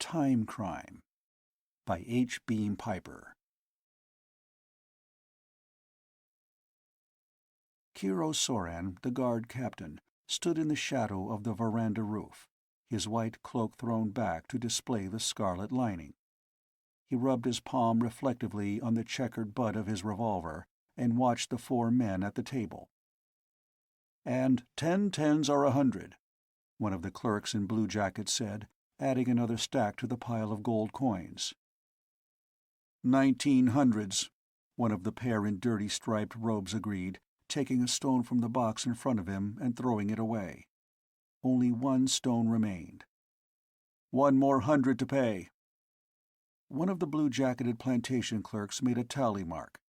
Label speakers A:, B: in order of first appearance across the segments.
A: Time Crime by H. Beam Piper. Kiro Soran, the guard captain, stood in the shadow of the veranda roof, his white cloak thrown back to display the scarlet lining. He rubbed his palm reflectively on the checkered butt of his revolver and watched the four men at the table. "And 10 tens are 100, one of the clerks in blue jackets said, adding another stack to the pile of gold coins. 1900s, one of the pair in dirty striped robes agreed, taking a stone from the box in front of him and throwing it away. Only one stone remained. 1 more 100 to pay. One of the blue-jacketed plantation clerks made a tally mark.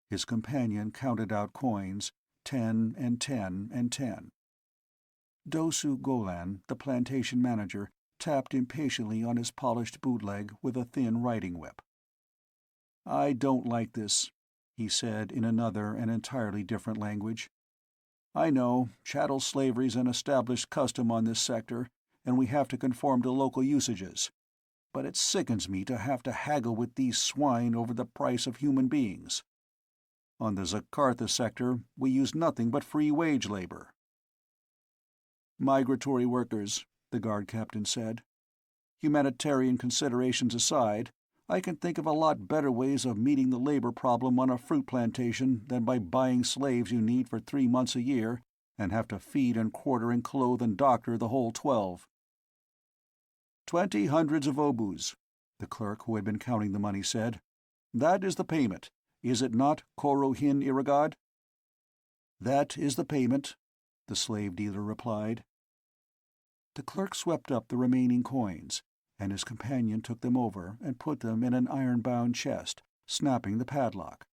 A: His companion counted out coins, 10 and 10 and 10. Dosu Golan, the plantation manager, tapped impatiently on his polished bootleg with a thin riding whip. "I don't like this," he said in another and entirely different language. "I know, chattel slavery's an established custom on this sector, and we have to conform to local usages. But it sickens me to have to haggle with these swine over the price of human beings. On the Zakartha sector, we use nothing but free wage labor." "Migratory workers," the guard captain said. "Humanitarian considerations aside, I can think of a lot better ways of meeting the labor problem on a fruit plantation than by buying slaves you need for 3 months a year and have to feed and quarter and clothe and doctor the whole 12. 20 hundreds of obus, the clerk who had been counting the money said. "That is the payment. Is it not, Korohin Iragad?" "That is the payment," the slave dealer replied. The clerk swept up the remaining coins, and his companion took them over and put them in an iron-bound chest, snapping the padlock.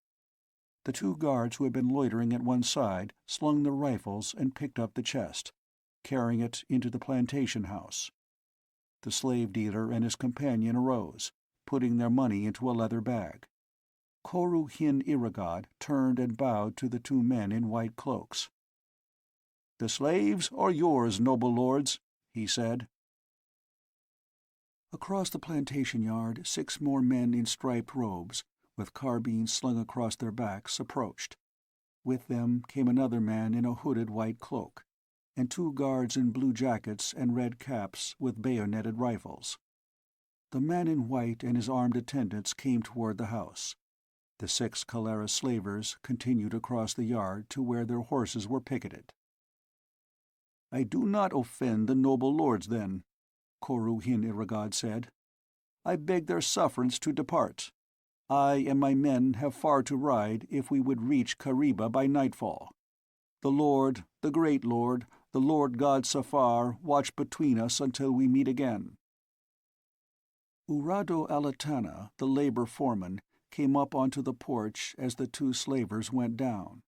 A: The two guards who had been loitering at one side slung their rifles and picked up the chest, carrying it into the plantation house. The slave dealer and his companion arose, putting their money into a leather bag. Koru Hin Iragad turned and bowed to the two men in white cloaks. "The slaves are yours, noble lords," he said. Across the plantation yard 6 more men in striped robes, with carbines slung across their backs, approached. With them came another man in a hooded white cloak, and 2 guards in blue jackets and red caps with bayoneted rifles. The man in white and his armed attendants came toward the house. The 6 Kalera slavers continued across the yard to where their horses were picketed. "I do not offend the noble lords, then," Koru Hin Iragad said. "I beg their sufferance to depart. I and my men have far to ride if we would reach Kariba by nightfall. The Lord, the great Lord, the Lord God Safar, watch between us until we meet again." Urado Alatana, the labor foreman, came up onto the porch as the 2 slavers went down.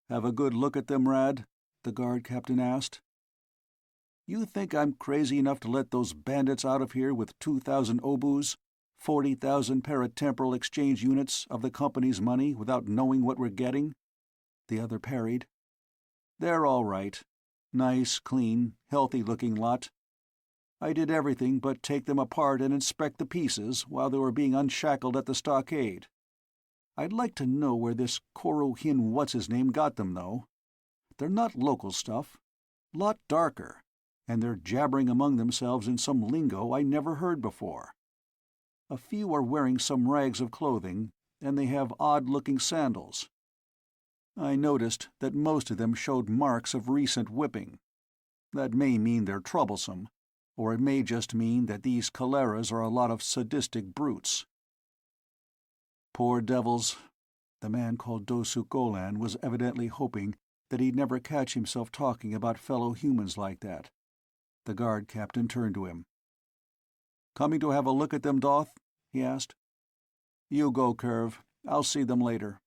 A: "Have a good look at them, Rad?" the guard captain asked. "You think I'm crazy enough to let those bandits out of here with 2,000 obus, 40,000 paratemporal exchange units of the company's money without knowing what we're getting?" the other parried. "They're all right. Nice, clean, healthy-looking lot. I did everything but take them apart and inspect the pieces while they were being unshackled at the stockade. I'd like to know where this Korohin what's-his-name got them, though. They're not local stuff. Lot darker, and they're jabbering among themselves in some lingo I never heard before. A few are wearing some rags of clothing, and they have odd-looking sandals. I noticed that most of them showed marks of recent whipping. That may mean they're troublesome, or it may just mean that these Kaleras are a lot of sadistic brutes." "Poor devils." The man called Dosu Golan was evidently hoping that he'd never catch himself talking about fellow humans like that. The guard captain turned to him. "Coming to have a look at them, Doth?" he asked. "You go, Curve. I'll see them later."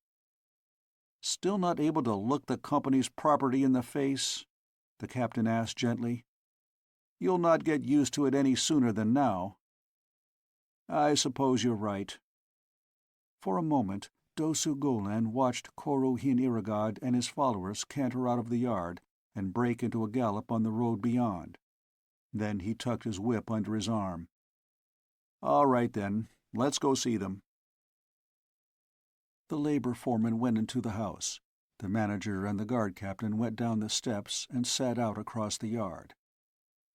A: "Still not able to look the company's property in the face?" the captain asked gently. "You'll not get used to it any sooner than now." "I suppose you're right." For a moment, Dosu Golan watched Koru Hin Iragad and his followers canter out of the yard and break into a gallop on the road beyond. Then he tucked his whip under his arm. All right, then. Let's go see them. The labor foreman went into the house. The manager and the guard captain went down the steps and sat out across the yard.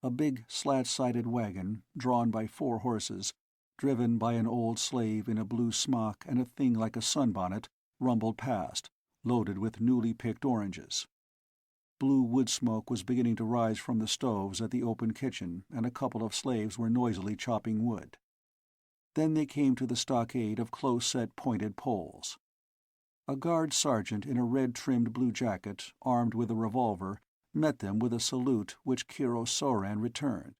A: A big slat-sided wagon, drawn by 4 horses, driven by an old slave in a blue smock and a thing like a sunbonnet, rumbled past, loaded with newly picked oranges. Blue wood smoke was beginning to rise from the stoves at the open kitchen, and a couple of slaves were noisily chopping wood. Then they came to the stockade of close-set pointed poles. A guard sergeant in a red-trimmed blue jacket, armed with a revolver, met them with a salute which Kiro Soran returned.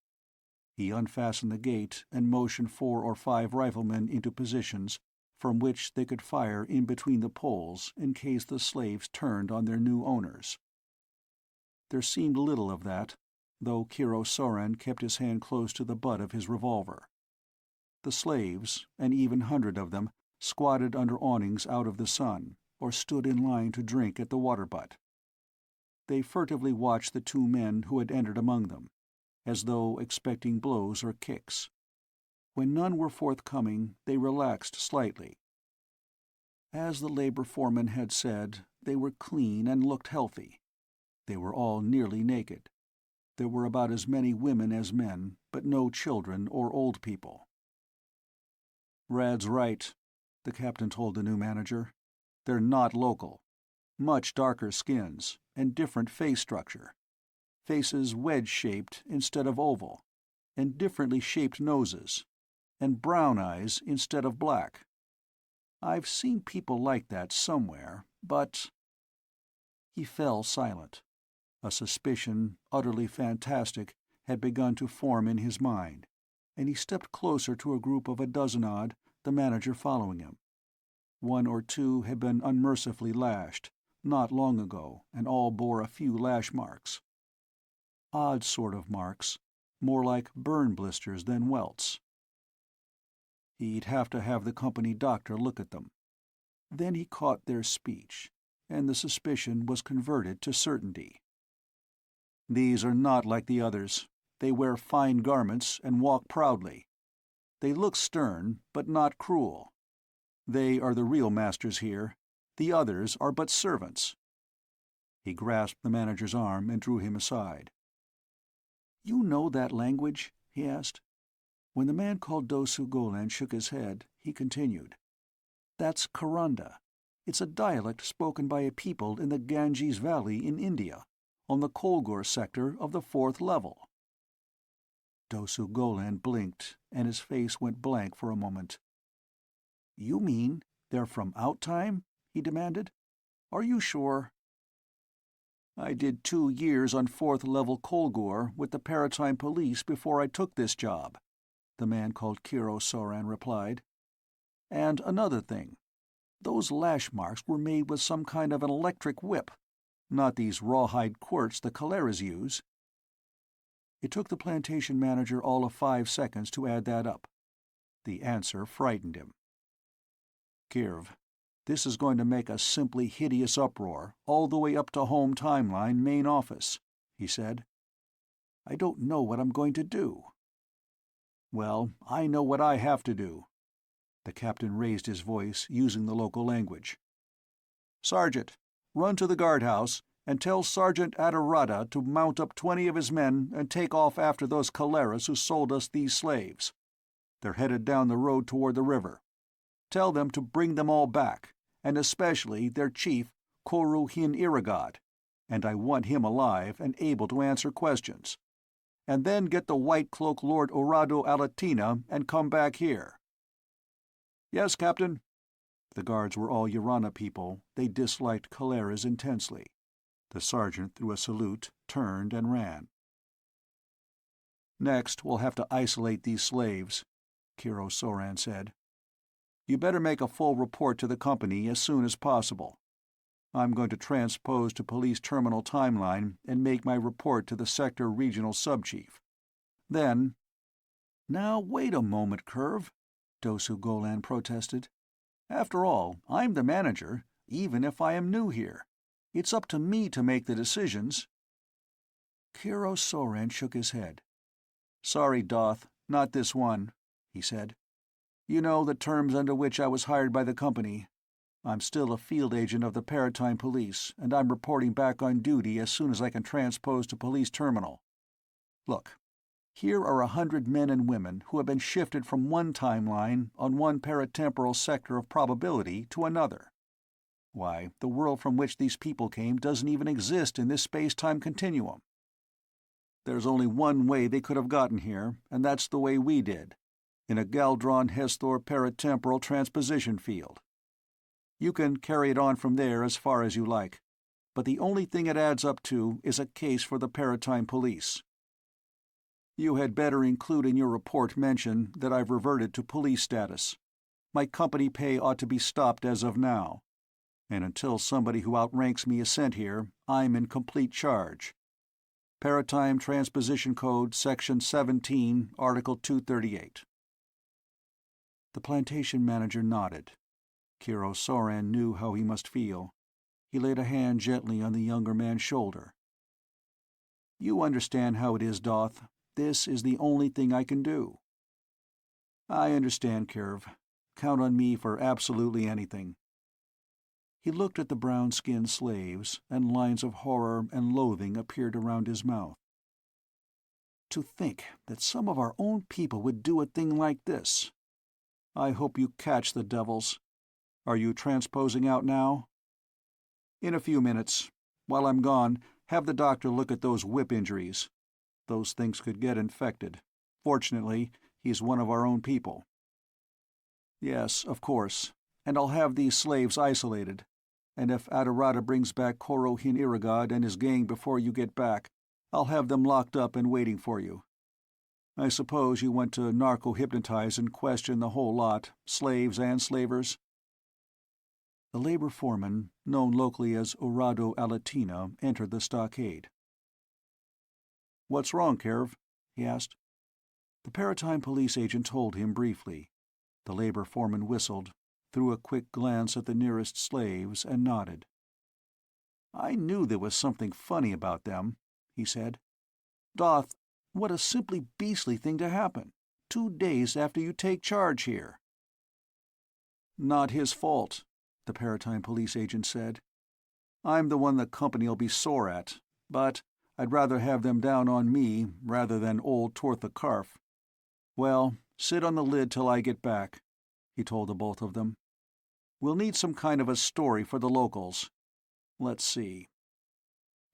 A: He unfastened the gate and motioned 4 or 5 riflemen into positions from which they could fire in between the poles in case the slaves turned on their new owners. There seemed little of that, though Kiro Soran kept his hand close to the butt of his revolver. The slaves, an even 100 of them, squatted under awnings out of the sun, or stood in line to drink at the water butt. They furtively watched the 2 men who had entered among them, as though expecting blows or kicks. When none were forthcoming, they relaxed slightly. As the labor foreman had said, they were clean and looked healthy. They were all nearly naked. There were about as many women as men, but no children or old people. "Rad's right," the captain told the new manager. "They're not local. Much darker skins, and different face structure. Faces wedge-shaped instead of oval, and differently shaped noses, and brown eyes instead of black. I've seen people like that somewhere, but—" He fell silent. A suspicion, utterly fantastic, had begun to form in his mind, and he stepped closer to a group of a dozen odd, the manager following him. 1 or 2 had been unmercifully lashed, not long ago, and all bore a few lash marks. Odd sort of marks, more like burn blisters than welts. He'd have to have the company doctor look at them. Then he caught their speech, and the suspicion was converted to certainty. "These are not like the others. They wear fine garments and walk proudly. They look stern, but not cruel. They are the real masters here. The others are but servants." He grasped the manager's arm and drew him aside. "You know that language?" he asked. When the man called Dosu Golan shook his head, he continued. "That's Kuranda. It's a dialect spoken by a people in the Ganges Valley in India, on the Kolgur sector of the 4th level." Dosu Golan blinked, and his face went blank for a moment. "You mean they're from Outtime?" he demanded. "Are you sure?" "I did 2 years on 4th level Kolgur with the Paratime police before I took this job," the man called Kiro Soran replied. "And another thing. Those lash marks were made with some kind of an electric whip, not these rawhide quirts the Caleras use." It took the plantation manager all of 5 seconds to add that up. The answer frightened him. "Kirv, this is going to make a simply hideous uproar all the way up to Home Timeline main office," he said. "I don't know what I'm going to do." "Well, I know what I have to do." The captain raised his voice, using the local language. "Sergeant, run to the guardhouse and tell Sergeant Adarada to mount up 20 of his men and take off after those Caleras who sold us these slaves. They're headed down the road toward the river. Tell them to bring them all back, and especially their chief, Koru Hin Iragad, and I want him alive and able to answer questions. And then get the White Cloak Lord Orado Alatina and come back here." "Yes, Captain." The guards were all Yorana people. They disliked Caleras intensely. The sergeant threw a salute, turned, and ran. "Next, we'll have to isolate these slaves," Kiro Soran said. "You better make a full report to the company as soon as possible. I'm going to transpose to Police Terminal Timeline and make my report to the Sector Regional Subchief. Then—" "Now wait a moment, Curve," Dosu Golan protested. "After all, I'm the manager, even if I am new here. It's up to me to make the decisions." Kiro Soran shook his head. "Sorry, Doth, not this one," he said. "You know the terms under which I was hired by the company. I'm still a field agent of the Paratime Police, and I'm reporting back on duty as soon as I can transpose to Police Terminal. Look, here are 100 men and women who have been shifted from one timeline on one paratemporal sector of probability to another. Why, the world from which these people came doesn't even exist in this space-time continuum. There's only one way they could have gotten here, and that's the way we did, in a Galdron-Hesthor paratemporal transposition field. You can carry it on from there as far as you like, but the only thing it adds up to is a case for the Paratime Police. You had better include in your report mention that I've reverted to police status. My company pay ought to be stopped as of now, and until somebody who outranks me is sent here, I'm in complete charge. Paratime Transposition Code, Section 17, Article 238. The plantation manager nodded. Kiro Soran knew how he must feel. He laid a hand gently on the younger man's shoulder. "You understand how it is, Doth. This is the only thing I can do." "I understand, Kirv. Count on me for absolutely anything." He looked at the brown-skinned slaves, and lines of horror and loathing appeared around his mouth. "To think that some of our own people would do a thing like this. I hope you catch the devils. Are you transposing out now?" "In a few minutes. While I'm gone, have the doctor look at those whip injuries. Those things could get infected. Fortunately, he's one of our own people." "Yes, of course. And I'll have these slaves isolated. And if Adarada brings back Korohin Iragad and his gang before you get back, I'll have them locked up and waiting for you. I suppose you went to narco-hypnotize and question the whole lot, slaves and slavers?" The labor foreman, known locally as Urado Alatina, entered the stockade. "What's wrong, Kirv?" he asked. The Paratime police agent told him briefly. The labor foreman whistled, threw a quick glance at the nearest slaves, and nodded. "I knew there was something funny about them," he said. "Doth, what a simply beastly thing to happen, 2 days after you take charge here." "Not his fault," the Paratime police agent said. "I'm the one the company'll be sore at, but I'd rather have them down on me rather than old Tortha Karf. Well, sit on the lid till I get back," he told the both of them. "We'll need some kind of a story for the locals. Let's see.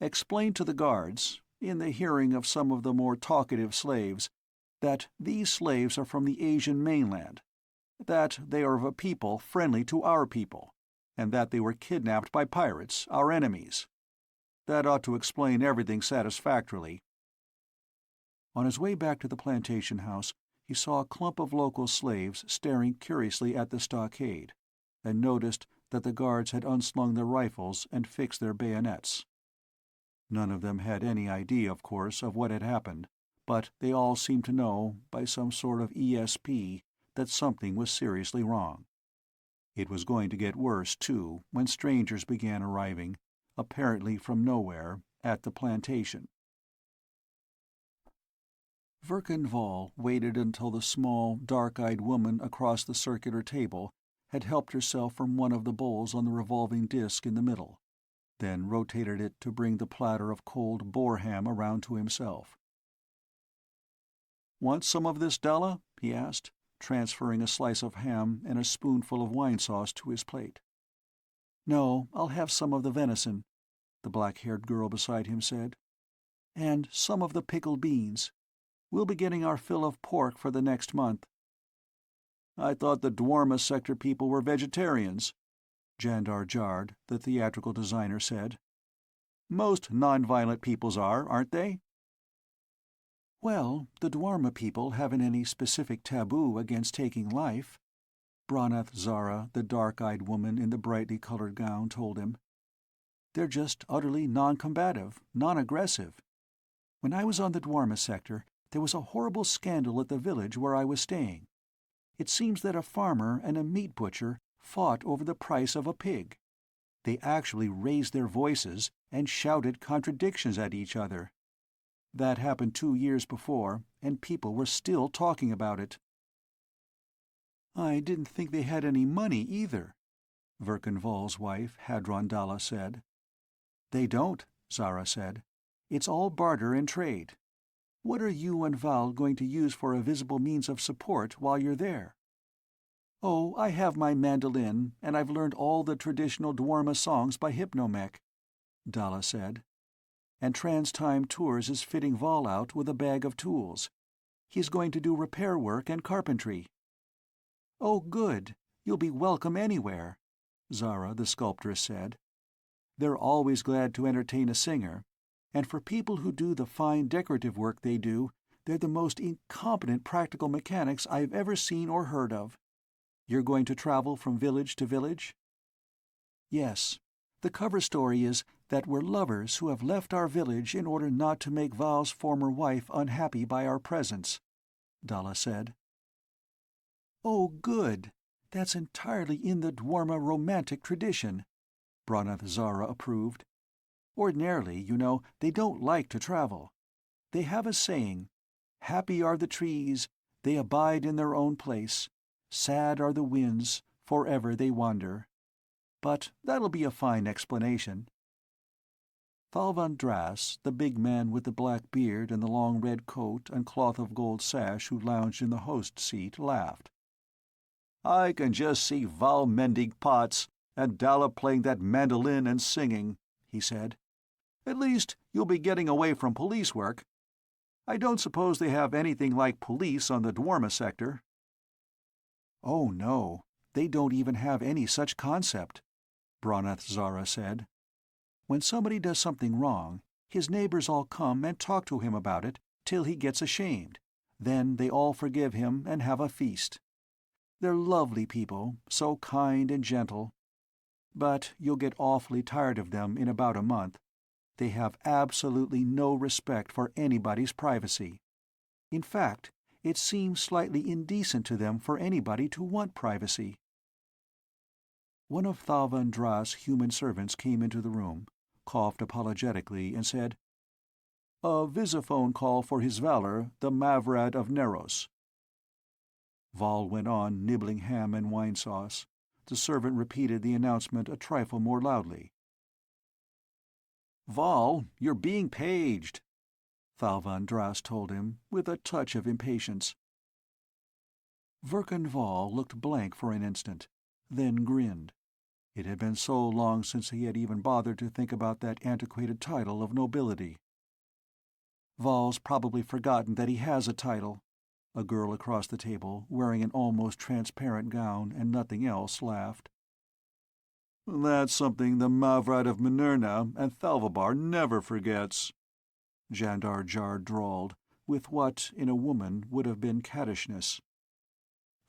A: Explain to the guards, in the hearing of some of the more talkative slaves, that these slaves are from the Asian mainland, that they are of a people friendly to our people, and that they were kidnapped by pirates, our enemies. That ought to explain everything satisfactorily." On his way back to the plantation house, he saw a clump of local slaves staring curiously at the stockade, and noticed that the guards had unslung their rifles and fixed their bayonets. None of them had any idea, of course, of what had happened, but they all seemed to know, by some sort of ESP, that something was seriously wrong. It was going to get worse, too, when strangers began arriving, apparently from nowhere, at the plantation. Verkan Vall waited until the small, dark-eyed woman across the circular table had helped herself from one of the bowls on the revolving disc in the middle, then rotated it to bring the platter of cold boar ham around to himself. "Want some of this, Dalla?" he asked, transferring a slice of ham and a spoonful of wine sauce to his plate. "No, I'll have some of the venison," the black-haired girl beside him said. "And some of the pickled beans. We'll be getting our fill of pork for the next month." "I thought the Dwarma sector people were vegetarians," Jandar Jard, the theatrical designer, said. "Most non-violent peoples are, aren't they?" "Well, the Dwarma people haven't any specific taboo against taking life," Branath Zara, the dark-eyed woman in the brightly colored gown, told him. "They're just utterly non-combative, non-aggressive. When I was on the Dwarma sector, there was a horrible scandal at the village where I was staying. It seems that a farmer and a meat butcher fought over the price of a pig. They actually raised their voices and shouted contradictions at each other. That happened 2 years before, and people were still talking about it. I didn't think they had any money, either, Verkenval's wife, Hadron Dalla, said. They don't, Zara said. It's all barter and trade. What are you and Val going to use for a visible means of support while you're there? Oh, I have my mandolin, and I've learned all the traditional Dwarma songs by Hypnomech, Dalla said. And Trans-Time Tours is fitting Val out with a bag of tools. He's going to do repair work and carpentry. Oh, good. You'll be welcome anywhere, Zara, the sculptress, said. They're always glad to entertain a singer, and for people who do the fine decorative work they do, they're the most incompetent practical mechanics I've ever seen or heard of. You're going to travel from village to village? Yes. The cover story is that we're lovers who have left our village in order not to make Val's former wife unhappy by our presence, Dalla said. Oh, good. That's entirely in the Dwarma romantic tradition, Branath Zara approved. Ordinarily, you know, they don't like to travel. They have a saying, "Happy are the trees, they abide in their own place. Sad are the winds, forever they wander." But that'll be a fine explanation. Thalvan Drass, the big man with the black beard and the long red coat and cloth of gold sash who lounged in the host seat, laughed. I can just see Val mending pots and Dalla playing that mandolin and singing, he said. At least you'll be getting away from police work. I don't suppose they have anything like police on the Dwarma sector. Oh, no, they don't even have any such concept, Branath Zara said. When somebody does something wrong, his neighbors all come and talk to him about it till he gets ashamed. Then they all forgive him and have a feast. They're lovely people, so kind and gentle. But you'll get awfully tired of them in about a month. They have absolutely no respect for anybody's privacy. In fact, it seems slightly indecent to them for anybody to want privacy. One of Thalvan Dra's human servants came into the room, coughed apologetically, and said, A visiphone call for his valor, the Mavrad of Neros. Val went on nibbling ham and wine sauce. The servant repeated the announcement a trifle more loudly. Val, you're being paged, Thalvan Dras told him, with a touch of impatience. Verkan Vall looked blank for an instant, then grinned. It had been so long since he had even bothered to think about that antiquated title of nobility. Val's probably forgotten that he has a title. A girl across the table, wearing an almost transparent gown and nothing else, laughed. That's something the Mavrad of Minerna and Thalvabar never forgets, Jandar Jar drawled, with what, in a woman, would have been cattishness.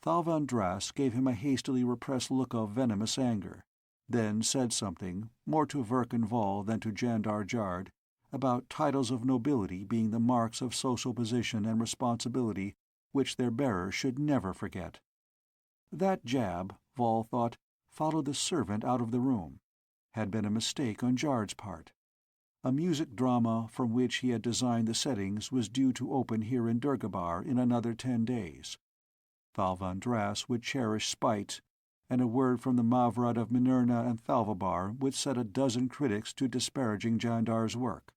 A: Thalvan Dras gave him a hastily repressed look of venomous anger, then said something, more to Verkan Vall than to Jandar Jard, about titles of nobility being the marks of social position and responsibility which their bearer should never forget. That jab, Vall thought, followed the servant out of the room, had been a mistake on Jard's part. A music drama from which he had designed the settings was due to open here in Durgabar in another 10 days. Thalvan Dras would cherish spite, and a word from the Mavrad of Minerna and Thalvabar would set a dozen critics to disparaging Jandar's work.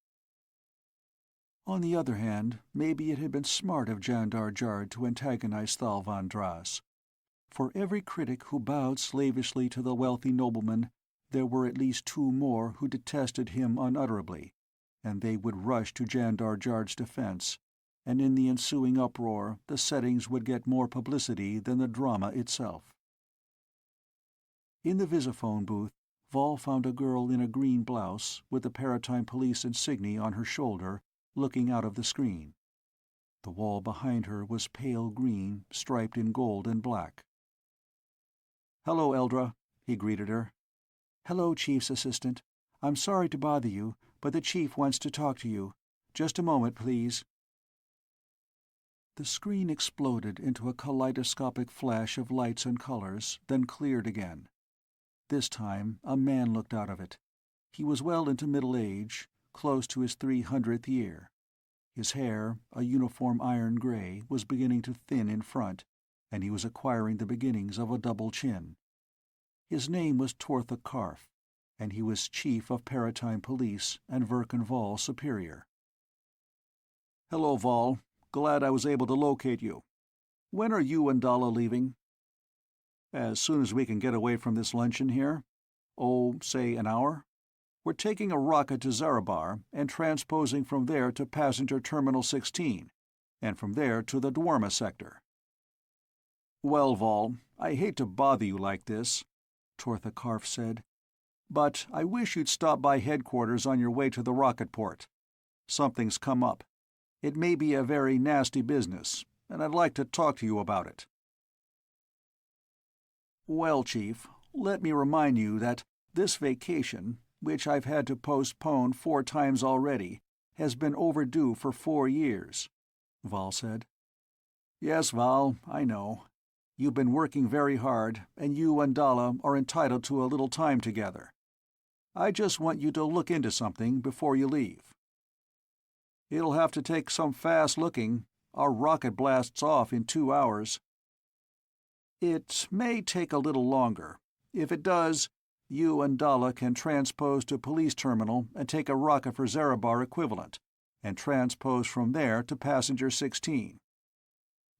A: On the other hand, maybe it had been smart of Jandar Jard to antagonize Thalvan Dras. For every critic who bowed slavishly to the wealthy nobleman, there were at least 2 more who detested him unutterably, and they would rush to Jandar Jard's defense, and in the ensuing uproar the settings would get more publicity than the drama itself. In the visiphone booth, Vall found a girl in a green blouse, with the Paratime police insignia on her shoulder, looking out of the screen. The wall behind her was pale green, striped in gold and black. "Hello, Eldra," he greeted her. "Hello, Chief's assistant. I'm sorry to bother you, but the Chief wants to talk to you. Just a moment, please." The screen exploded into a kaleidoscopic flash of lights and colors, then cleared again. This time a man looked out of it. He was well into middle age, close to his 300th year. His hair, a uniform iron gray, was beginning to thin in front, and he was acquiring the beginnings of a double chin. His name was Tortha Karf, and he was chief of Paratime Police and Verkenval's superior. "Hello, Val. Glad I was able to locate you. When are you and Dalla leaving?" "As soon as we can get away from this luncheon here. Oh, say an hour. We're taking a rocket to Zarabar and transposing from there to Passenger Terminal 16, and from there to the Dwarma sector." "Well, Val, I hate to bother you like this," Tortha Karf said, "but I wish you'd stop by headquarters on your way to the rocket port. Something's come up. It may be a very nasty business, and I'd like to talk to you about it." "Well, Chief, let me remind you that this vacation, which I've had to postpone 4 times already, has been overdue for 4 years," Val said. "Yes, Val, I know. You've been working very hard, and you and Dalla are entitled to a little time together. I just want you to look into something before you leave." "It'll have to take some fast looking. Our rocket blasts off in 2 hours." "It may take a little longer. If it does, you and Dalla can transpose to Police Terminal and take a rocket for Zarabar equivalent, and transpose from there to Passenger 16.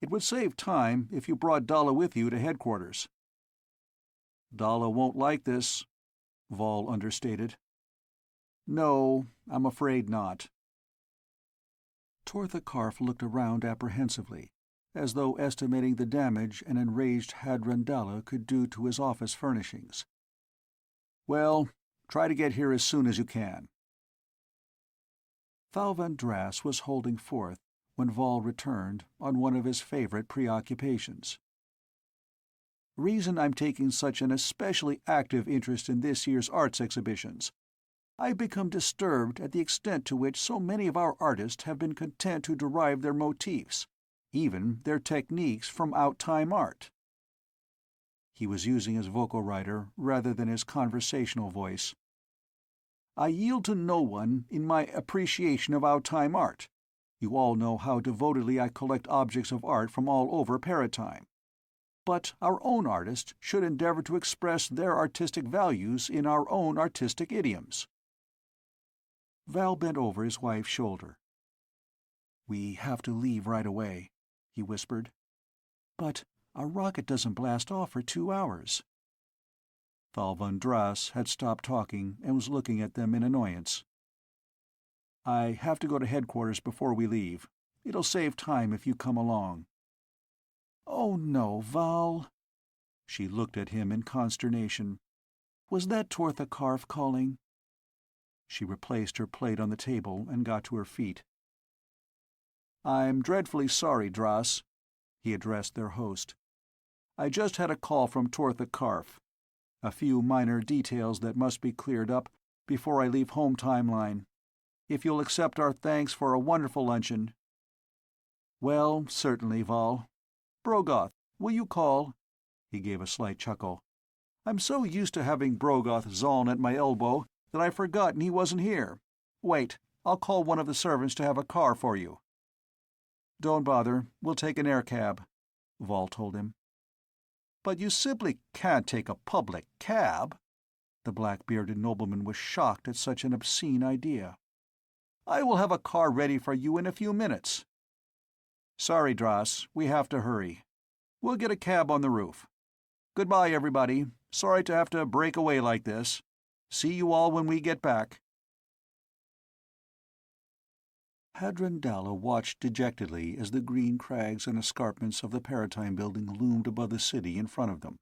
A: It would save time if you brought Dalla with you to headquarters." "Dalla won't like this," Val understated. "No, I'm afraid not." Tortha Karf looked around apprehensively, as though estimating the damage an enraged Hadron Dalla could do to his office furnishings. "Well, try to get here as soon as you can." Thal Van Drass was holding forth when Val returned on one of his favorite preoccupations. "Reason I'm taking such an especially active interest in this year's arts exhibitions. I've become disturbed at the extent to which so many of our artists have been content to derive their motifs, even their techniques, from out-time art." He was using his vocal writer rather than his conversational voice. "I yield to no one in my appreciation of out-time art. You all know how devotedly I collect objects of art from all over Paratime. But our own artists should endeavor to express their artistic values in our own artistic idioms." Val bent over his wife's shoulder. "We have to leave right away," he whispered. "But our rocket doesn't blast off for 2 hours." Thal Van Drass had stopped talking and was looking at them in annoyance. "I have to go to headquarters before we leave. It'll save time if you come along." "Oh no, Val." She looked at him in consternation. "Was that Tortha Karf calling?" She replaced her plate on the table and got to her feet. "I'm dreadfully sorry, Drass," he addressed their host. "I just had a call from Tortha Karf. A few minor details that must be cleared up before I leave home timeline. If you'll accept our thanks for a wonderful luncheon." "Well, certainly, Val. Brogoth, will you call?" He gave a slight chuckle. "I'm so used to having Brogoth Zoln at my elbow that I've forgotten he wasn't here. Wait, I'll call one of the servants to have a car for you." "Don't bother, we'll take an air cab," Val told him. "But you simply can't take a public cab." The black-bearded nobleman was shocked at such an obscene idea. "I will have a car ready for you in a few minutes." "Sorry, Drass, we have to hurry. We'll get a cab on the roof. Goodbye, everybody. Sorry to have to break away like this. See you all when we get back." Hadron Dalla watched dejectedly as the green crags and escarpments of the Paratime building loomed above the city in front of them,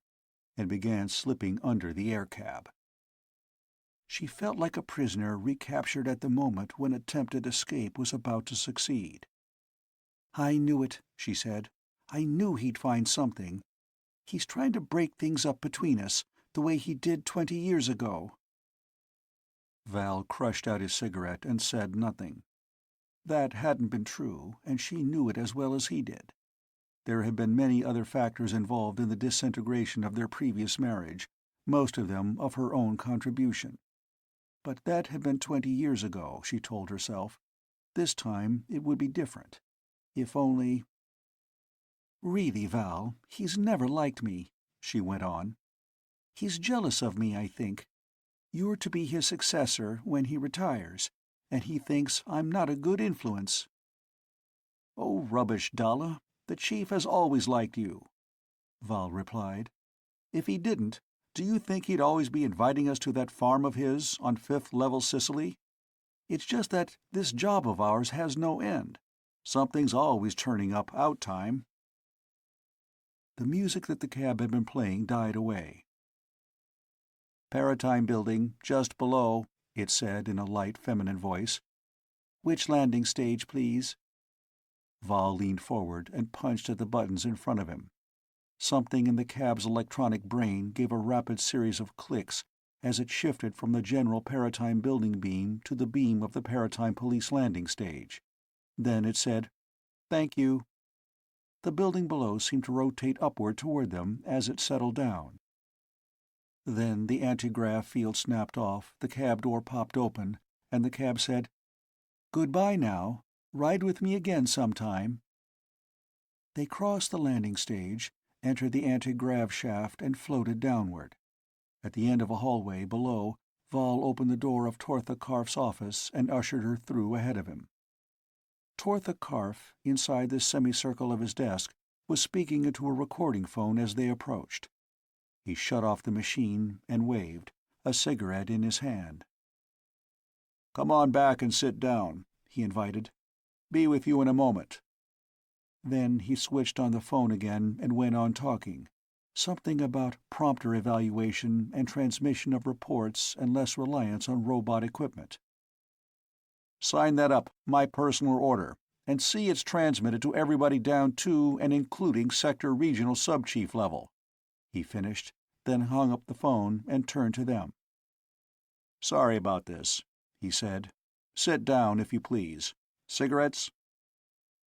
A: and began slipping under the air cab. She felt like a prisoner recaptured at the moment when attempted escape was about to succeed. "I knew it," she said. "I knew he'd find something. He's trying to break things up between us, the way he did 20 years ago." Val crushed out his cigarette and said nothing. That hadn't been true, and she knew it as well as he did. There had been many other factors involved in the disintegration of their previous marriage, most of them of her own contribution. But that had been 20 years ago, she told herself. This time it would be different. If only... Really, Val, he's never liked me," she went on. "He's jealous of me, I think. You're to be his successor when he retires, and he thinks I'm not a good influence." "Oh, rubbish, Dalla. The chief has always liked you," Val replied. "If he didn't, do you think he'd always be inviting us to that farm of his on fifth-level Sicily? It's just that this job of ours has no end. Something's always turning up out time." The music that the cab had been playing died away. "Paratime building, just below," it said in a light feminine voice. "Which landing stage, please?" Val leaned forward and punched at the buttons in front of him. Something in the cab's electronic brain gave a rapid series of clicks as it shifted from the general Paratime building beam to the beam of the Paratime police landing stage. Then it said, "Thank you." The building below seemed to rotate upward toward them as it settled down. Then the anti-grav field snapped off, the cab door popped open, and the cab said, "Goodbye now. Ride with me again sometime." They crossed the landing stage, entered the anti-grav shaft, and floated downward. At the end of a hallway below, Val opened the door of Tortha Karf's office and ushered her through ahead of him. Tortha Karf, inside the semicircle of his desk, was speaking into a recording phone as they approached. He shut off the machine and waved, a cigarette in his hand. "Come on back and sit down," he invited. "Be with you in a moment." Then he switched on the phone again and went on talking, something about prompter evaluation and transmission of reports and less reliance on robot equipment. "Sign that up, my personal order, and see it's transmitted to everybody down to and including sector regional sub-chief level," he finished, then hung up the phone and turned to them. "Sorry about this," he said. "Sit down, if you please. Cigarettes?"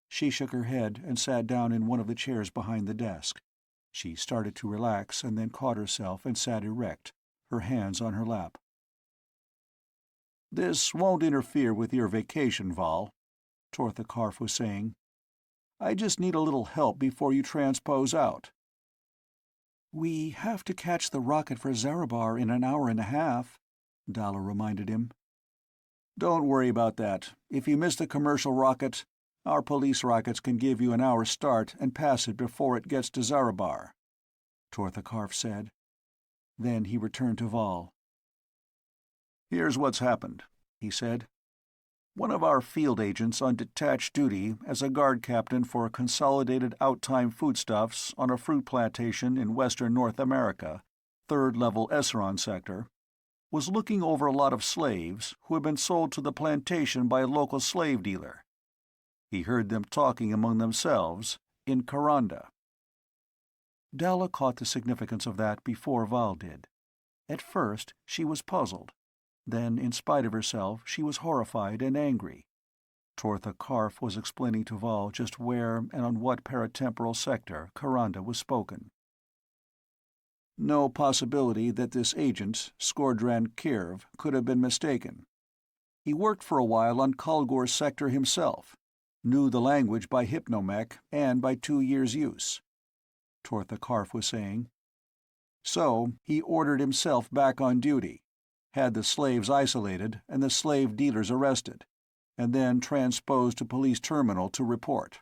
A: She shook her head and sat down in one of the chairs behind the desk. She started to relax and then caught herself and sat erect, her hands on her lap. "This won't interfere with your vacation, Val," Tortha Karf was saying. "I just need a little help before you transpose out." "We have to catch the rocket for Zarabar in an hour and a half," Dalla reminded him. "Don't worry about that. If you miss the commercial rocket, our police rockets can give you an hour's start and pass it before it gets to Zarabar," Tortha Karf said. Then he returned to Val. "Here's what's happened," he said. "One of our field agents on detached duty as a guard captain for Consolidated Outtime Foodstuffs on a fruit plantation in western North America, third-level Esseron sector, was looking over a lot of slaves who had been sold to the plantation by a local slave dealer. He heard them talking among themselves in Karanda." Dalla caught the significance of that before Val did. At first she was puzzled. Then, in spite of herself, she was horrified and angry. Tortha Karf was explaining to Val just where and on what paratemporal sector Karanda was spoken. "No possibility that this agent, Skordran Kirv, could have been mistaken. He worked for a while on Kulgor's sector himself, knew the language by hypnomech and by 2 years' use," Tortha Karf was saying. "So he ordered himself back on duty, had the slaves isolated and the slave dealers arrested, and then transposed to police terminal to report.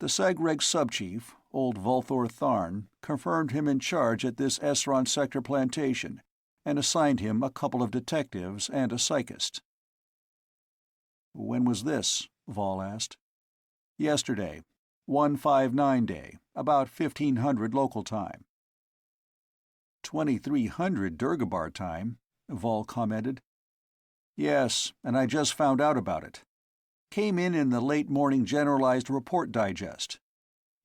A: The Sagreg subchief, old Volthor Tharn, confirmed him in charge at this Esron sector plantation and assigned him a couple of detectives and a psychist." "When was this?" Val asked. "Yesterday, 159 day, about 1500 local time." 2300 Durgabar time, Val commented. "Yes, and I just found out about it. Came in the late morning generalized report digest.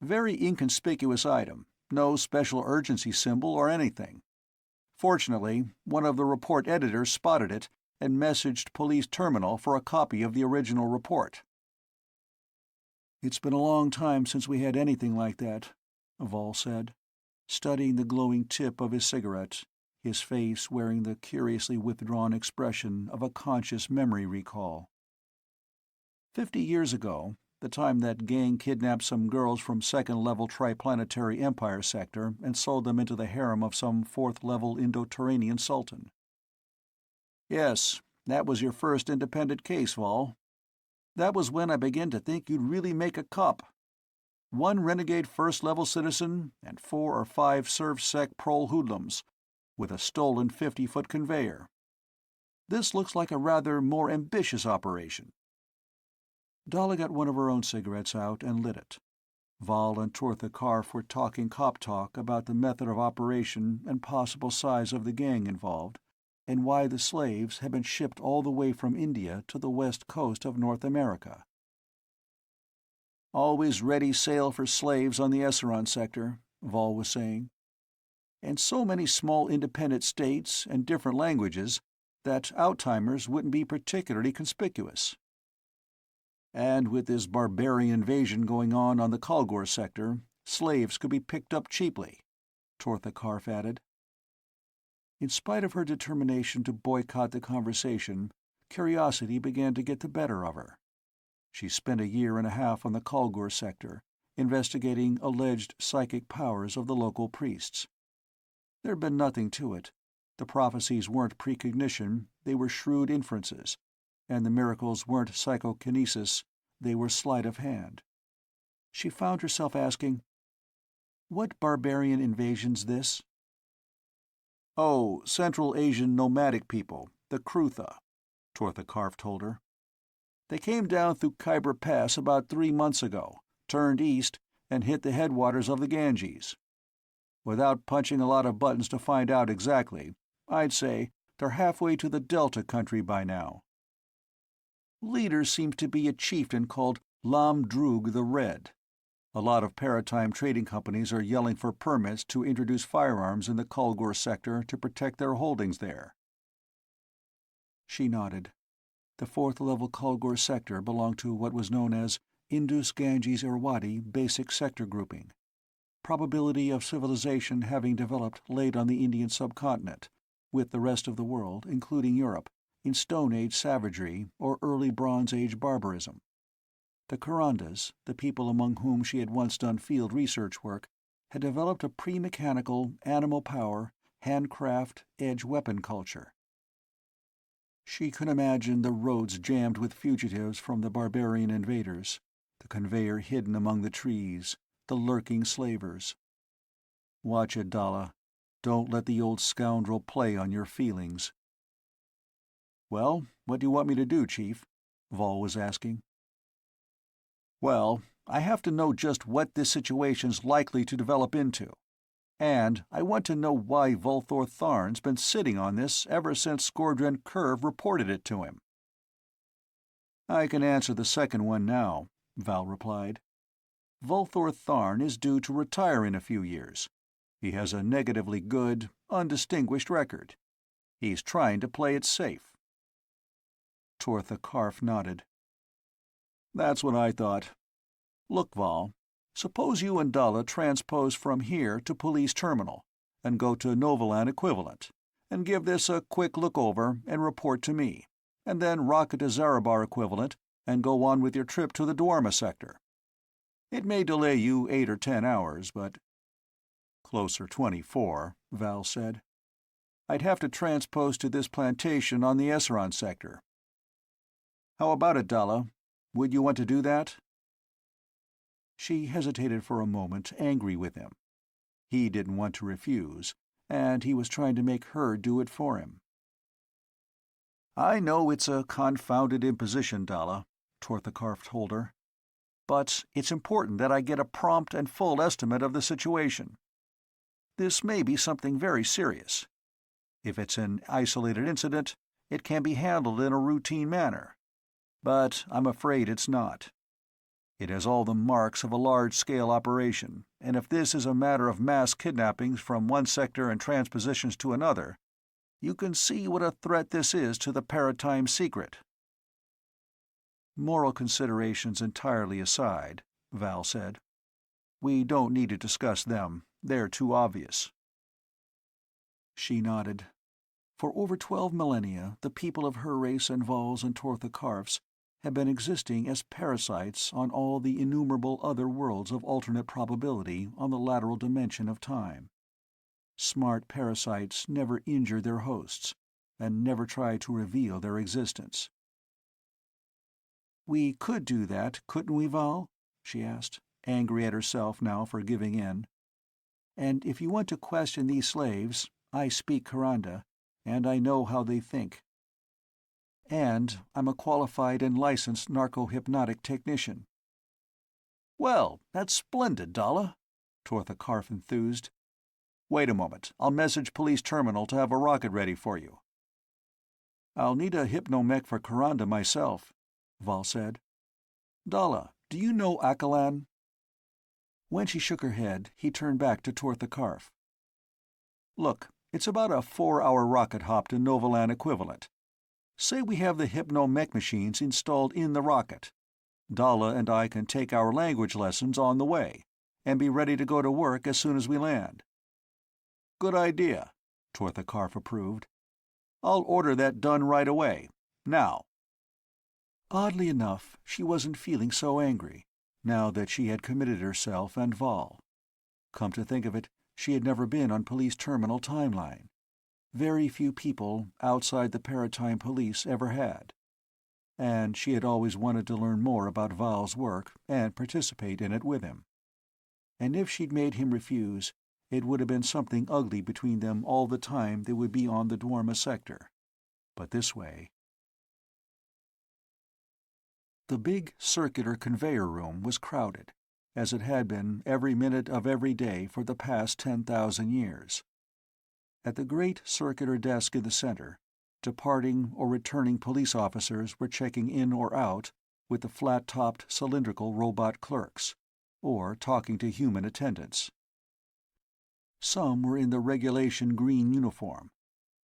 A: Very inconspicuous item, no special urgency symbol or anything. Fortunately, one of the report editors spotted it and messaged police terminal for a copy of the original report." "It's been a long time since we had anything like that," Val said, studying the glowing tip of his cigarette, his face wearing the curiously withdrawn expression of a conscious memory recall. 50 years ago, the time that gang kidnapped some girls from second-level Triplanetary Empire sector and sold them into the harem of some fourth-level Indo-Turanian sultan. Yes, that was your first independent case, Vol. That was when I began to think you'd really make a cop. One renegade first-level citizen and 4 or 5 serf-sec prole hoodlums, with a stolen 50-foot conveyor. This looks like a rather more ambitious operation. Dalla got one of her own cigarettes out and lit it. Vol and Tortha Karf were talking cop talk about the method of operation and possible size of the gang involved, and why the slaves had been shipped all the way from India to the west coast of North America. Always ready sail for slaves on the Esseron sector, Vol was saying. And so many small independent states and different languages that outtimers wouldn't be particularly conspicuous. And with this barbarian invasion going on the Kalgor sector, slaves could be picked up cheaply, Tortha Karf added. In spite of her determination to boycott the conversation, curiosity began to get the better of her. She spent 1.5 years on the Kalgor sector, investigating alleged psychic powers of the local priests. There'd been nothing to it. The prophecies weren't precognition, they were shrewd inferences, and the miracles weren't psychokinesis, they were sleight of hand. She found herself asking, "What barbarian invasion's this?" "Oh, Central Asian nomadic people, the Krutha," Tortha Karf told her. "They came down through Khyber Pass about 3 months ago, turned east, and hit the headwaters of the Ganges. Without punching a lot of buttons to find out exactly, I'd say they're halfway to the Delta country by now. Leader seems to be a chieftain called Lam Droog the Red. A lot of Paratime trading companies are yelling for permits to introduce firearms in the Kalgor sector to protect their holdings there." She nodded. The 4th-level Kalgor sector belonged to what was known as Indus-Ganges-Irwadi Basic Sector Grouping. Probability of civilization having developed late on the Indian subcontinent, with the rest of the world, including Europe, in Stone Age savagery or early Bronze Age barbarism. The Karandas, the people among whom she had once done field research work, had developed a pre-mechanical, animal power, handcraft, edge weapon culture. She could imagine the roads jammed with fugitives from the barbarian invaders, the conveyor hidden among the trees, the lurking slavers. Watch it, Dalla. Don't let the old scoundrel play on your feelings. "Well, what do you want me to do, Chief?" Vol was asking. "Well, I have to know just what this situation's likely to develop into. And I want to know why Volthor Tharn's been sitting on this ever since Skordren Curve reported it to him." "I can answer the second one now," Val replied. "Volthor Tharn is due to retire in a few years. He has a negatively good, undistinguished record. He's trying to play it safe." Tortha Karf nodded. "That's what I thought. Look, Vol, suppose you and Dalla transpose from here to Police Terminal, and go to Novaland Equivalent, and give this a quick look-over and report to me, and then rocket to Zarabar Equivalent and go on with your trip to the Dwarma sector. It may delay you 8 or 10 hours, but—" "Closer 24, Val said. "I'd have to transpose to this plantation on the Esseron sector. How about it, Dalla? Would you want to do that?" She hesitated for a moment, angry with him. He didn't want to refuse, and he was trying to make her do it for him. "I know it's a confounded imposition, Dalla," Tortha Karf told her. "But it's important that I get a prompt and full estimate of the situation. This may be something very serious. If it's an isolated incident, it can be handled in a routine manner. But I'm afraid it's not. It has all the marks of a large-scale operation, and if this is a matter of mass kidnappings from one sector and transpositions to another, you can see what a threat this is to the Paratime secret." "Moral considerations entirely aside," Val said. "We don't need to discuss them. They're too obvious." She nodded. For over 12 millennia, the people of her race and Vol's and Tortha Karf's had been existing as parasites on all the innumerable other worlds of alternate probability on the lateral dimension of time. Smart parasites never injure their hosts, and never try to reveal their existence. "We could do that, couldn't we, Val?" she asked, angry at herself now for giving in. "And if you want to question these slaves, I speak Kuranda, and I know how they think. And I'm a qualified and licensed narco-hypnotic technician." "Well, that's splendid, Dalla," Tortha Karf enthused. "Wait a moment. I'll message Police Terminal to have a rocket ready for you." "I'll need a hypnomech for Kuranda myself," Val said. "Dalla, do you know Akalan?" When she shook her head, he turned back to Tortha Karf. "Look, it's about a 4-hour rocket hop to Novalan equivalent. Say we have the hypno-mech machines installed in the rocket. Dalla and I can take our language lessons on the way, and be ready to go to work as soon as we land." "Good idea," Tortha Karf approved. "I'll order that done right away. Now." Oddly enough, she wasn't feeling so angry, now that she had committed herself and Val. Come to think of it, she had never been on Police Terminal Timeline. Very few people outside the Paratime Police ever had. And she had always wanted to learn more about Val's work and participate in it with him. And if she'd made him refuse, it would have been something ugly between them all the time they would be on the Dwarma sector. But this way... The big circular conveyor room was crowded, as it had been every minute of every day for the past 10,000 years. At the great circular desk in the center, departing or returning police officers were checking in or out with the flat-topped cylindrical robot clerks, or talking to human attendants. Some were in the regulation green uniform.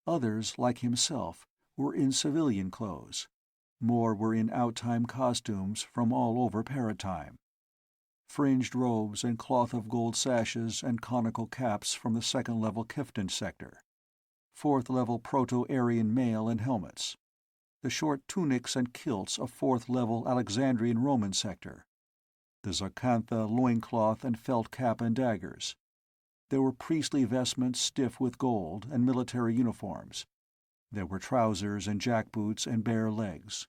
A: Others, like himself, were in civilian clothes. More were in out-time costumes from all over Paratime. Fringed robes and cloth-of-gold sashes and conical caps from the second-level Kiftan sector. Fourth-level Proto-Aryan mail and helmets. The short tunics and kilts of fourth-level Alexandrian Roman sector. The Zarkantha loincloth and felt cap and daggers. There were priestly vestments stiff with gold and military uniforms. There were trousers and jackboots and bare legs.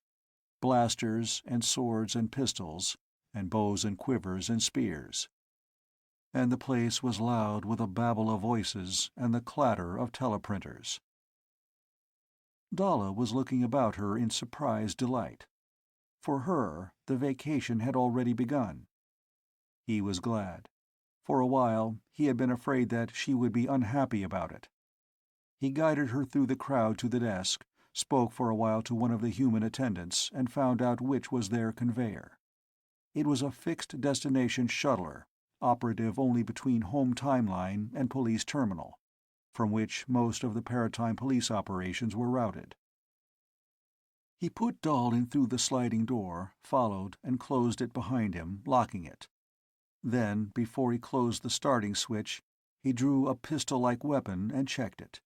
A: Blasters and swords and pistols, and bows and quivers and spears. And the place was loud with a babble of voices and the clatter of teleprinters. Dalla was looking about her in surprised delight. For her, the vacation had already begun. He was glad. For a while, he had been afraid that she would be unhappy about it. He guided her through the crowd to the desk, spoke for a while to one of the human attendants, and found out which was their conveyor. It was a fixed-destination shuttler, operative only between home timeline and police terminal, from which most of the Paratime police operations were routed. He put Dahl in through the sliding door, followed, and closed it behind him, locking it. Then, before he closed the starting switch, he drew a pistol-like weapon and checked it.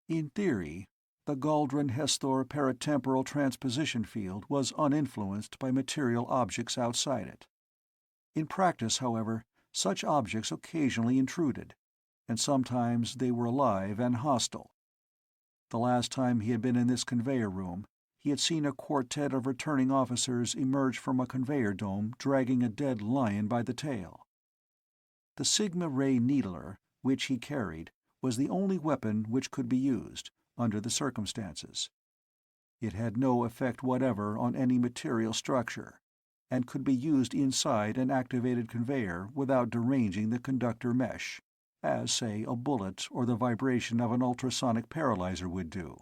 A: In theory, the Galdron-Hesthor paratemporal transposition field was uninfluenced by material objects outside it. In practice, however, such objects occasionally intruded, and sometimes they were alive and hostile. The last time he had been in this conveyor room, he had seen a quartet of returning officers emerge from a conveyor dome dragging a dead lion by the tail. The Sigma-ray needler, which he carried, was the only weapon which could be used, under the circumstances. It had no effect whatever on any material structure, and could be used inside an activated conveyor without deranging the conductor mesh, as, say, a bullet or the vibration of an ultrasonic paralyzer would do.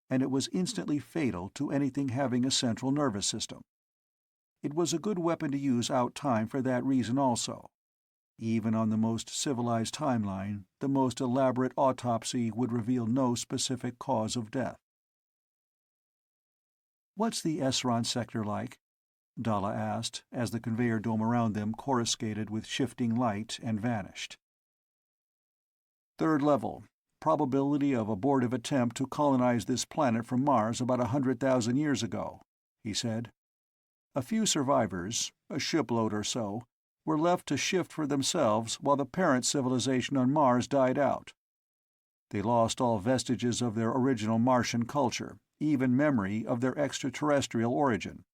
A: And it was instantly fatal to anything having a central nervous system. It was a good weapon to use out-time for that reason also. Even on the most civilized timeline, the most elaborate autopsy would reveal no specific cause of death. "What's the Esron sector like?" Dalla asked, as the conveyor dome around them coruscated with shifting light and vanished. "Third level. probability of abortive attempt to colonize this planet from Mars about 100,000 years ago," he said. "A few survivors, a shipload or so, were left to shift for themselves while the parent civilization on Mars died out. They lost all vestiges of their original Martian culture, even memory of their extraterrestrial origin.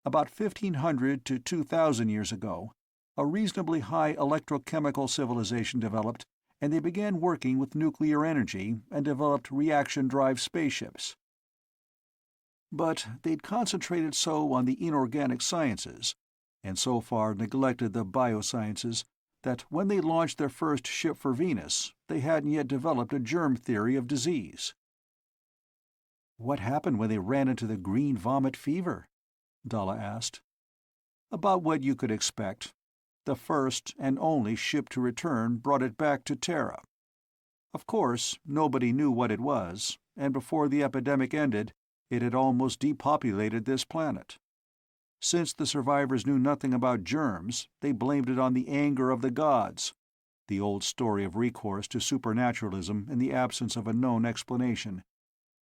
A: About 1,500 to 2,000 years ago, a reasonably high electrochemical civilization developed, and they began working with nuclear energy and developed reaction-drive spaceships. But they'd concentrated so on the inorganic sciences, and so far neglected the biosciences, that when they launched their first ship for Venus, they hadn't yet developed a germ theory of disease." "What happened when they ran into the green vomit fever?" Dalla asked. "About what you could expect. The first and only ship to return brought it back to Terra. Of course, nobody knew what it was, and before the epidemic ended, it had almost depopulated this planet. Since the survivors knew nothing about germs, they blamed it on the anger of the gods, the old story of recourse to supernaturalism in the absence of a known explanation,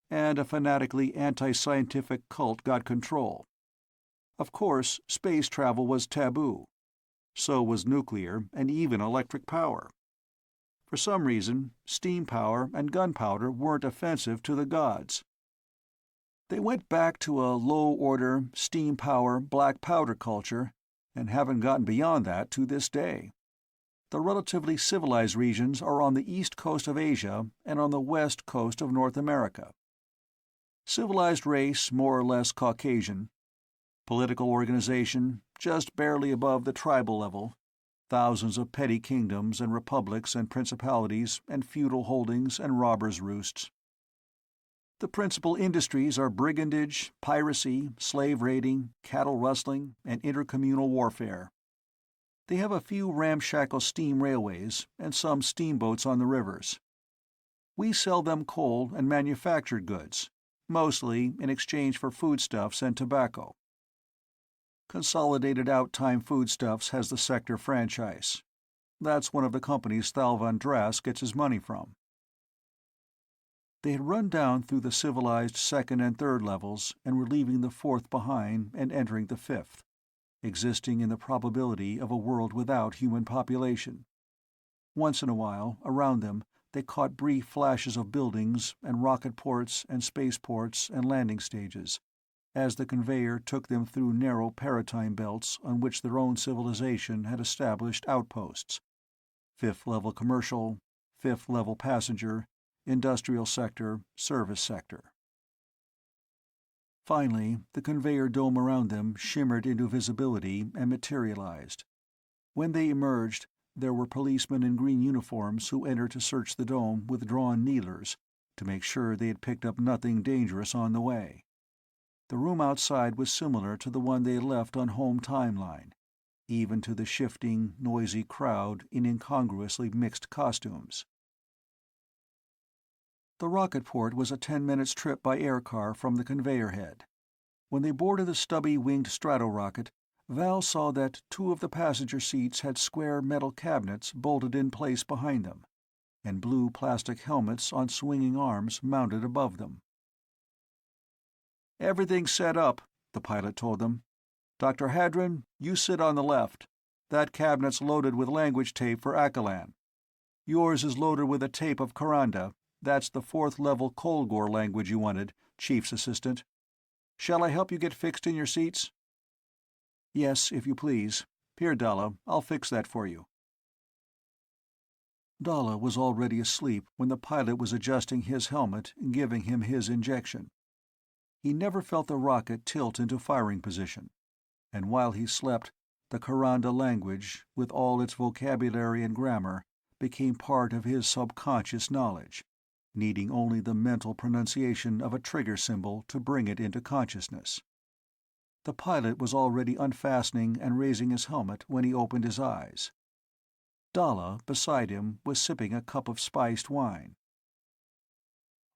A: and a fanatically anti-scientific cult got control. Of course, space travel was taboo. So was nuclear and even electric power. For some reason, steam power and gunpowder weren't offensive to the gods. They went back to a low-order, steam power, black powder culture, and haven't gotten beyond that to this day. The relatively civilized regions are on the east coast of Asia and on the west coast of North America. Civilized race more or less Caucasian. Political organization just barely above the tribal level. Thousands of petty kingdoms and republics and principalities and feudal holdings and robbers' roosts. The principal industries are brigandage, piracy, slave raiding, cattle rustling, and intercommunal warfare. They have a few ramshackle steam railways and some steamboats on the rivers. We sell them coal and manufactured goods, mostly in exchange for foodstuffs and tobacco. Consolidated Out-Time Foodstuffs has the sector franchise. That's one of the companies Thal Van Drass gets his money from." They had run down through the civilized second and third levels and were leaving the fourth behind and entering the fifth, existing in the probability of a world without human population. Once in a while, around them, they caught brief flashes of buildings and rocket ports and spaceports and landing stages, as the conveyor took them through narrow paratime belts on which their own civilization had established outposts: fifth-level commercial, fifth-level passenger, industrial sector, service sector. Finally, the conveyor dome around them shimmered into visibility and materialized. When they emerged, there were policemen in green uniforms who entered to search the dome with drawn needlers to make sure they had picked up nothing dangerous on the way. The room outside was similar to the one they had left on home timeline, even to the shifting, noisy crowd in incongruously mixed costumes. The rocket port was a 10 minutes trip by aircar from the conveyor head. When they boarded the stubby-winged stratorocket, Val saw that 2 of the passenger seats had square metal cabinets bolted in place behind them, and blue plastic helmets on swinging arms mounted above them. "Everything's set up," the pilot told them. "Dr. Hadron, you sit on the left. That cabinet's loaded with language tape for Akalan. Yours is loaded with a tape of Karanda. That's the 4th-level Kolgor language you wanted, Chief's assistant. Shall I help you get fixed in your seats?" "Yes, if you please. Here, Dalla, I'll fix that for you." Dalla was already asleep when the pilot was adjusting his helmet and giving him his injection. He never felt the rocket tilt into firing position, and while he slept, the Karanda language, with all its vocabulary and grammar, became part of his subconscious knowledge, needing only the mental pronunciation of a trigger symbol to bring it into consciousness. The pilot was already unfastening and raising his helmet when he opened his eyes. Dalla, beside him, was sipping a cup of spiced wine.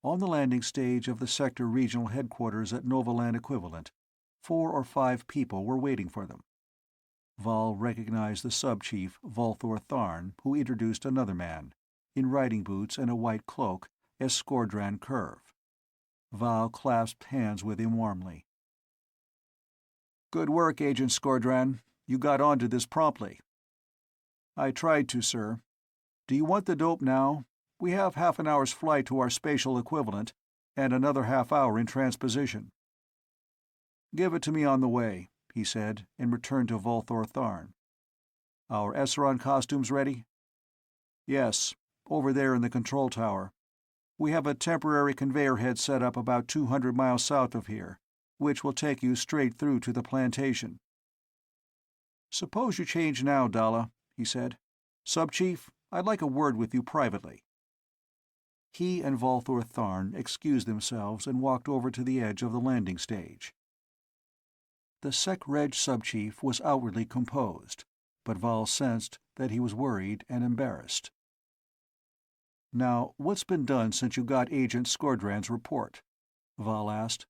A: On the landing stage of the sector regional headquarters at Novaland Equivalent, 4 or 5 people were waiting for them. Val recognized the sub-chief, Volthor Tharn, who introduced another man, in riding boots and a white cloak, escorted curve. Val clasped hands with him warmly. "Good work, Agent Scordran. You got onto this promptly." "I tried to, sir. Do you want the dope now? We have half an hour's flight to our spatial equivalent, and another half hour in transposition." "Give it to me on the way," he said, and returned to Volthor Tharn. "Our Esseron costumes ready?" "Yes, over there in the control tower. We have a temporary conveyor head set up about 200 miles south of here, which will take you straight through to the plantation." "Suppose you change now, Dalla," he said. "Sub-Chief, I'd like a word with you privately." He and Volthor Tharn excused themselves and walked over to the edge of the landing stage. The Sec-Reg sub-chief was outwardly composed, but Val sensed that he was worried and embarrassed. "Now, what's been done since you got Agent Scordran's report?" Val asked.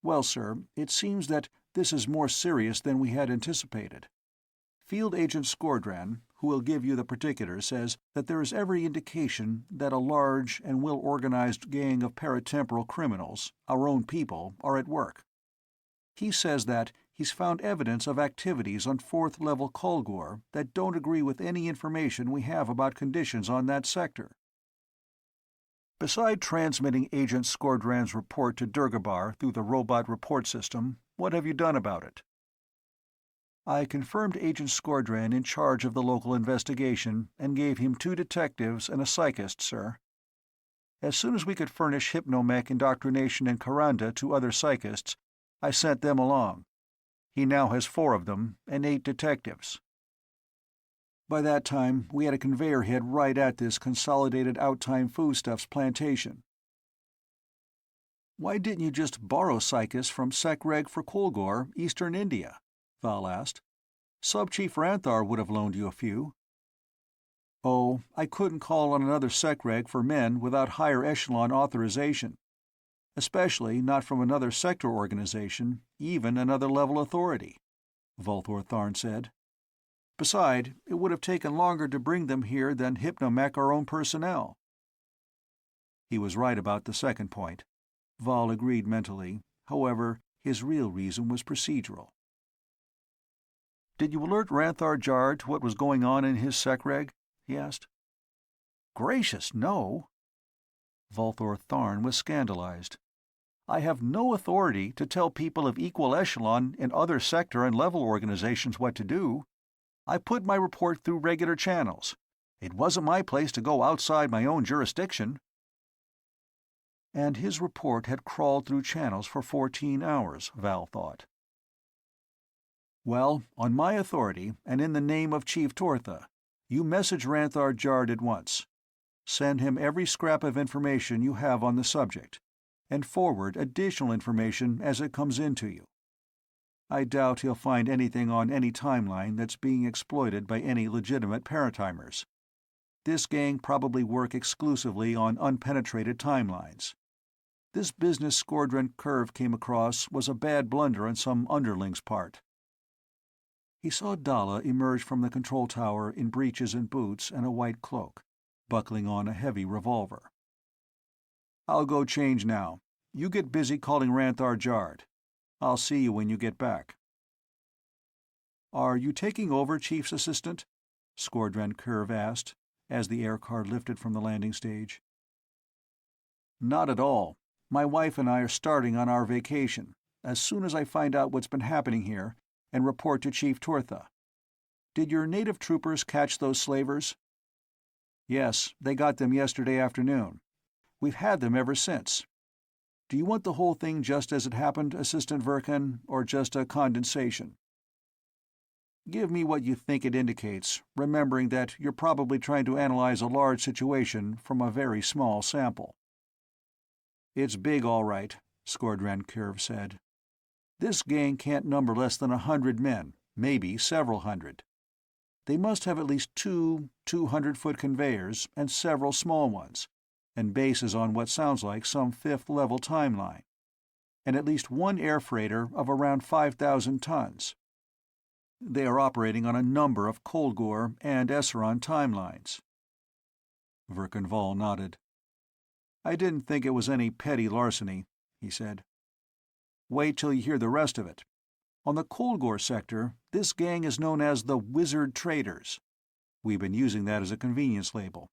A: "Well, sir, it seems that this is more serious than we had anticipated. Field Agent Scordran, who will give you the particulars, says that there is every indication that a large and well-organized gang of paratemporal criminals, our own people, are at work. He says that he's found evidence of activities on fourth-level Kulgur that don't agree with any information we have about conditions on that sector." "Beside transmitting Agent Scordran's report to Durgabar through the robot report system, what have you done about it?" "I confirmed Agent Scordran in charge of the local investigation and gave him 2 detectives and a psychist, sir. As soon as we could furnish hypnomech indoctrination in Karanda to other psychists, I sent them along. He now has 4 of them and 8 detectives. By that time, we had a conveyor head right at this Consolidated Outtime Foodstuffs plantation." "Why didn't you just borrow psychists from Sec-Reg for Kulgur, Eastern India?" Val asked. "Sub-Chief Ranthar would have loaned you a few." "Oh, I couldn't call on another Sec-Reg for men without higher echelon authorization. Especially not from another sector organization, even another level authority," Volthor Tharn said. "Beside, it would have taken longer to bring them here than hypnomech our own personnel." He was right about the second point. Val agreed mentally. However, his real reason was procedural. "Did you alert Ranthar Jar to what was going on in his Sec-Reg?" he asked. "Gracious, no." Volthor Tharn was scandalized. "I have no authority to tell people of equal echelon in other sector and level organizations what to do. I put my report through regular channels. It wasn't my place to go outside my own jurisdiction." And his report had crawled through channels for 14 hours, Val thought. "Well, on my authority, and in the name of Chief Tortha, you message Ranthar Jard at once. Send him every scrap of information you have on the subject, and forward additional information as it comes in to you. I doubt he'll find anything on any timeline that's being exploited by any legitimate paratimers. This gang probably work exclusively on unpenetrated timelines. This business Scordran Curve came across was a bad blunder on some underling's part." He saw Dalla emerge from the control tower in breeches and boots and a white cloak, buckling on a heavy revolver. "I'll go change now. You get busy calling Ranthar Jard. I'll see you when you get back." "Are you taking over, Chief's assistant?" Scordran Curve asked, as the aircar lifted from the landing stage. "Not at all. My wife and I are starting on our vacation, as soon as I find out what's been happening here, and report to Chief Tortha. Did your native troopers catch those slavers?" "Yes, they got them yesterday afternoon. We've had them ever since. Do you want the whole thing just as it happened, Assistant Verkan, or just a condensation?" "Give me what you think it indicates, remembering that you're probably trying to analyze a large situation from a very small sample." "It's big, all right," Scordran Curve said. "This gang can't number less than 100 men, maybe several hundred. They must have at least 2 200-foot conveyors and several small ones, and bases on what sounds like some fifth-level timeline, and at least 1 air freighter of around 5,000 tons. They are operating on a number of Kulgur and Esseron timelines." Verkenval nodded. I didn't think it was any petty larceny, he said. Wait till you hear the rest of it. On the Kolgor sector, this gang is known as the Wizard Traders. We've been using that as a convenience label.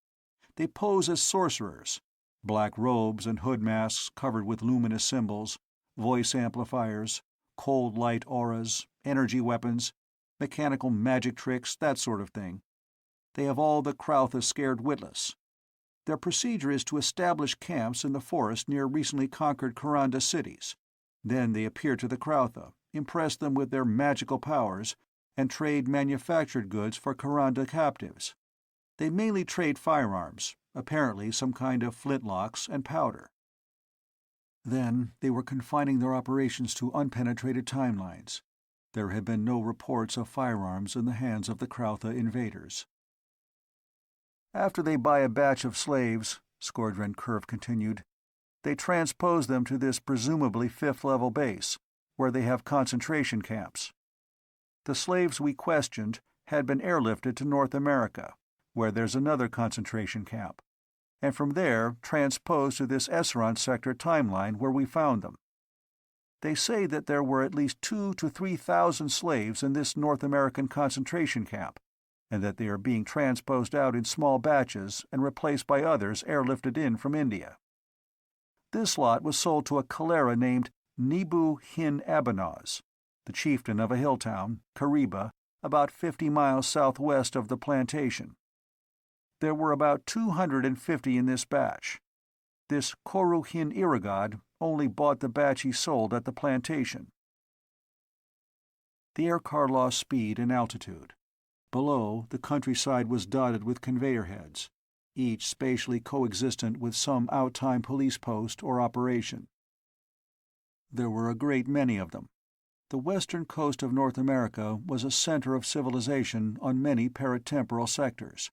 A: They pose as sorcerers. Black robes and hood masks covered with luminous symbols, voice amplifiers, cold light auras, energy weapons, mechanical magic tricks, that sort of thing. They have all the Krautha scared witless. Their procedure is to establish camps in the forest near recently conquered Kuranda cities. Then they appear to the Krautha, impress them with their magical powers, and trade manufactured goods for Kuranda captives. They mainly trade firearms, apparently some kind of flintlocks and powder. Then they were confining their operations to unpenetrated timelines. There had been no reports of firearms in the hands of the Krautha invaders. After they buy a batch of slaves, Skordren Curve continued, they transpose them to this presumably fifth-level base, where they have concentration camps. The slaves we questioned had been airlifted to North America, where there's another concentration camp, and from there transposed to this Esseron sector timeline where we found them. They say that there were at least 2,000 to 3,000 slaves in this North American concentration camp, and that they are being transposed out in small batches and replaced by others airlifted in from India. This lot was sold to a Calera named Nebu Hin Abanaz, the chieftain of a hill town, Kariba, about 50 miles southwest of the plantation. There were about 250 in this batch. This Koru Hin Iragad only bought the batch he sold at the plantation. The aircar lost speed and altitude. Below, the countryside was dotted with conveyor heads, each spatially coexistent with some out-time police post or operation. There were a great many of them. The western coast of North America was a center of civilization on many paratemporal sectors,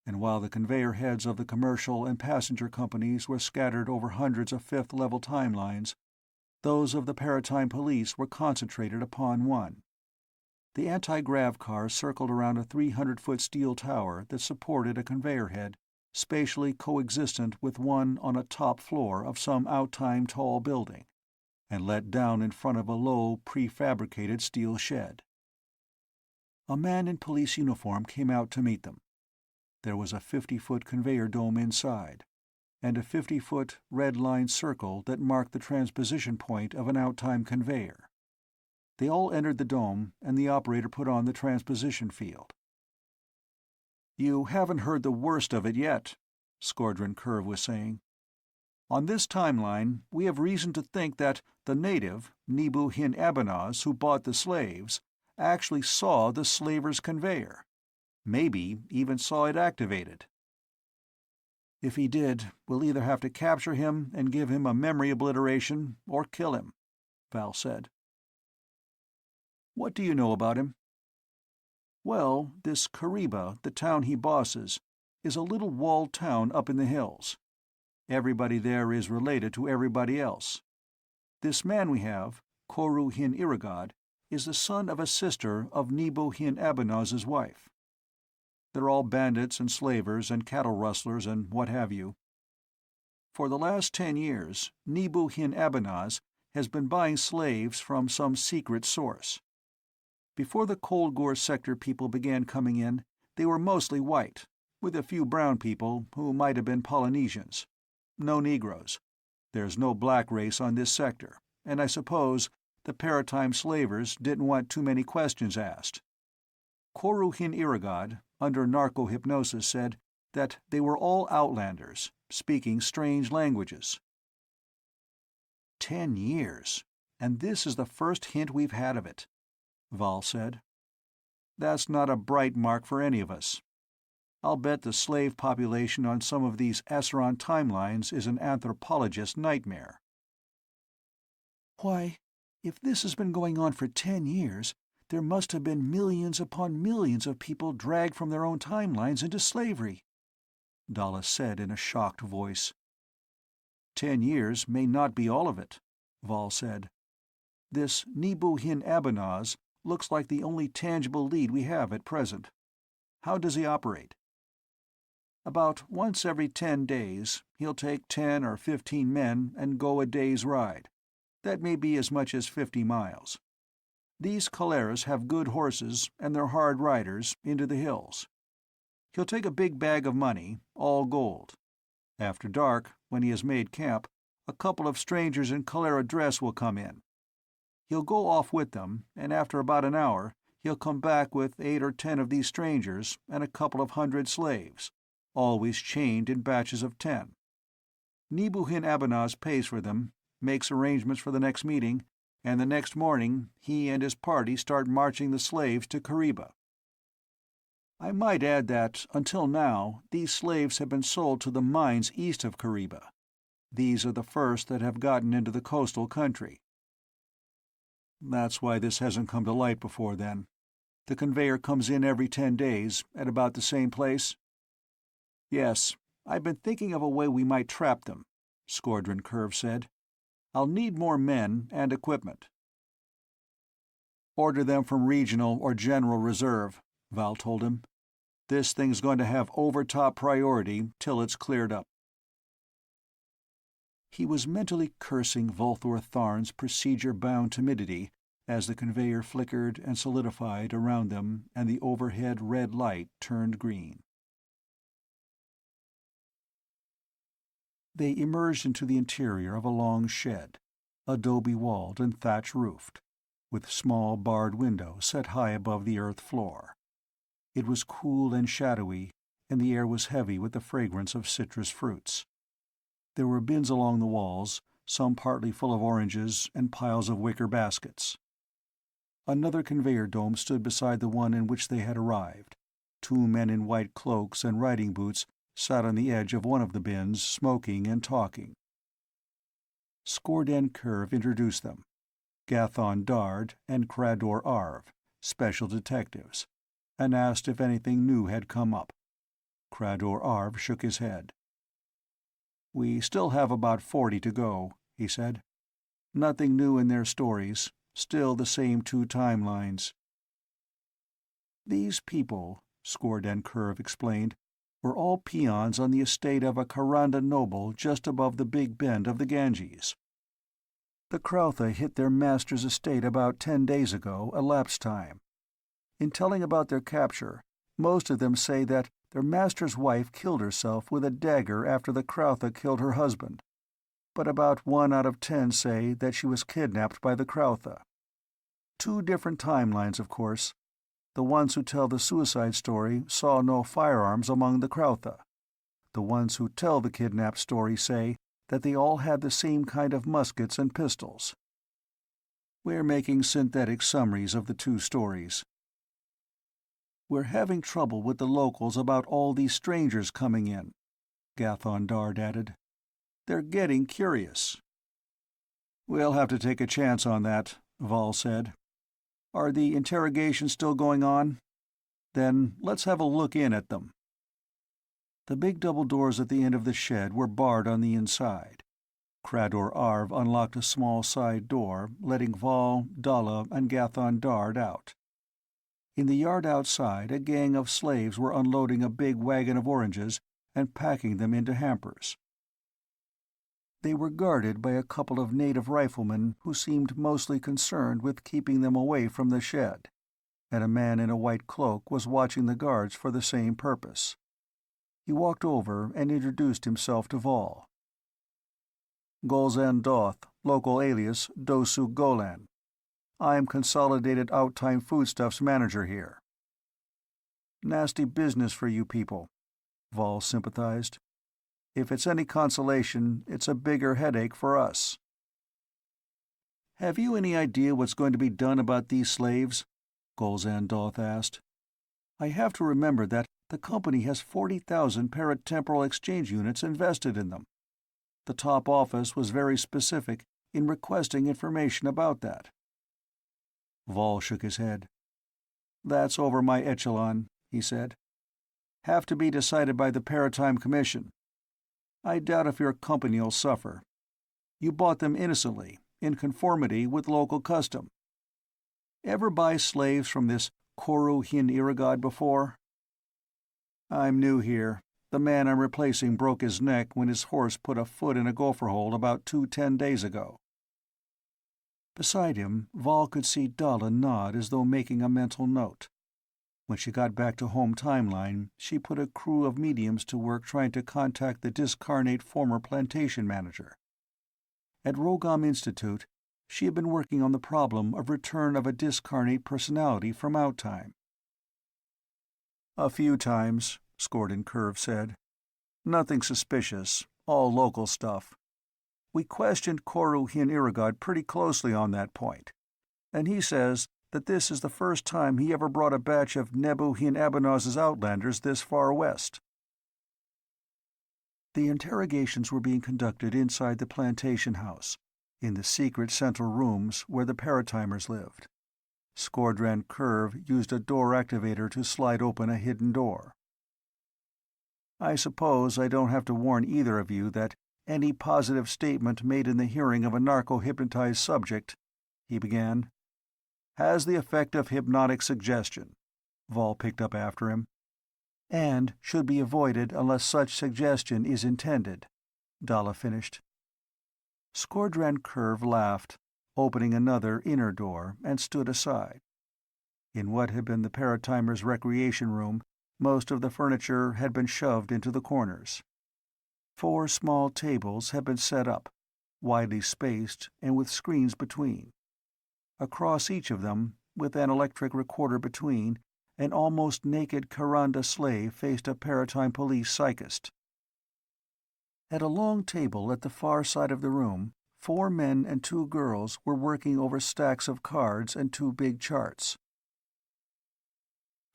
A: and while the conveyor heads of the commercial and passenger companies were scattered over hundreds of fifth-level timelines, those of the Paratime police were concentrated upon one. The anti-grav car circled around a 300-foot steel tower that supported a conveyor head, spatially coexistent with one on a top floor of some out-time tall building, and let down in front of a low, prefabricated steel shed. A man in police uniform came out to meet them. There was a 50-foot conveyor dome inside, and a 50-foot red-line circle that marked the transposition point of an out-time conveyor. They all entered the dome, and the operator put on the transposition field. "You haven't heard the worst of it yet," Skordren Curve was saying. "On this timeline, we have reason to think that the native, Nebu Hin Abanaz, who bought the slaves, actually saw the slaver's conveyor. Maybe even saw it activated. If he did, we'll either have to capture him and give him a memory obliteration or kill him," Val said. "What do you know about him?" "Well, this Kariba, the town he bosses, is a little walled town up in the hills. Everybody there is related to everybody else. This man we have, Koru Hin Iragad, is the son of a sister of Nebu Hin Abanaz's wife. They're all bandits and slavers and cattle rustlers and what have you. For the last 10 years, Nebu Hin Abanaz has been buying slaves from some secret source. Before the Kolgor sector people began coming in, they were mostly white, with a few brown people who might have been Polynesians. No Negroes. There's no black race on this sector, and I suppose the Paratime slavers didn't want too many questions asked. Koru Hin Iragad, under narco-hypnosis, said that they were all outlanders, speaking strange languages." 10 years, and this is the first hint we've had of it, Val said. "That's not a bright mark for any of us. I'll bet the slave population on some of these Esseron timelines is an anthropologist's nightmare." "Why, if this has been going on for 10 years, there must have been millions upon millions of people dragged from their own timelines into slavery," Dallas said in a shocked voice. 10 years may not be all of it," Val said. "This Nebu Hin Abanaz looks like the only tangible lead we have at present. How does he operate?" About once every 10 days, he'll take 10 or 15 men and go a day's ride. That may be as much as 50 miles. These Caleras have good horses, and they're hard riders, into the hills. He'll take a big bag of money, all gold. After dark, when he has made camp, a couple of strangers in Calera dress will come in. He'll go off with them, and after about an hour, he'll come back with 8 or 10 of these strangers and a couple of 100 slaves, always chained in batches of 10. Nebuhin Abanaz pays for them, makes arrangements for the next meeting, and the next morning he and his party start marching the slaves to Kariba. I might add that, until now, these slaves have been sold to the mines east of Kariba. These are the first that have gotten into the coastal country. That's why this hasn't come to light before then. The conveyor comes in every 10 days, at about the same place? Yes, I've been thinking of a way we might trap them, Skordran Curve said. I'll need more men and equipment. Order them from Regional or General Reserve, Val told him. This thing's going to have over-top priority till it's cleared up. He was mentally cursing Volthor Tharn's procedure-bound timidity as the conveyor flickered and solidified around them and the overhead red light turned green. They emerged into the interior of a long shed, adobe-walled and thatch-roofed, with small barred windows set high above the earth floor. It was cool and shadowy, and the air was heavy with the fragrance of citrus fruits. There were bins along the walls, some partly full of oranges, and piles of wicker baskets. Another conveyor dome stood beside the one in which they had arrived. 2 men in white cloaks and riding boots sat on the edge of one of the bins, smoking and talking. Skordran Curve introduced them. Gathon Dard and Krador Arv, special detectives, and asked if anything new had come up. Krador Arv shook his head. We still have about 40 to go, he said. Nothing new in their stories, still the same 2 timelines. These people, Skordran Curve explained, were all peons on the estate of a Karanda noble just above the big bend of the Ganges. The Krautha hit their master's estate about 10 days ago, elapsed time. In telling about their capture, most of them say that their master's wife killed herself with a dagger after the Krautha killed her husband, but about 1 out of 10 say that she was kidnapped by the Krautha. 2 different timelines, of course. The ones who tell the suicide story saw no firearms among the Krautha. The ones who tell the kidnap story say that they all had the same kind of muskets and pistols. We're making synthetic summaries of the 2 stories. We're having trouble with the locals about all these strangers coming in, Gathon Dard added. They're getting curious. We'll have to take a chance on that, Val said. Are the interrogations still going on? Then let's have a look in at them. The big double doors at the end of the shed were barred on the inside. Krador Arv unlocked a small side door, letting Val, Dalla, and Gathon Dard out. In the yard outside, a gang of slaves were unloading a big wagon of oranges and packing them into hampers. They were guarded by a couple of native riflemen who seemed mostly concerned with keeping them away from the shed, and a man in a white cloak was watching the guards for the same purpose. He walked over and introduced himself to Val. Golzan Doth, local alias Dosu Golan. I'm Consolidated Outtime Foodstuffs manager here. Nasty business for you people, Val sympathized. If it's any consolation, it's a bigger headache for us. Have you any idea what's going to be done about these slaves? Golzan Doth asked. I have to remember that the company has 40,000 paratemporal exchange units invested in them. The top office was very specific in requesting information about that. Val shook his head. That's over my echelon, he said. Have to be decided by the Paratime Commission. I doubt if your company will suffer. You bought them innocently, in conformity with local custom. Ever buy slaves from this Koru Hin Iragad before? I'm new here, The man I'm replacing broke his neck when his horse put a foot in a gopher hole about 10 days ago." Beside him, Vol could see Dalla nod as though making a mental note. When she got back to home timeline, she put a crew of mediums to work trying to contact the discarnate former plantation manager. At Rogom Institute, she had been working on the problem of return of a discarnate personality from outtime. "A few times," Scorden Curve said. "Nothing suspicious, all local stuff. We questioned Koru Hin Irigod pretty closely on that point, and he says that this is the first time he ever brought a batch of Nebu Hin Abanaz's outlanders this far west." The interrogations were being conducted inside the plantation house, in the secret central rooms where the Paratimers lived. Scordran Curve used a door activator to slide open a hidden door. "I suppose I don't have to warn either of you that any positive statement made in the hearing of a narco-hypnotized subject," he began, "has the effect of hypnotic suggestion," Vol picked up after him, "and should be avoided unless such suggestion is intended," Dalla finished. Scordran Curve laughed, opening another inner door, and stood aside. In what had been the Paratimers' recreation room, most of the furniture had been shoved into the corners. 4 small tables had been set up, widely spaced and with screens between. Across each of them, with an electric recorder between, an almost naked Karanda slave faced a Paratime police psychist. At a long table at the far side of the room, 4 men and 2 girls were working over stacks of cards and 2 big charts.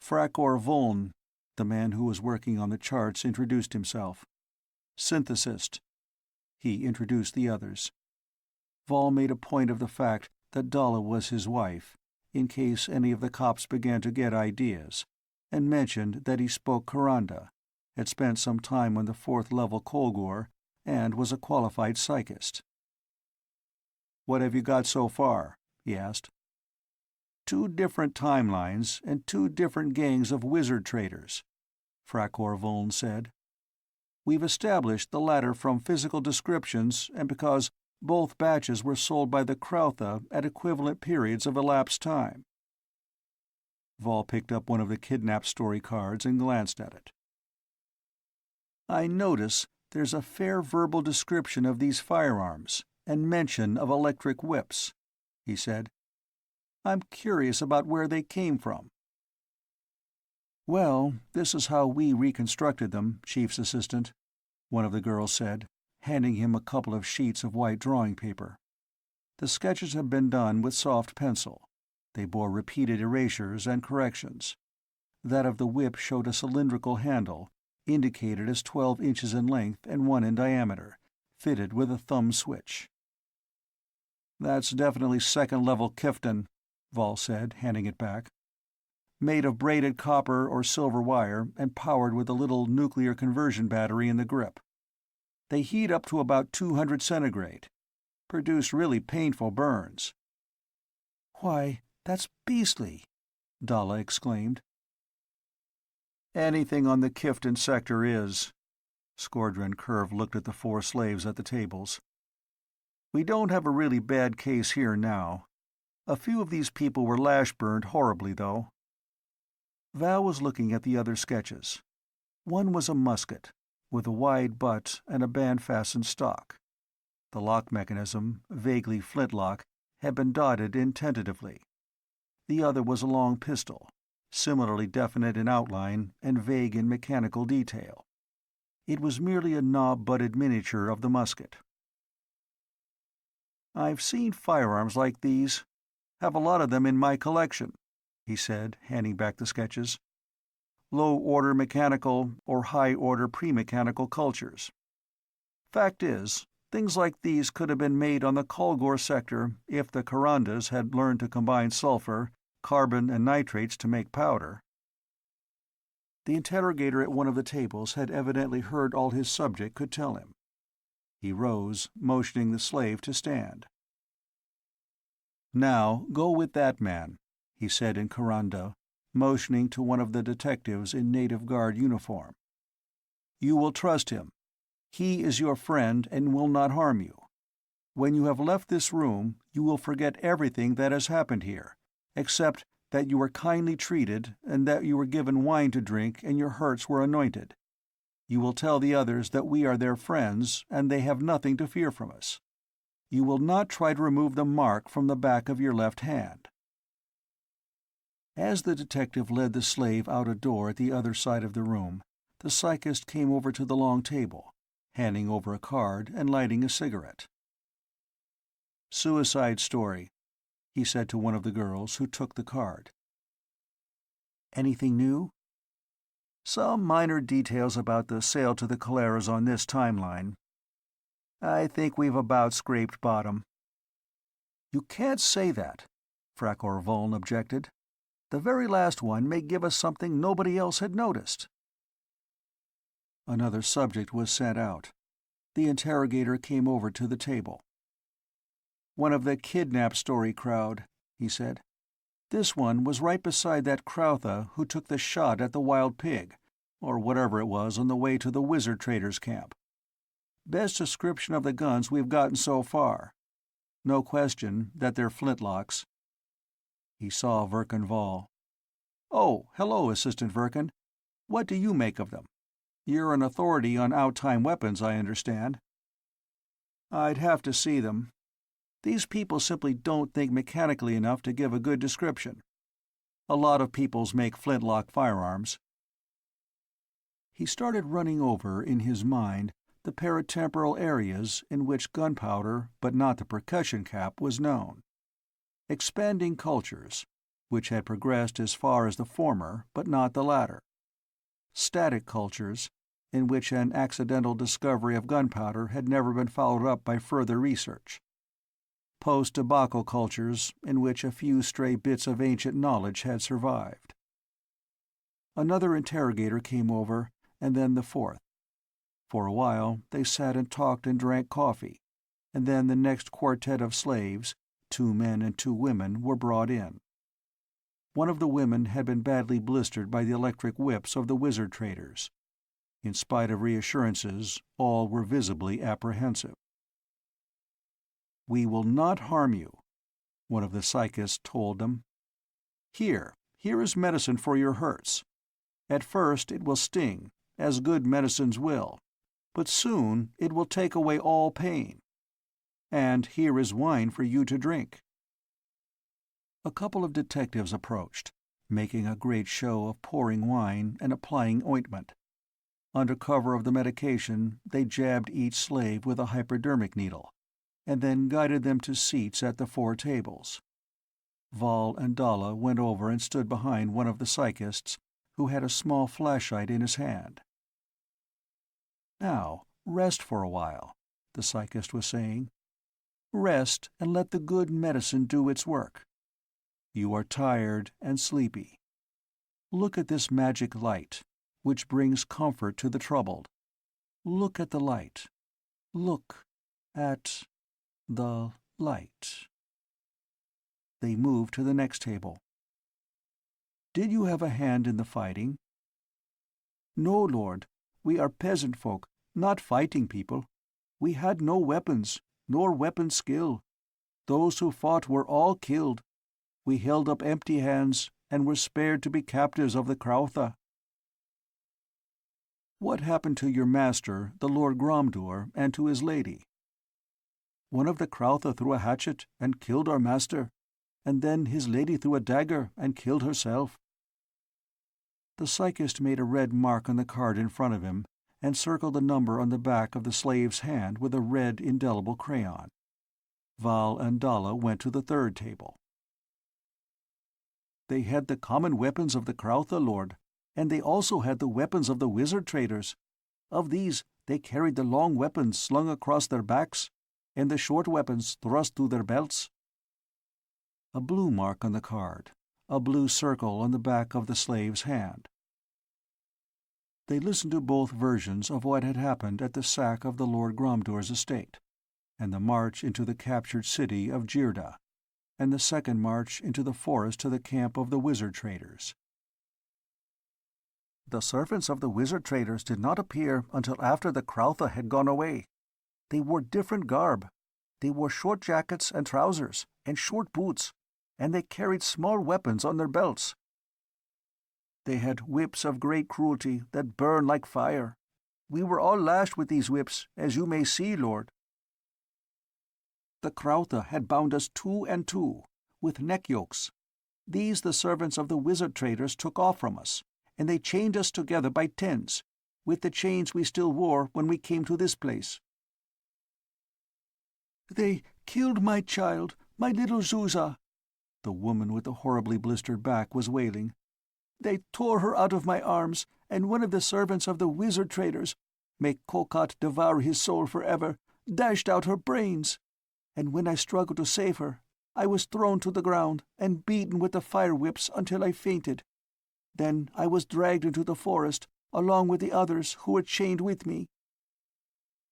A: Frakor Voln, the man who was working on the charts, introduced himself. "Synthesist." He introduced the others. Vol made a point of the fact that Dalla was his wife, in case any of the cops began to get ideas, and mentioned that he spoke Karanda, had spent some time on the 4th-level Kolgor, and was a qualified psychist. "What have you got so far?" he asked. 2 different timelines and 2 different gangs of wizard traders," Frakor Voln said. "We've established the latter from physical descriptions and because both batches were sold by the Krautha at equivalent periods of elapsed time." Vol picked up one of the kidnap story cards and glanced at it. "I notice there's a fair verbal description of these firearms, and mention of electric whips," he said. "I'm curious about where they came from." "Well, this is how we reconstructed them, Chief's assistant," one of the girls said, handing him a couple of sheets of white drawing paper. The sketches had been done with soft pencil. They bore repeated erasures and corrections. That of the whip showed a cylindrical handle, indicated as 12 inches in length and 1 in diameter, fitted with a thumb switch. "That's definitely 2nd-level Kifton," Vol said, handing it back. "Made of braided copper or silver wire and powered with a little nuclear conversion battery in the grip. They heat up to about 200 centigrade. Produce really painful burns." "Why, that's beastly," Dalla exclaimed. "Anything on the Kifton sector is." Scordran Curve looked at the 4 slaves at the tables. "We don't have a really bad case here now. A few of these people were lash-burned horribly, though." Val was looking at the other sketches. One was a musket, with a wide butt and a band-fastened stock. The lock mechanism, vaguely flintlock, had been dotted in tentatively. The other was a long pistol, similarly definite in outline and vague in mechanical detail. It was merely a knob-butted miniature of the musket. "I've seen firearms like these. Have a lot of them in my collection," he said, handing back the sketches. "Low-order mechanical or high-order pre-mechanical cultures. Fact is, things like these could have been made on the Kolgor sector if the Karandas had learned to combine sulfur, carbon, and nitrates to make powder." The interrogator at one of the tables had evidently heard all his subject could tell him. He rose, motioning the slave to stand. "Now, go with that man," he said in Karanda, motioning to one of the detectives in native guard uniform. You will trust him. He is your friend and will not harm you. When you have left this room, you will forget everything that has happened here, except that you were kindly treated and that you were given wine to drink and your hurts were anointed. You will tell the others that we are their friends and they have nothing to fear from us. You will not try to remove the mark from the back of your left hand." As the detective led the slave out a door at the other side of the room, the psychist came over to the long table, handing over a card and lighting a cigarette. "Suicide story," he said to one of the girls, who took the card. "Anything new?" "Some minor details about the sale to the Coleras on this timeline. I think we've about scraped bottom." "You can't say that," Frakor Voln objected. "The very last one may give us something nobody else had noticed." Another subject was sent out. The interrogator came over to the table. "One of the kidnap story crowd," he said. "This one was right beside that Krautha who took the shot at the wild pig, or whatever it was, on the way to the wizard traders' camp. Best description of the guns we've gotten so far. No question that they're flintlocks." He saw Verkan Vall. "Oh, hello, Assistant Verkan. What do you make of them? You're an authority on out-time weapons, I understand." "I'd have to see them. These people simply don't think mechanically enough to give a good description. A lot of peoples make flintlock firearms." He started running over, in his mind, the paratemporal areas in which gunpowder, but not the percussion cap, was known. Expanding cultures, which had progressed as far as the former, but not the latter. Static cultures, in which an accidental discovery of gunpowder had never been followed up by further research. Post-debacle cultures, in which a few stray bits of ancient knowledge had survived. Another interrogator came over, and then the fourth. For a while they sat and talked and drank coffee, and then the next quartet of slaves, 2 men and 2 women, were brought in. One of the women had been badly blistered by the electric whips of the wizard traders. In spite of reassurances, all were visibly apprehensive. "We will not harm you," one of the psychists told them. Here is medicine for your hurts. At first it will sting, as good medicines will, but soon it will take away all pain. And here is wine for you to drink." A couple of detectives approached, making a great show of pouring wine and applying ointment. Under cover of the medication, they jabbed each slave with a hypodermic needle, and then guided them to seats at the 4 tables. Vall and Dalla went over and stood behind one of the psychists, who had a small flashlight in his hand. "Now, rest for a while," the psychist was saying. "Rest and let the good medicine do its work. You are tired and sleepy. Look at this magic light, which brings comfort to the troubled. Look at the light. Look at the light." They moved to the next table. "Did you have a hand in the fighting?" "No, Lord. We are peasant folk, not fighting people. We had no weapons, nor weapon skill. Those who fought were all killed. We held up empty hands, and were spared to be captives of the Krautha." "What happened to your master, the Lord Gromdur, and to his lady?" "One of the Krautha threw a hatchet and killed our master, and then his lady threw a dagger and killed herself." The psychist made a red mark on the card in front of him, and circled the number on the back of the slave's hand with a red indelible crayon. Vall and Dalla went to the 3rd table. "They had the common weapons of the Krautha, Lord, and they also had the weapons of the wizard traders. Of these, they carried the long weapons slung across their backs, and the short weapons thrust through their belts." A blue mark on the card, a blue circle on the back of the slave's hand. They listened to both versions of what had happened at the sack of the Lord Gromdur's estate, and the march into the captured city of Jirda, and the second march into the forest to the camp of the wizard traders. The servants of the wizard traders did not appear until after the Krautha had gone away. They wore different garb. They wore short jackets and trousers, and short boots, and they carried small weapons on their belts. They had whips of great cruelty that burn like fire. We were all lashed with these whips, as you may see, Lord. The Krautha had bound us 2 and 2, with neck yokes. These the servants of the wizard traders took off from us, and they chained us together by 10s, with the chains we still wore when we came to this place. They killed my child, my little Zuzah, the woman with the horribly blistered back was wailing. They tore her out of my arms, and one of the servants of the wizard traders, may Kokot devour his soul forever, dashed out her brains. And when I struggled to save her, I was thrown to the ground and beaten with the fire whips until I fainted. Then I was dragged into the forest, along with the others who were chained with me.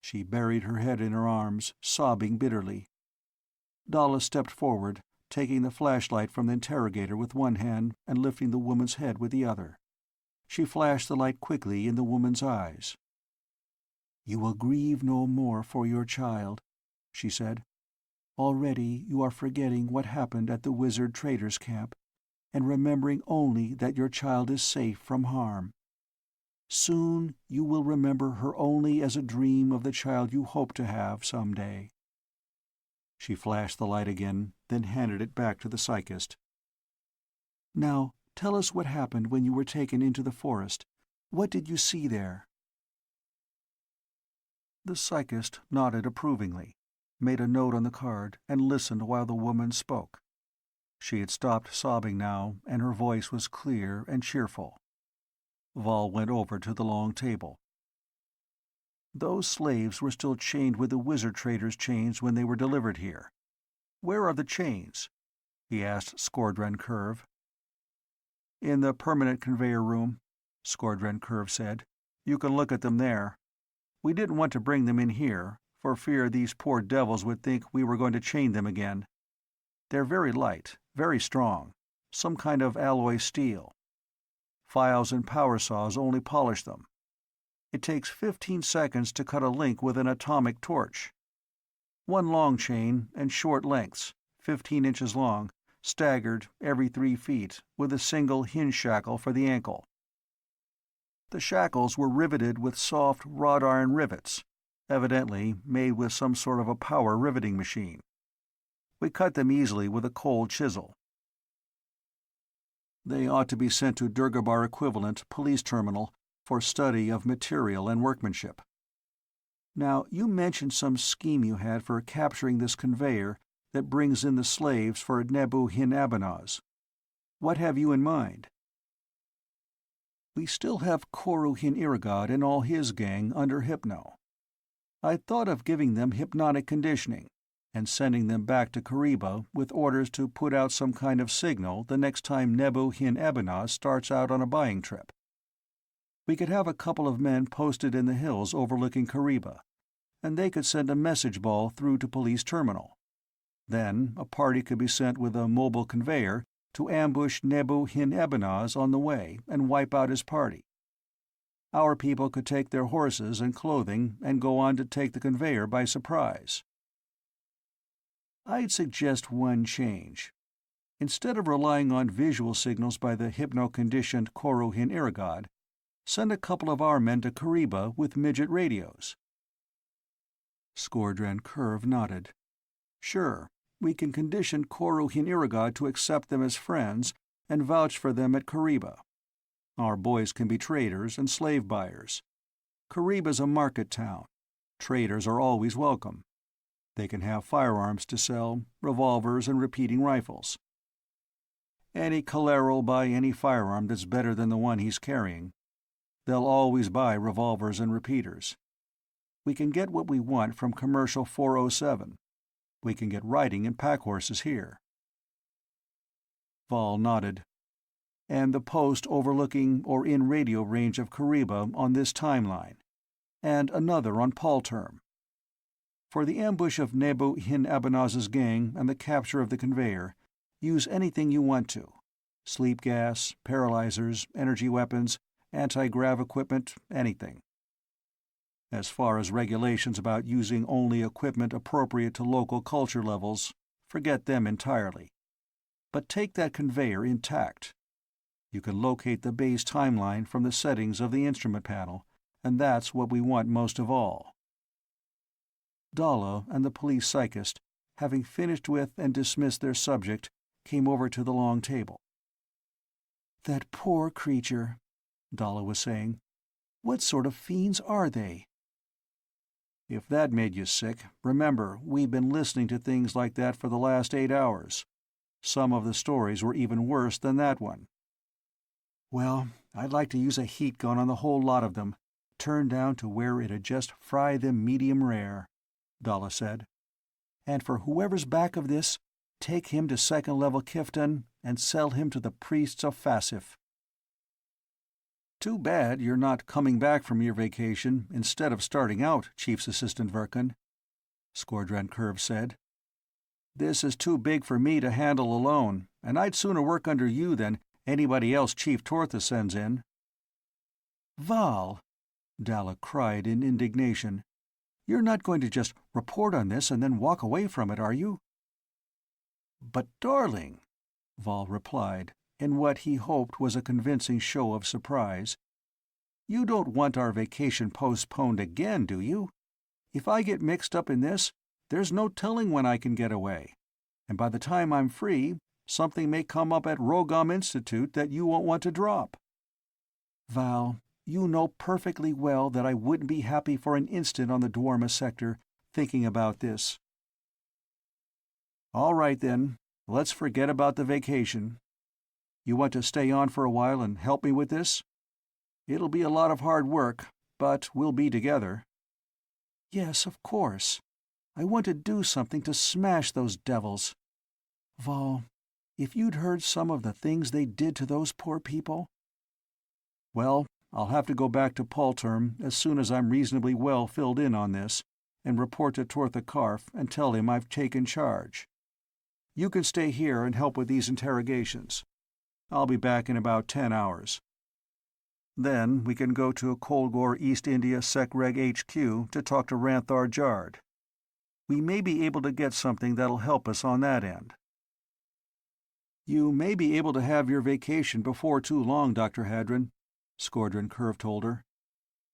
A: She buried her head in her arms, sobbing bitterly. Dalla stepped forward, taking the flashlight from the interrogator with one hand and lifting the woman's head with the other. She flashed the light quickly in the woman's eyes. "You will grieve no more for your child," she said. "Already you are forgetting what happened at the wizard traders' camp, and remembering only that your child is safe from harm. Soon you will remember her only as a dream of the child you hope to have some day." She flashed the light again, then handed it back to the psychist. "Now, tell us what happened when you were taken into the forest. What did you see there?" The psychist nodded approvingly, made a note on the card, and listened while the woman spoke. She had stopped sobbing now, and her voice was clear and cheerful. Vol went over to the long table. "Those slaves were still chained with the wizard traders' chains when they were delivered here. Where are the chains?" he asked Skordran Curve. "In the permanent conveyor room," Skordran Curve said. "You can look at them there. We didn't want to bring them in here, for fear these poor devils would think we were going to chain them again. They're very light, very strong, some kind of alloy steel. Files and power saws only polish them. It takes 15 seconds to cut a link with an atomic torch. One long chain and short lengths, 15 inches long, staggered every 3 feet, with a single hinge shackle for the ankle. The shackles were riveted with soft wrought iron rivets, evidently made with some sort of a power riveting machine. We cut them easily with a cold chisel. They ought to be sent to Durgabar equivalent police terminal for study of material and workmanship. Now, you mentioned some scheme you had for capturing this conveyor that brings in the slaves for Nebu-Hin-Abanaz. What have you in mind?" "We still have Koru-Hin-Iragad and all his gang under Hypno. I thought of giving them hypnotic conditioning and sending them back to Kariba with orders to put out some kind of signal the next time Nebu-Hin-Abanaz starts out on a buying trip. We could have a couple of men posted in the hills overlooking Kariba, and they could send a message ball through to police terminal. Then a party could be sent with a mobile conveyor to ambush Nebu-Hin-Abanaz on the way and wipe out his party. Our people could take their horses and clothing and go on to take the conveyor by surprise. I'd suggest one change. Instead of relying on visual signals by the hypno-conditioned Koru-Hin-Iragad, send a couple of our men to Kariba with midget radios." Skordran Curve nodded. "Sure, we can condition Koru-Hin-Iragad to accept them as friends and vouch for them at Kariba. Our boys can be traders and slave buyers. Kariba's a market town. Traders are always welcome. They can have firearms to sell, revolvers and repeating rifles. Any Kaler'll buy any firearm that's better than the one he's carrying. They'll always buy revolvers and repeaters. We can get what we want from Commercial 407. We can get riding and pack horses here." Vol nodded. "And the post overlooking or in radio range of Kariba on this timeline, and another on Palterm. For the ambush of Nebu-Hin-Abanaz's gang and the capture of the conveyor, use anything you want to. Sleep gas, paralyzers, energy weapons, anti-grav equipment, anything. As far as regulations about using only equipment appropriate to local culture levels, forget them entirely. But take that conveyor intact. You can locate the base timeline from the settings of the instrument panel, and that's what we want most of all. Dalla and the police psychist, having finished with and dismissed their subject, came over to the long table. "That poor creature," Dalla was saying. "What sort of fiends are they?" "If that made you sick, remember, we've been listening to things like that for the last 8 hours. Some of the stories were even worse than that one." "Well, I'd like to use a heat gun on the whole lot of them, turned down to where it'd just fry them medium rare," Dalla said. "And for whoever's back of this, take him to second-level Kifton and sell him to the priests of Fasif." "Too bad you're not coming back from your vacation instead of starting out, Chief's Assistant Verkan," Skordran Curve said. "This is too big for me to handle alone, and I'd sooner work under you than anybody else Chief Tortha sends in." "Val," Dalla cried in indignation, "you're not going to just report on this and then walk away from it, are you?" "But, darling," Val replied, in what he hoped was a convincing show of surprise, "you don't want our vacation postponed again, do you? If I get mixed up in this, there's no telling when I can get away. And by the time I'm free, something may come up at Rogam Institute that you won't want to drop." "Val, you know perfectly well that I wouldn't be happy for an instant on the Dwarma sector, thinking about this." "All right, then. Let's forget about the vacation. You want to stay on for a while and help me with this? It'll be a lot of hard work, but we'll be together." "Yes, of course. I want to do something to smash those devils. Val, if you'd heard some of the things they did to those poor people—" "Well, I'll have to go back to Palterm as soon as I'm reasonably well filled in on this, and report to Tortha Karf and tell him I've taken charge. You can stay here and help with these interrogations. I'll be back in about 10 hours. Then we can go to Kolgor East India SecReg HQ to talk to Ranthar Jard. We may be able to get something that'll help us on that end." "You may be able to have your vacation before too long, Dr. Hadron," Skordran Curve told her.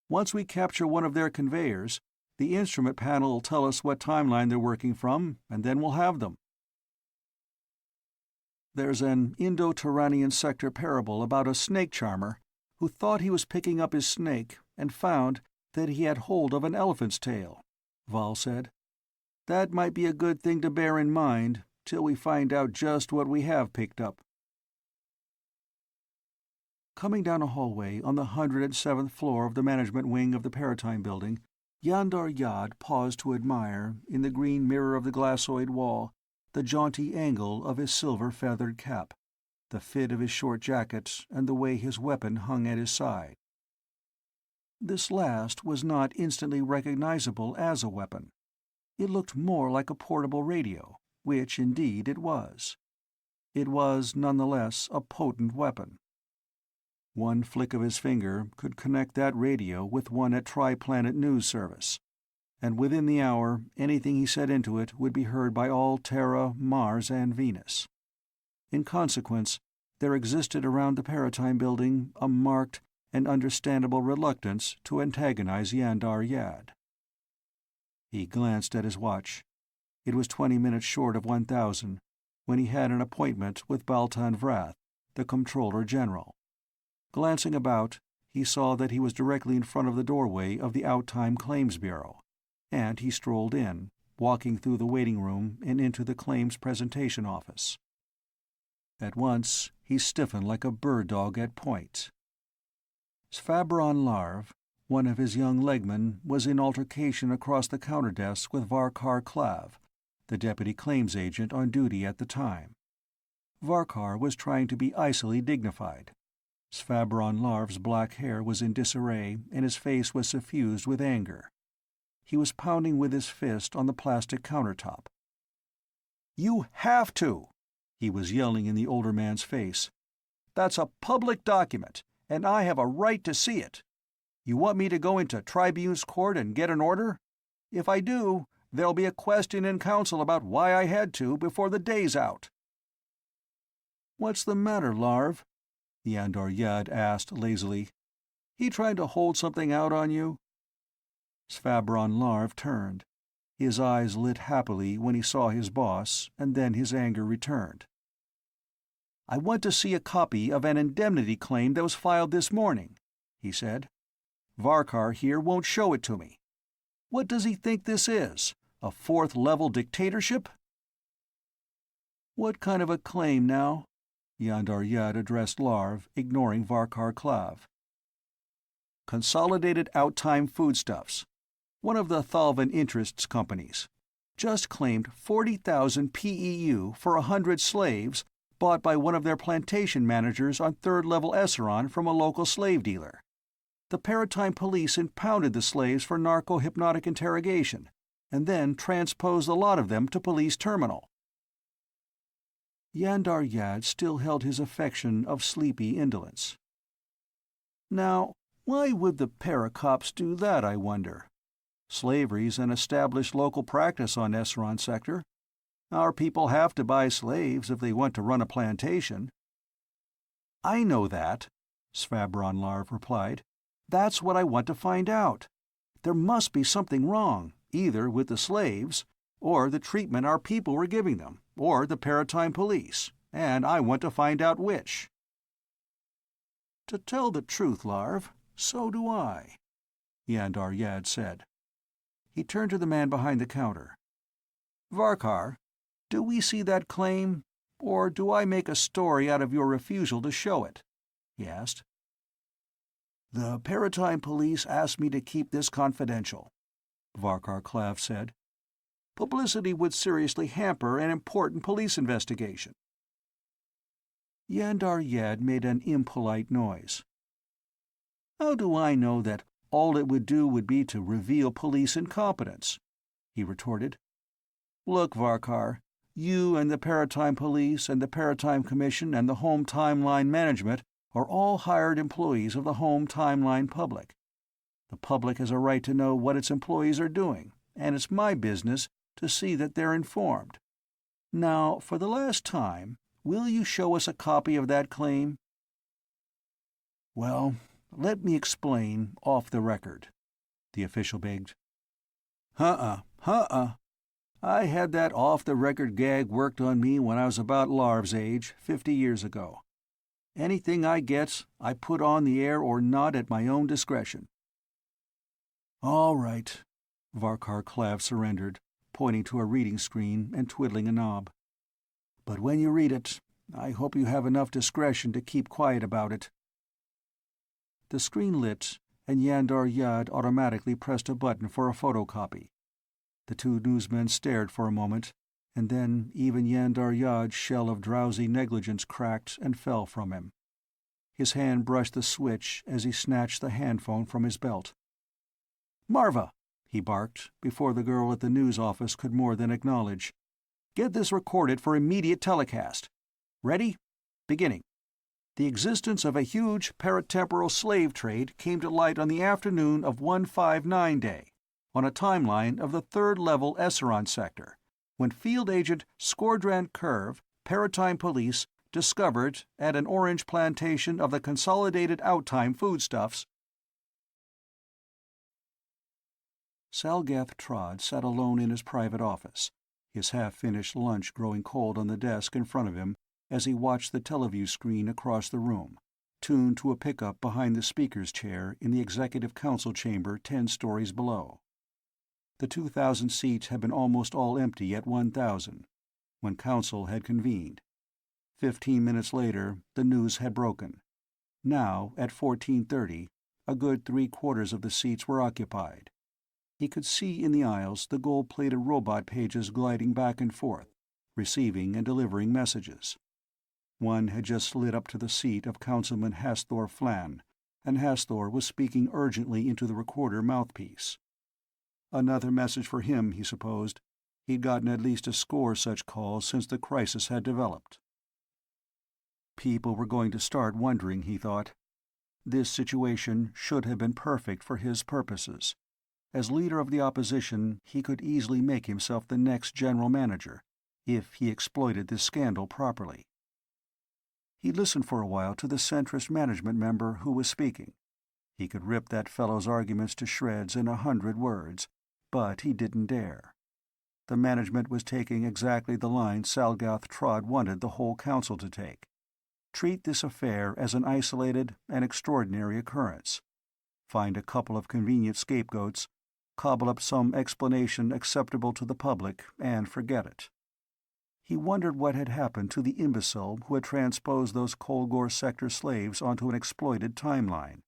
A: "Once we capture one of their conveyors, the instrument panel will tell us what timeline they're working from, and then we'll have them." There's an Indo-Turanian sector parable about a snake charmer who thought he was picking up his snake and found that he had hold of an elephant's tail, Val said. "That might be a good thing to bear in mind till we find out just what we have picked up." Coming down a hallway on the 107th floor of the management wing of the Paratime building, Yandar Yad paused to admire, in the green mirror of the glassoid wall, the jaunty angle of his silver-feathered cap, the fit of his short jacket, and the way his weapon hung at his side. This last was not instantly recognizable as a weapon. It looked more like a portable radio, which indeed it was. It was, nonetheless, a potent weapon. One flick of his finger could connect that radio with one at Tri-Planet News Service, and within the hour anything he said into it would be heard by all Terra, Mars, and Venus. In consequence, there existed around the Paratime building a marked and understandable reluctance to antagonize Yandar Yad. He glanced at his watch. It was 20 minutes short of 1,000, when he had an appointment with Baltan Vrath, the Comptroller General. Glancing about, he saw that he was directly in front of the doorway of the Outtime Claims Bureau, and he strolled in, walking through the waiting room and into the claims presentation office. At once, he stiffened like a bird dog at point. Sfabron Larv, one of his young legmen, was in altercation across the counter desk with Varkar Klav, the deputy claims agent on duty at the time. Varkar was trying to be icily dignified. Sfabron Larv's black hair was in disarray, and his face was suffused with anger. He was pounding with his fist on the plastic countertop. "You have to!" he was yelling in the older man's face. "That's a public document, and I have a right to see it. You want me to go into Tribune's court and get an order? If I do, there'll be a question in council about why I had to before the day's out." "What's the matter, Larv?" Yandor Yad asked lazily. "He trying to hold something out on you?" Svabron Larv turned. His eyes lit happily when he saw his boss, and then his anger returned. "I want to see a copy of an indemnity claim that was filed this morning," he said. "Varkar here won't show it to me. What does he think this is, a fourth-level dictatorship?" "What kind of a claim now?" Yandar Yad addressed Larv, ignoring Varkar Klav. "Consolidated Outtime Foodstuffs, one of the Thalvan Interests companies, just claimed 40,000 PEU for 100 slaves bought by one of their plantation managers on third-level Esseron from a local slave dealer. The Paratime police impounded the slaves for narco-hypnotic interrogation, and then transposed a lot of them to police terminal." Yandar Yad still held his affection of sleepy indolence. "Now, why would the Paracops do that, I wonder? Slavery's an established local practice on Esseron sector. Our people have to buy slaves if they want to run a plantation." "I know that," Svabron Larv replied. "That's what I want to find out. There must be something wrong, either with the slaves, or the treatment our people were giving them, or the Paratime police, and I want to find out which." "To tell the truth, Larv, so do I," Yandar Yad said. He turned to the man behind the counter. "Varkar, do we see that claim, or do I make a story out of your refusal to show it?" he asked. "The Paratime police asked me to keep this confidential," Varkar Klav said. "Publicity would seriously hamper an important police investigation." Yandar Yad made an impolite noise. "How do I know that all it would do would be to reveal police incompetence?" he retorted. "Look, Varkar, you and the Paratime Police and the Paratime Commission and the Home Timeline Management are all hired employees of the Home Timeline public. The public has a right to know what its employees are doing, and it's my business to see that they're informed. Now, for the last time, will you show us a copy of that claim?" "Well, let me explain off the record," the official begged. I had that off-the-record gag worked on me when I was about Larv's age, 50 years ago. Anything I gets, I put on the air or not at my own discretion." "All right," Varkar Klav surrendered, pointing to a reading screen and twiddling a knob. "But when you read it, I hope you have enough discretion to keep quiet about it." The screen lit, and Yandar Yad automatically pressed a button for a photocopy. The two newsmen stared for a moment, and then even Yandar Yad's shell of drowsy negligence cracked and fell from him. His hand brushed the switch as he snatched the handphone from his belt. "Marva!" he barked, before the girl at the news office could more than acknowledge. "Get this recorded for immediate telecast. Ready? Beginning. The existence of a huge paratemporal slave trade came to light on the afternoon of 159 Day, on a timeline of the third-level Esseron sector, when Field Agent Skordran Curve, Paratime Police, discovered at an orange plantation of the Consolidated Outtime Foodstuffs." Salgath Trod sat alone in his private office, his half-finished lunch growing cold on the desk in front of him as he watched the teleview screen across the room, tuned to a pickup behind the speaker's chair in the Executive Council chamber 10 stories below. The 2,000 seats had been almost all empty at 1,000, when Council had convened. 15 minutes later, the news had broken. Now, at 14:30, a good 3/4 of the seats were occupied. He could see in the aisles the gold-plated robot pages gliding back and forth, receiving and delivering messages. One had just slid up to the seat of Councilman Hasthor Flann, and Hasthor was speaking urgently into the recorder mouthpiece. Another message for him, he supposed. He'd gotten at least a score such calls since the crisis had developed. People were going to start wondering, he thought. This situation should have been perfect for his purposes. As leader of the opposition, he could easily make himself the next general manager, if he exploited this scandal properly. He listened for a while to the centrist management member who was speaking. He could rip that fellow's arguments to shreds in 100 words, but he didn't dare. The management was taking exactly the line Salgath Trod wanted the whole council to take. Treat this affair as an isolated and extraordinary occurrence. Find a couple of convenient scapegoats, cobble up some explanation acceptable to the public, and forget it. He wondered what had happened to the imbecile who had transposed those Kolgor sector slaves onto an exploited timeline.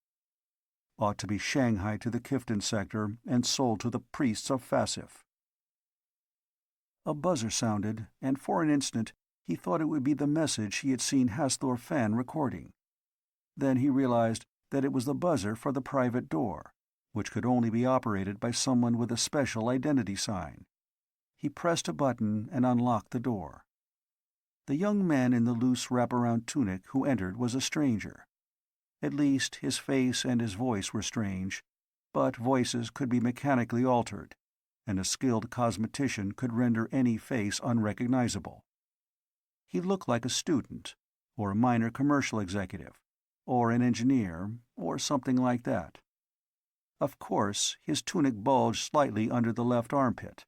A: Ought to be shanghaied to the Kifton sector and sold to the priests of Fasif. A buzzer sounded, and for an instant he thought it would be the message he had seen Hasthor Fan recording. Then he realized that it was the buzzer for the private door, which could only be operated by someone with a special identity sign. He pressed a button and unlocked the door. The young man in the loose wraparound tunic who entered was a stranger. At least his face and his voice were strange, but voices could be mechanically altered, and a skilled cosmetician could render any face unrecognizable. He looked like a student, or a minor commercial executive, or an engineer, or something like that. Of course, his tunic bulged slightly under the left armpit,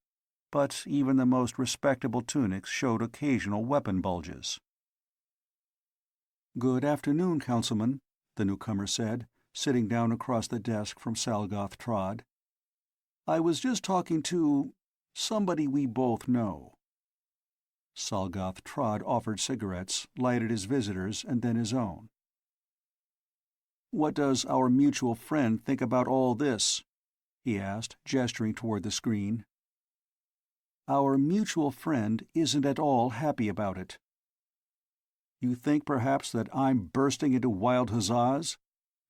A: but even the most respectable tunics showed occasional weapon bulges. "Good afternoon, Councilman," the newcomer said, sitting down across the desk from Salgath Trod. "I was just talking to somebody we both know." Salgath Trod offered cigarettes, lighted his visitor's, and then his own. "What does our mutual friend think about all this?" he asked, gesturing toward the screen. "Our mutual friend isn't at all happy about it." "You think perhaps that I'm bursting into wild huzzas?"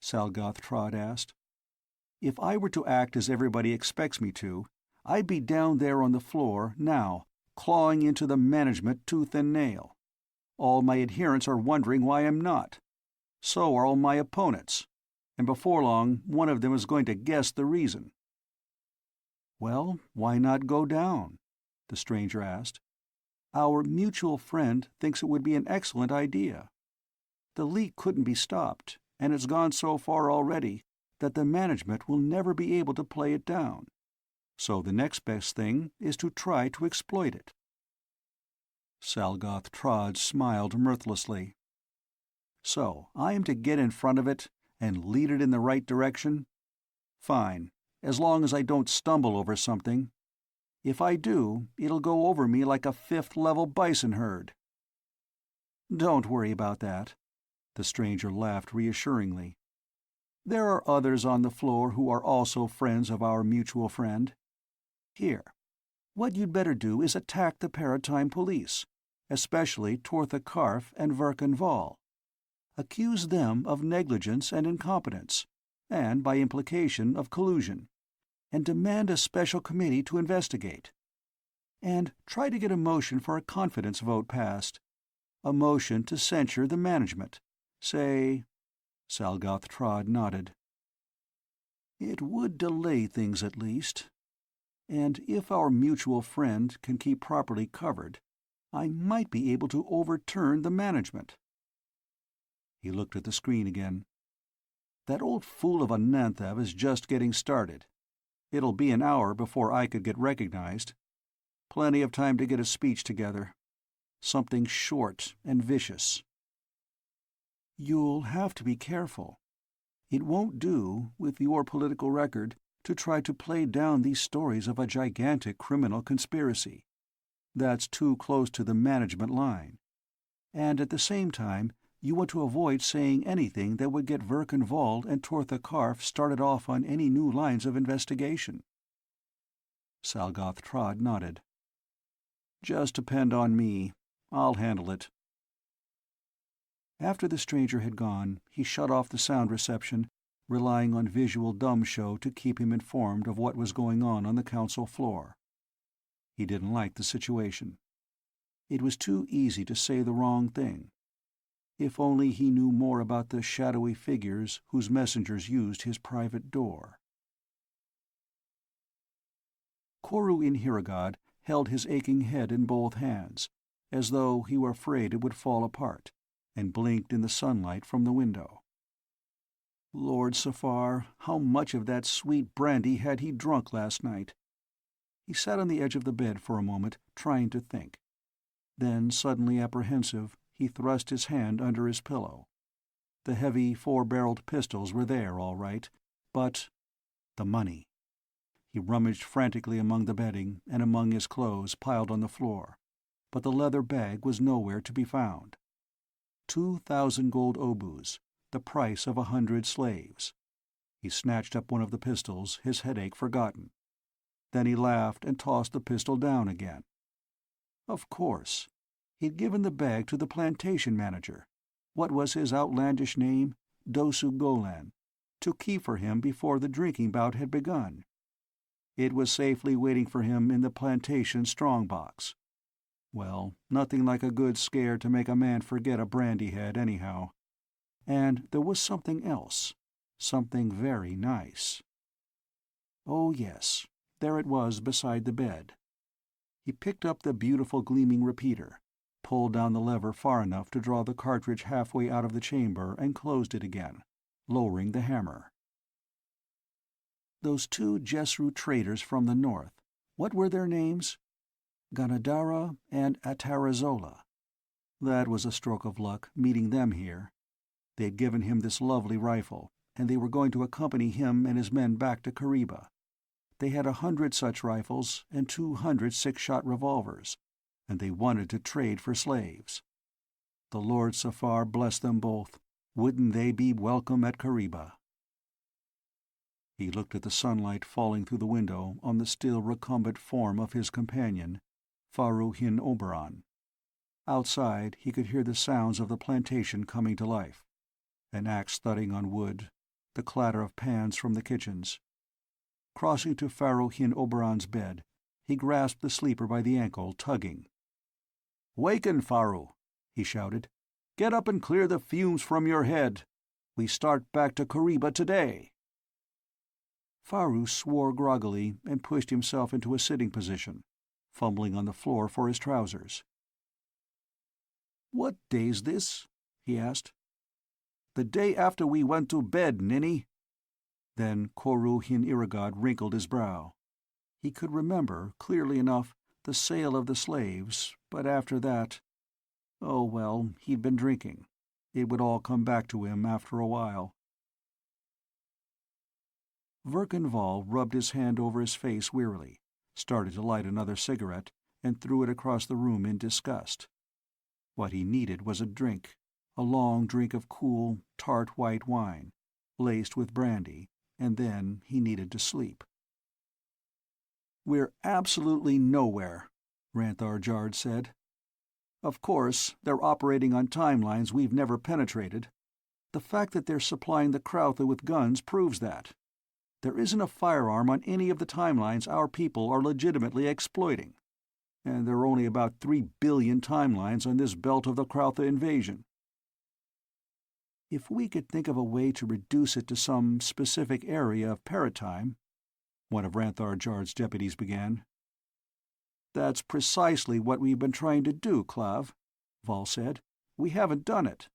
A: Salgath Trod asked. "If I were to act as everybody expects me to, I'd be down there on the floor, now, clawing into the management tooth and nail. All my adherents are wondering why I'm not. So are all my opponents. And before long, one of them is going to guess the reason." "Well, why not go down?" the stranger asked. "Our mutual friend thinks it would be an excellent idea. The leak couldn't be stopped, and it's gone so far already that the management will never be able to play it down. So the next best thing is to try to exploit it." Salgath Trod smiled mirthlessly. "So I am to get in front of it and lead it in the right direction? Fine, as long as I don't stumble over something. If I do, it'll go over me like a fifth-level bison herd." "Don't worry about that," the stranger laughed reassuringly. "There are others on the floor who are also friends of our mutual friend. Here, what you'd better do is attack the Paratime police, especially Tortha Karf and Verkan Vall. Accuse them of negligence and incompetence, and by implication of collusion, and demand a special committee to investigate. And try to get a motion for a confidence vote passed. A motion to censure the management. Say—" Salgath Trod nodded. "It would delay things at least. And if our mutual friend can keep properly covered, I might be able to overturn the management." He looked at the screen again. "That old fool of a Nanthav is just getting started. It'll be an hour before I could get recognized. Plenty of time to get a speech together. Something short and vicious." "You'll have to be careful. It won't do, with your political record, to try to play down these stories of a gigantic criminal conspiracy. That's too close to the management line. And at the same time, you want to avoid saying anything that would get Verkan Vall and Tortha Karf started off on any new lines of investigation." Salgath Trod nodded. "Just depend on me. I'll handle it." After the stranger had gone, he shut off the sound reception, relying on visual dumb show to keep him informed of what was going on the council floor. He didn't like the situation. It was too easy to say the wrong thing. If only he knew more about the shadowy figures whose messengers used his private door. Koru in Hiragod held his aching head in both hands, as though he were afraid it would fall apart, and blinked in the sunlight from the window. Lord Safar, how much of that sweet brandy had he drunk last night? He sat on the edge of the bed for a moment, trying to think. Then, suddenly apprehensive, he thrust his hand under his pillow. The heavy four-barreled pistols were there, all right, but the money. He rummaged frantically among the bedding and among his clothes piled on the floor, but the leather bag was nowhere to be found. 2,000 gold obus, the price of 100 slaves. He snatched up one of the pistols, his headache forgotten. Then he laughed and tossed the pistol down again. Of course. He'd given the bag to the plantation manager. What was his outlandish name? Dosu Golan, to keep for him before the drinking bout had begun. It was safely waiting for him in the plantation strong-box. Well, nothing like a good scare to make a man forget a brandy head, anyhow. And there was something else. Something very nice. Oh, yes, there it was beside the bed. He picked up the beautiful gleaming repeater, pulled down the lever far enough to draw the cartridge halfway out of the chamber, and closed it again, lowering the hammer. Those two Jesru traders from the north, what were their names? Ganadara and Atarazola. That was a stroke of luck, meeting them here. They'd given him this lovely rifle, and they were going to accompany him and his men back to Kariba. They had 100 such rifles and 200 six-shot revolvers, and they wanted to trade for slaves. The Lord Safar bless them both. Wouldn't they be welcome at Kariba? He looked at the sunlight falling through the window on the still recumbent form of his companion, Faru Hin Oberon. Outside he could hear the sounds of the plantation coming to life. An axe thudding on wood, the clatter of pans from the kitchens. Crossing to Faru Hin Oberon's bed, he grasped the sleeper by the ankle, tugging. "Waken, Faru," he shouted. "Get up and clear the fumes from your head. We start back to Kariba today." Faru swore groggily and pushed himself into a sitting position, fumbling on the floor for his trousers. "What day's this?" he asked. "The day after we went to bed, ninny." Then Koru Hin Iragod wrinkled his brow. He could remember, clearly enough, the sale of the slaves, but after that— oh well, he'd been drinking. It would all come back to him after a while. Verkenval rubbed his hand over his face wearily, started to light another cigarette, and threw it across the room in disgust. What he needed was a drink, a long drink of cool, tart white wine, laced with brandy, and then he needed to sleep. "We're absolutely nowhere," Ranthar Jard said. "Of course, they're operating on timelines we've never penetrated. The fact that they're supplying the Krautha with guns proves that. There isn't a firearm on any of the timelines our people are legitimately exploiting. And there are only about 3 billion timelines on this belt of the Krautha invasion. If we could think of a way to reduce it to some specific area of Paratime," one of Ranthar Jard's deputies began. "That's precisely what we've been trying to do, Clav," Vol said. "We haven't done it."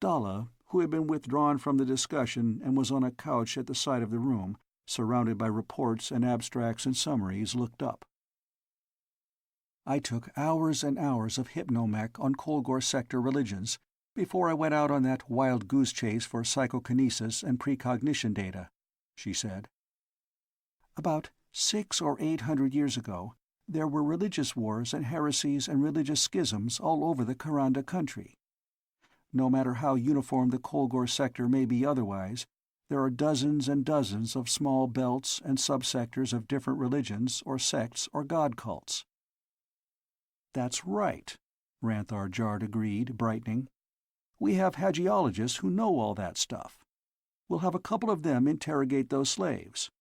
A: Dalla, who had been withdrawn from the discussion and was on a couch at the side of the room, surrounded by reports and abstracts and summaries, looked up. "I took hours and hours of hypnomech on Kolgor sector religions before I went out on that wild goose chase for psychokinesis and precognition data," she said. "About 600 or 800 years ago, there were religious wars and heresies and religious schisms all over the Karanda country. No matter how uniform the Kolgor sector may be otherwise, there are dozens and dozens of small belts and subsectors of different religions or sects or god cults." "That's right," Ranthar Jard agreed, brightening. "We have hagiologists who know all that stuff. We'll have a couple of them interrogate those slaves.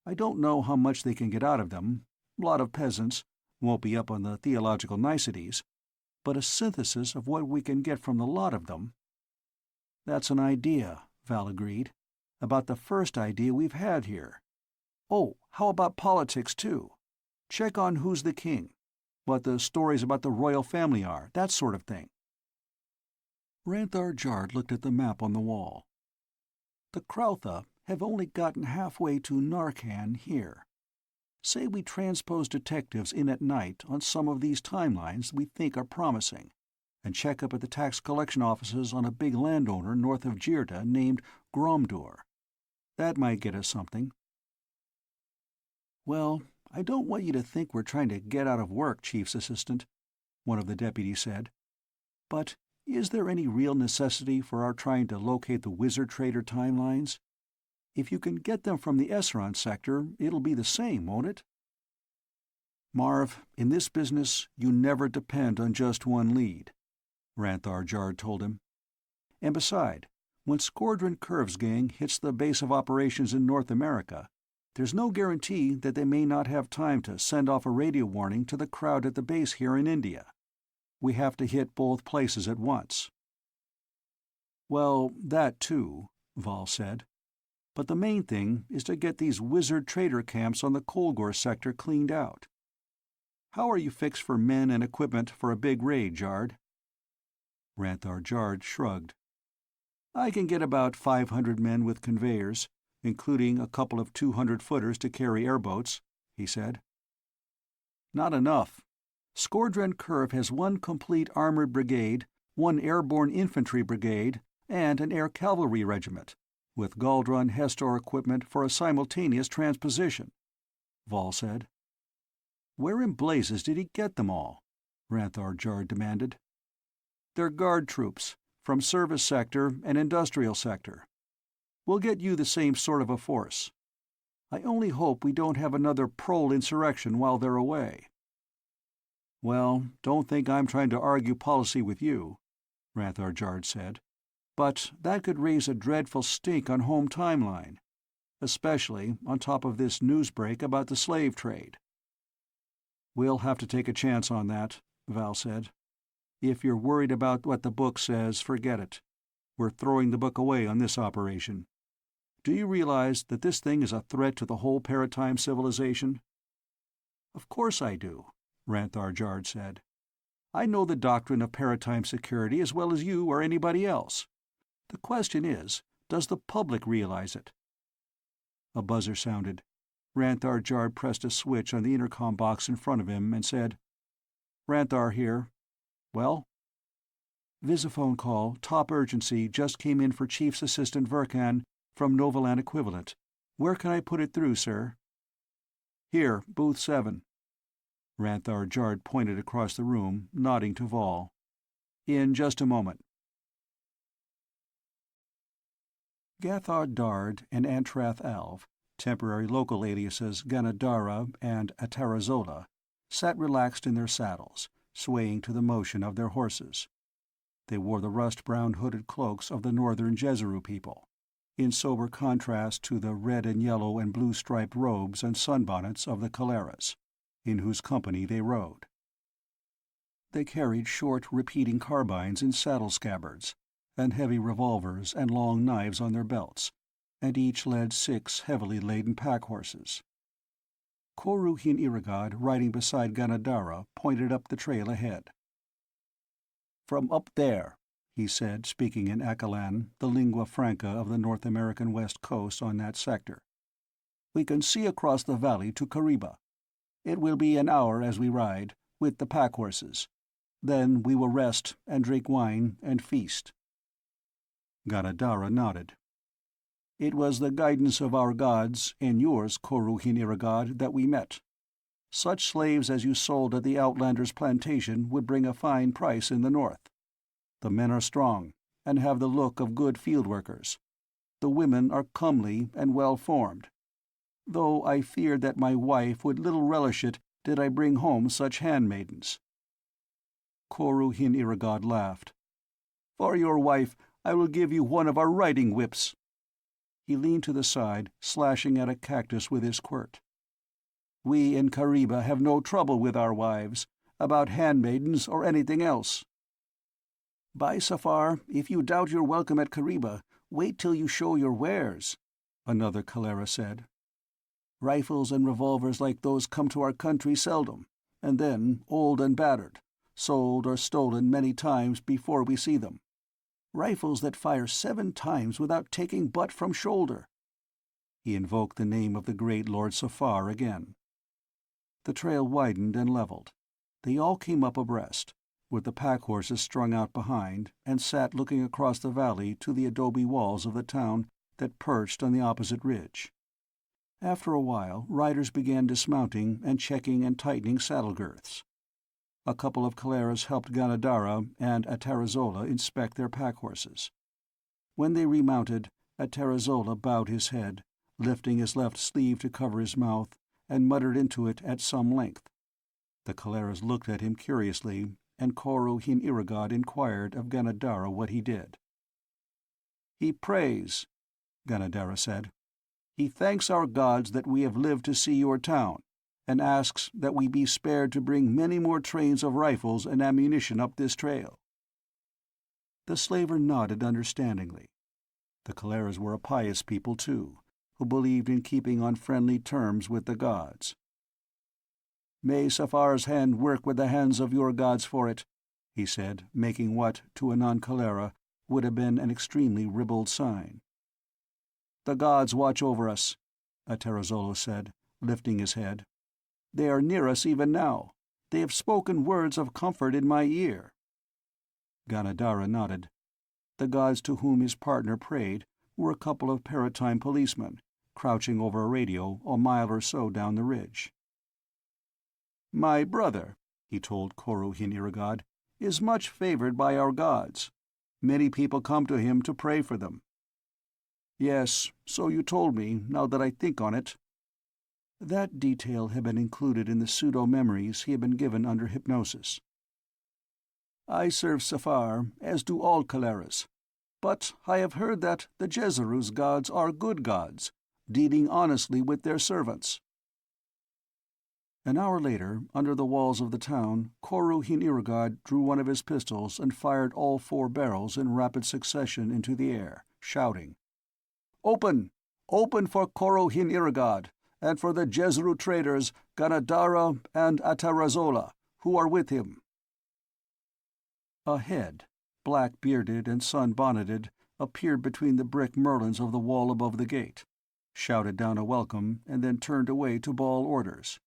A: I don't know how much they can get out of them. Lot of peasants, won't be up on the theological niceties. but a synthesis of what we can get from the lot of them." "That's an idea," Val agreed. "About the first idea we've had here. Oh, how about politics, too? Check on who's the king, what the stories about the royal family are, that sort of thing." Ranthar Jard looked at the map on the wall. "The Krautha have only gotten halfway to Narcan here. Say we transpose detectives in at night on some of these timelines we think are promising, and check up at the tax collection offices on a big landowner north of Jirta named Gromdur. That might get us something." "Well, I don't want you to think we're trying to get out of work, Chief's Assistant," one of the deputies said. "But is there any real necessity for our trying to locate the wizard trader timelines? If you can get them from the Esron sector, it'll be the same, won't it?" "Marv, in this business, you never depend on just one lead," Ranthar Jard told him. "And beside, when Squadron Curve's gang hits the base of operations in North America, there's no guarantee that they may not have time to send off a radio warning to the crowd at the base here in India. We have to hit both places at once." "Well, that too," Vol said. "But the main thing is to get these wizard trader camps on the Kolgor sector cleaned out. How are you fixed for men and equipment for a big raid, Jard?" Ranthar Jard shrugged. "I can get about 500 men with conveyors, including a couple of 200-footers to carry airboats," he said. "Not enough. Squadron Curve has one complete armored brigade, one airborne infantry brigade, and an air cavalry regiment, with Galdron Hestor equipment for a simultaneous transposition," Vol said. "Where in blazes did he get them all?" Ranthar Jard demanded. "They're guard troops, from service sector and industrial sector. We'll get you the same sort of a force. I only hope we don't have another prole insurrection while they're away." "Well, don't think I'm trying to argue policy with you," Ranthar Jard said. "But that could raise a dreadful stink on home timeline, especially on top of this news break about the slave trade." "We'll have to take a chance on that," Val said. "If you're worried about what the book says, forget it. We're throwing the book away on this operation. Do you realize that this thing is a threat to the whole Paratime civilization?" "Of course I do," Ranthar Jard said. "I know the doctrine of Paratime security as well as you or anybody else. The question is, does the public realize it?" A buzzer sounded. Ranthar Jard pressed a switch on the intercom box in front of him and said, "Ranthar here. Well?" "Visiphone call, top urgency, just came in for Chief's Assistant Verkan, from Novaland Equivalent. Where can I put it through, sir?" "Here, booth 7. Ranthar Jard pointed across the room, nodding to Vol. "In just a moment." Gathar Dard and Antrath Alv, temporary local aliases Ganadara and Atarazola, sat relaxed in their saddles, swaying to the motion of their horses. They wore the rust-brown hooded cloaks of the northern Jezero people, in sober contrast to the red and yellow and blue-striped robes and sunbonnets of the Caleras, in whose company they rode. They carried short, repeating carbines in saddle scabbards, and heavy revolvers and long knives on their belts, and each led 6 heavily laden pack-horses. Koruhin Iragad, riding beside Ganadara, pointed up the trail ahead. "From up there," he said, speaking in Akalan, the lingua franca of the North American West Coast on that sector, "we can see across the valley to Kariba. It will be an hour as we ride, with the pack-horses. Then we will rest and drink wine and feast." Ganadara nodded. "It was the guidance of our gods, and yours, Koruhin Iragad, that we met. Such slaves as you sold at the Outlander's plantation would bring a fine price in the north. The men are strong, and have the look of good field workers. The women are comely and well-formed, though I feared that my wife would little relish it did I bring home such handmaidens." Koruhin Iragad laughed. "For your wife, I will give you one of our riding whips." He leaned to the side, slashing at a cactus with his quirt. "We in Kariba have no trouble with our wives, about handmaidens or anything else. By Safar, if you doubt your welcome at Kariba, wait till you show your wares, another Calera said. Rifles and revolvers like those come to our country seldom, and then old and battered, sold or stolen many times before we see them. Rifles that fire 7 times without taking butt from shoulder. He invoked the name of the great Lord Safar again. The trail widened and leveled. They all came up abreast, with the pack-horses strung out behind, and sat looking across the valley to the adobe walls of the town that perched on the opposite ridge. After a while, riders began dismounting and checking and tightening saddle girths. A couple of Caleras helped Ganadara and Atarazola inspect their pack-horses. When they remounted, Atarazola bowed his head, lifting his left sleeve to cover his mouth, and muttered into it at some length. The Caleras looked at him curiously, and Koro Hin Iragad inquired of Ganadara what he did. "He prays," Ganadara said. "He thanks our gods that we have lived to see your town, and asks that we be spared to bring many more trains of rifles and ammunition up this trail." The slaver nodded understandingly. The Caleras were a pious people, too, who believed in keeping on friendly terms with the gods. "May Safar's hand work with the hands of your gods for it," he said, making what, to a non-Calera, would have been an extremely ribald sign. "The gods watch over us," Atarazola said, lifting his head. "They are near us even now. They have spoken words of comfort in my ear." Ganadara nodded. The gods to whom his partner prayed were a couple of Paratime policemen, crouching over a radio a mile or so down the ridge. "My brother," he told Koro Hin Iragad, "is much favored by our gods. Many people come to him to pray for them." "Yes, so you told me, now that I think on it." That detail had been included in the pseudo-memories he had been given under hypnosis. "I serve Safar, as do all Caleras. But I have heard that the Jezerus gods are good gods, dealing honestly with their servants." An hour later, under the walls of the town, Koro Hin Iragad drew one of his pistols and fired all 4 barrels in rapid succession into the air, shouting, "Open! Open for Koro Hin Iragad, and for the Jezru traders Ganadara and Atarazola, who are with him." A head, black-bearded and sun-bonneted, appeared between the brick merlons of the wall above the gate, shouted down a welcome, and then turned away to bawl orders.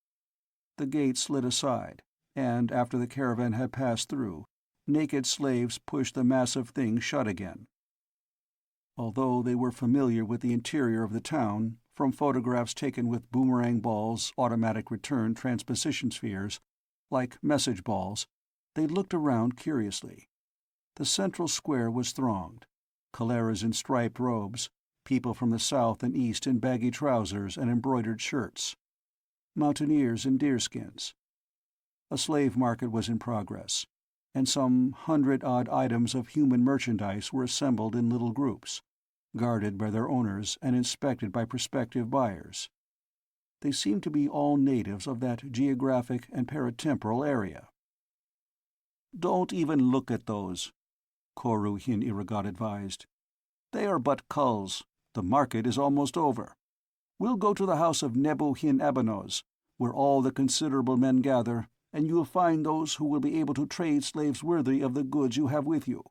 A: The gate slid aside, and after the caravan had passed through, naked slaves pushed the massive thing shut again. Although they were familiar with the interior of the town, from photographs taken with boomerang balls, automatic return transposition spheres, like message balls, they looked around curiously. The central square was thronged, Caleras in striped robes, people from the south and east in baggy trousers and embroidered shirts, mountaineers in deerskins. A slave market was in progress, and some 100-odd items of human merchandise were assembled in little groups, guarded by their owners and inspected by prospective buyers. They seemed to be all natives of that geographic and paratemporal area. "Don't even look at those," Koro Hin Iragad advised. "They are but culls. The market is almost over. We'll go to the house of Nebu Hin Abanoz, where all the considerable men gather, and you will find those who will be able to trade slaves worthy of the goods you have with you.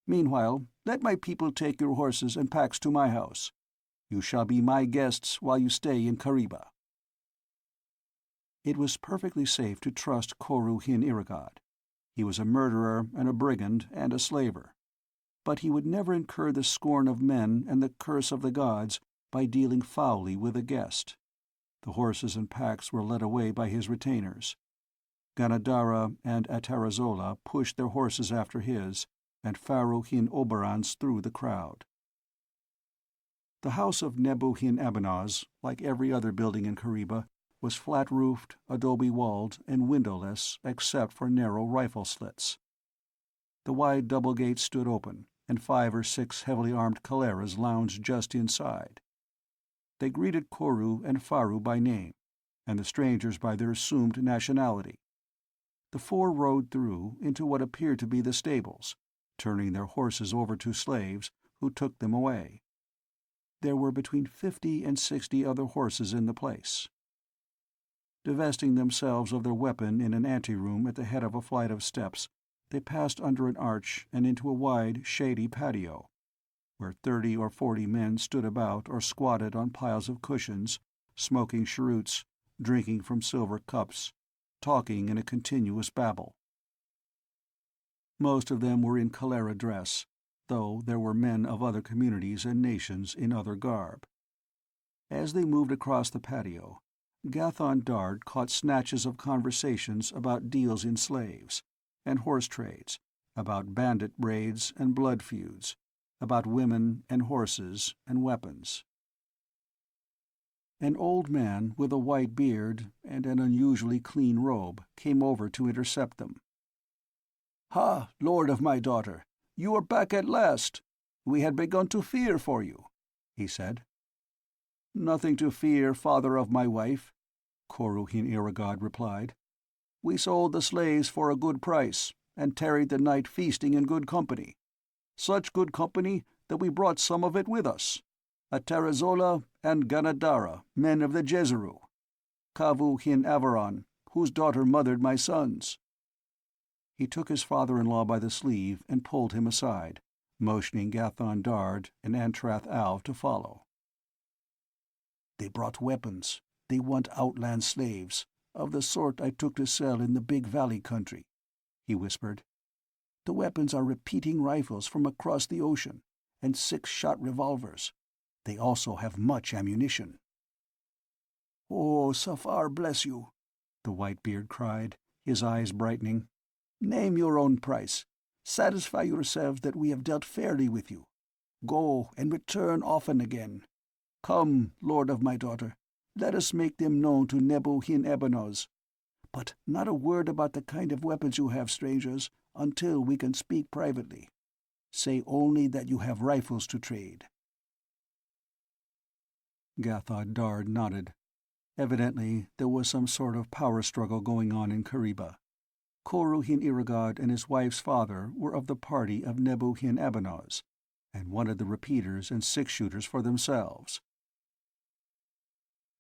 A: Meanwhile, let my people take your horses and packs to my house. You shall be my guests while you stay in Kariba." It was perfectly safe to trust Koro Hin Iragad. He was a murderer and a brigand and a slaver. But he would never incur the scorn of men and the curse of the gods by dealing foully with a guest. The horses and packs were led away by his retainers. Ganadara and Atarazola pushed their horses after his, and Pharaoh Hin Oberans through the crowd. The house of Nebu Hin Abanoz, like every other building in Kariba, was flat-roofed, adobe-walled, and windowless except for narrow rifle slits. The wide double gate stood open, and 5 or 6 heavily armed Caleras lounged just inside. They greeted Koru and Faru by name, and the strangers by their assumed nationality. The four rode through into what appeared to be the stables, turning their horses over to slaves, who took them away. There were between 50 and 60 other horses in the place. Divesting themselves of their weapon in an anteroom at the head of a flight of steps, they passed under an arch and into a wide, shady patio, where 30 or 40 men stood about or squatted on piles of cushions, smoking cheroots, drinking from silver cups, talking in a continuous babble. Most of them were in cholera dress, though there were men of other communities and nations in other garb. As they moved across the patio, Gathon Dard caught snatches of conversations about deals in slaves and horse trades, about bandit raids and blood feuds, about women and horses and weapons. An old man with a white beard and an unusually clean robe came over to intercept them. "Ha, lord of my daughter, you are back at last. We had begun to fear for you," he said. "Nothing to fear, father of my wife," Koru-hin-Iragad replied. "We sold the slaves for a good price, and tarried the night feasting in good company. Such good company that we brought some of it with us. Atarazola and Ganadara, men of the Jezeru. Kavu-hin-Avaran, whose daughter mothered my sons." He took his father-in-law by the sleeve and pulled him aside, motioning Gathon Dard and Antrath Alv to follow. "They brought weapons. They want outland slaves, of the sort I took to sell in the Big Valley country," he whispered. "The weapons are repeating rifles from across the ocean, and 6-shot revolvers. They also have much ammunition." "Oh, Safar bless you," the Whitebeard cried, his eyes brightening. "Name your own price. Satisfy yourselves that we have dealt fairly with you. Go and return often again. Come, lord of my daughter, let us make them known to Nebu-hin-Ebenoz. But not a word about the kind of weapons you have, strangers, until we can speak privately. Say only that you have rifles to trade." Gathon Dard nodded. Evidently there was some sort of power struggle going on in Kariba. Koru-hin-Iragad and his wife's father were of the party of Nebu-hin-Ebenoz, and wanted the repeaters and six-shooters for themselves.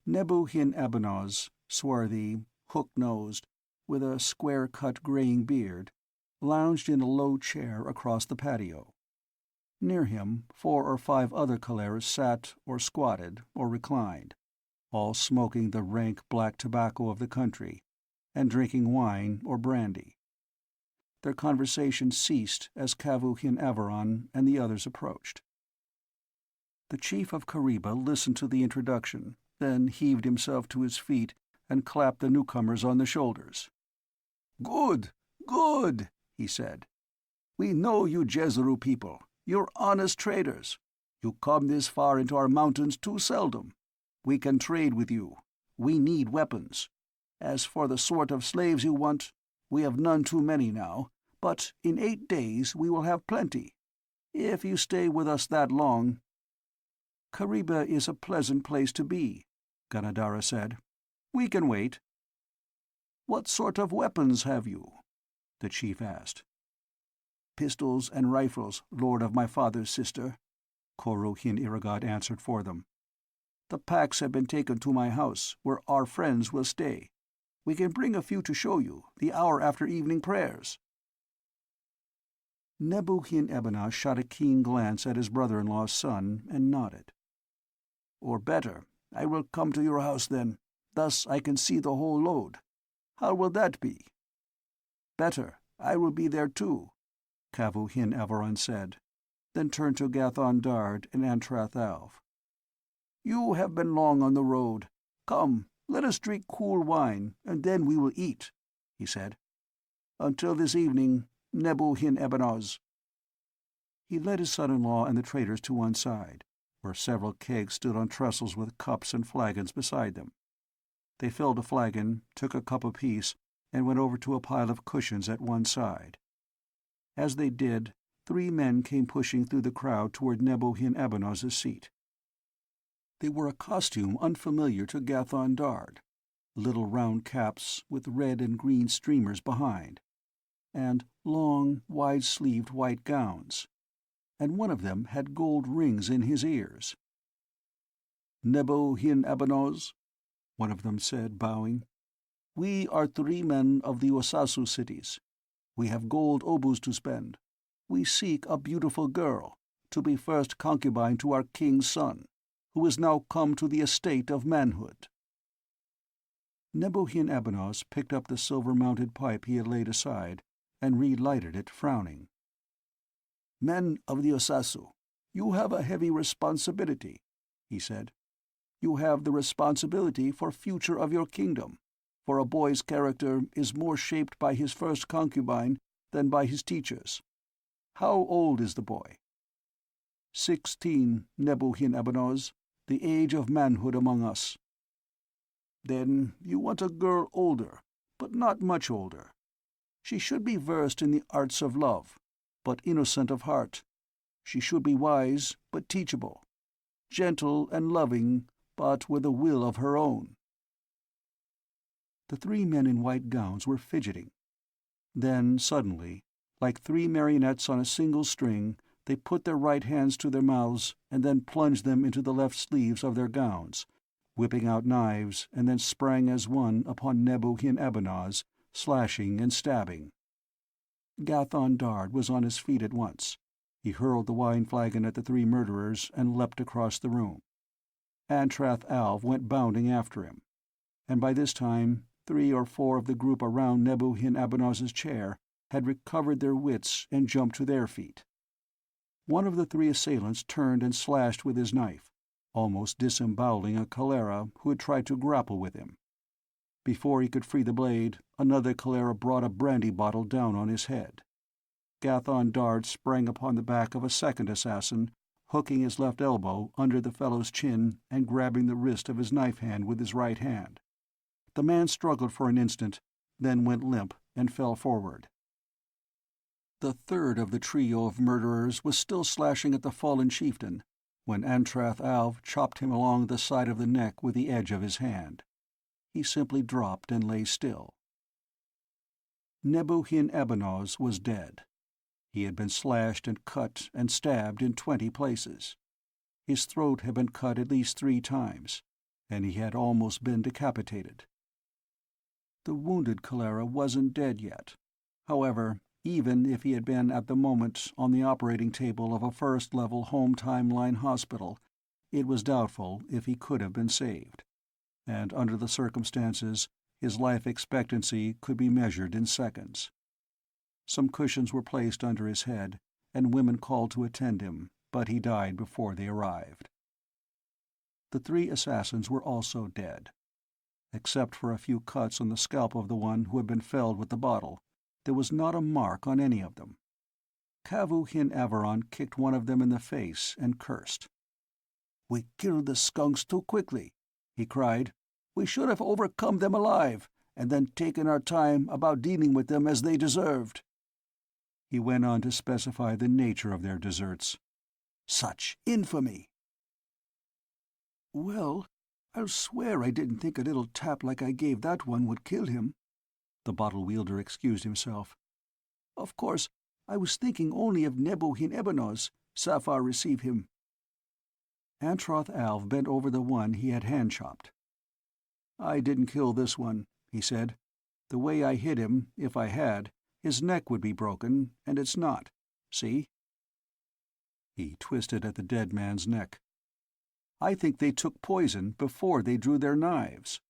A: Nebu-hin-Ebenoz, swarthy, hook-nosed, with a square-cut graying beard, lounged in a low chair across the patio. Near him 4 or 5 other Khaleras sat or squatted or reclined, all smoking the rank black tobacco of the country, and drinking wine or brandy. Their conversation ceased as Kavu-hin-Avaran and the others approached. The chief of Kariba listened to the introduction, then heaved himself to his feet and clapped the newcomers on the shoulders. "Good, good," he said. "We know you Jezeru people. You're honest traders. You come this far into our mountains too seldom. We can trade with you. We need weapons. As for the sort of slaves you want, we have none too many now, but in 8 days we will have plenty. If you stay with us that long—" "Kariba is a pleasant place to be," Ganadara said. "We can wait." "What sort of weapons have you?" the chief asked. "Pistols and rifles, lord of my father's sister," Koru-hin-Iragad answered for them. "The packs have been taken to my house, where our friends will stay. We can bring a few to show you, the hour after evening prayers." Nebu-hin-Ebenoz shot a keen glance at his brother-in-law's son and nodded. "Or better, I will come to your house then. Thus I can see the whole load. How will that be?" "Better. I will be there too," Kavu-hin-Avaran said, then turned to Gathon Dard and Antrath Alv. "You have been long on the road. Come, let us drink cool wine, and then we will eat," he said. "Until this evening, Nebu-hin-Ebenoz." He led his son-in-law and the traders to one side, where several kegs stood on trestles with cups and flagons beside them. They filled a flagon, took a cup apiece, and went over to a pile of cushions at one side. As they did, 3 men came pushing through the crowd toward Nebu-hin-Ebenoz's seat. They wore a costume unfamiliar to Gathon Dard, little round caps with red and green streamers behind, and long, wide-sleeved white gowns, and one of them had gold rings in his ears. "Nebo hin Abanoz," one of them said, bowing. "We are 3 men of the Osasu cities. We have gold obus to spend. We seek a beautiful girl, to be first concubine to our king's son, who is now come to the estate of manhood." Nebuhin Abanos picked up the silver-mounted pipe he had laid aside and relighted it, frowning. "Men of the Osasu, you have a heavy responsibility," he said. "You have the responsibility for future of your kingdom, for a boy's character is more shaped by his first concubine than by his teachers. How old is the boy?" 16, Nebuhin Abanoz, the age of manhood among us." "Then you want a girl older, but not much older. She should be versed in the arts of love, but innocent of heart. She should be wise, but teachable, gentle and loving, but with a will of her own." The 3 men in white gowns were fidgeting. Then, suddenly, like 3 marionettes on a single string, they put their right hands to their mouths and then plunged them into the left sleeves of their gowns, whipping out knives, and then sprang as one upon Nebuhin Abanaz, slashing and stabbing. Gathon Dard was on his feet at once. He hurled the wine flagon at the 3 murderers and leapt across the room. Antrath Alv went bounding after him, and by this time 3 or 4 of the group around Nebuhin Abanaz's chair had recovered their wits and jumped to their feet. One of the 3 assailants turned and slashed with his knife, almost disemboweling a cholera who had tried to grapple with him. Before he could free the blade, another cholera brought a brandy bottle down on his head. Gathon Dard sprang upon the back of a second assassin, hooking his left elbow under the fellow's chin and grabbing the wrist of his knife hand with his right hand. The man struggled for an instant, then went limp and fell forward. The third of the trio of murderers was still slashing at the fallen chieftain when Antrath Alv chopped him along the side of the neck with the edge of his hand. He simply dropped and lay still. Nebuhin Abanoz was dead. He had been slashed and cut and stabbed in 20 places. His throat had been cut at least 3 times, and he had almost been decapitated. The wounded cholera wasn't dead yet. However, even if he had been at the moment on the operating table of a first-level home timeline hospital, it was doubtful if he could have been saved, and under the circumstances, his life expectancy could be measured in seconds. Some cushions were placed under his head, and women called to attend him, but he died before they arrived. The 3 assassins were also dead. Except for a few cuts on the scalp of the one who had been felled with the bottle, there was not a mark on any of them. Kavu Hin Avaron kicked one of them in the face and cursed. "We killed the skunks too quickly," he cried. "We should have overcome them alive, and then taken our time about dealing with them as they deserved." He went on to specify the nature of their deserts. "Such infamy!" "Well, I'll swear I didn't think a little tap like I gave that one would kill him," the bottle-wielder excused himself. "Of course, I was thinking only of Nebuhin Ebanoz. Safar receive him." Antrath Alv bent over the one he had hand-chopped. "I didn't kill this one," he said. "The way I hit him, if I had, his neck would be broken, and it's not. See?" He twisted at the dead man's neck. "I think they took poison before they drew their knives."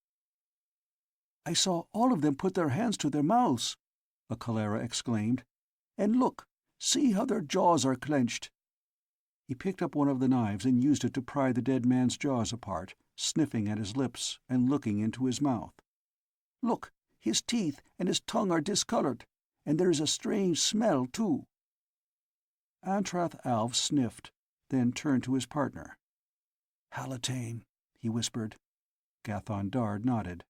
A: "I saw all of them put their hands to their mouths," a cholera exclaimed. "And look, see how their jaws are clenched." He picked up one of the knives and used it to pry the dead man's jaws apart, sniffing at his lips and looking into his mouth. "Look, his teeth and his tongue are discolored, and there is a strange smell, too." Antrath Alv sniffed, then turned to his partner. "Halatane," he whispered. Gathon Dard nodded.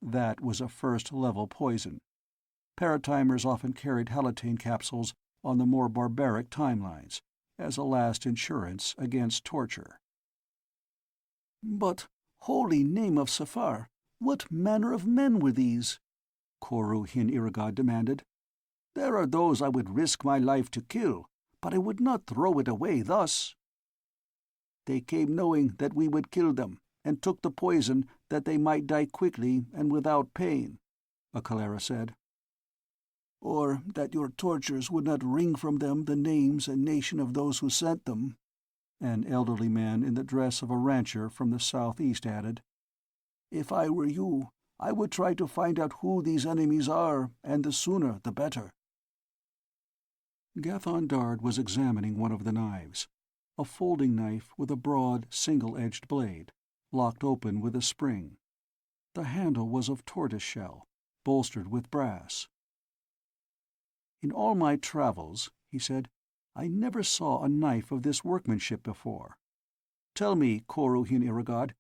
A: That was a first-level poison. Paratimers often carried halatane capsules on the more barbaric timelines, as a last insurance against torture. "But, holy name of Safar, What manner of men were these? Koru Hin Iragad demanded. There are those I would risk my life to kill, but I would not throw it away thus. They came knowing that we would kill them, and took the poison that they might die quickly and without pain, a Calera said. Or that your tortures would not wring from them the names and nation of those who sent them, an elderly man in the dress of a rancher from the southeast added. If I were you, I would try to find out who these enemies are, and the sooner the better. Gathon Dard was examining one of the knives, a folding knife with a broad, single-edged blade, locked open with a spring. The handle was of tortoise-shell, bolstered with brass. In all my travels, he said, I never saw a knife of this workmanship before. Tell me, Koru Hin Iragad,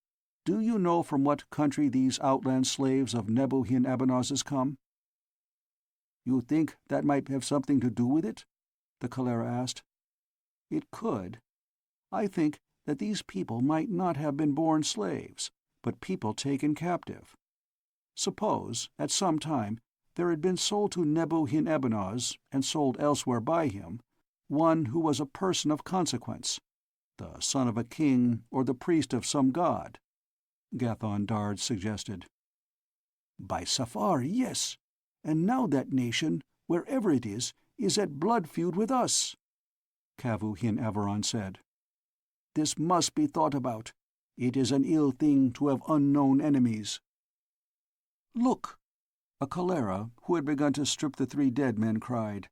A: do you know from what country these outland slaves of Nebu Hin Abanazes come? You think that might have something to do with it? The Calera asked. It could. I think that these people might not have been born slaves, but people taken captive. Suppose, at some time, there had been sold to Nebu Hin Abanaz, and sold elsewhere by him, one who was a person of consequence, the son of a king or the priest of some god, Gathon Dard suggested. By Safar, yes, and now that nation, wherever it is at blood feud with us, Kavu Hin Avaron said. This must be thought about. It is an ill thing to have unknown enemies. Look! A Calera, who had begun to strip the three dead men, cried.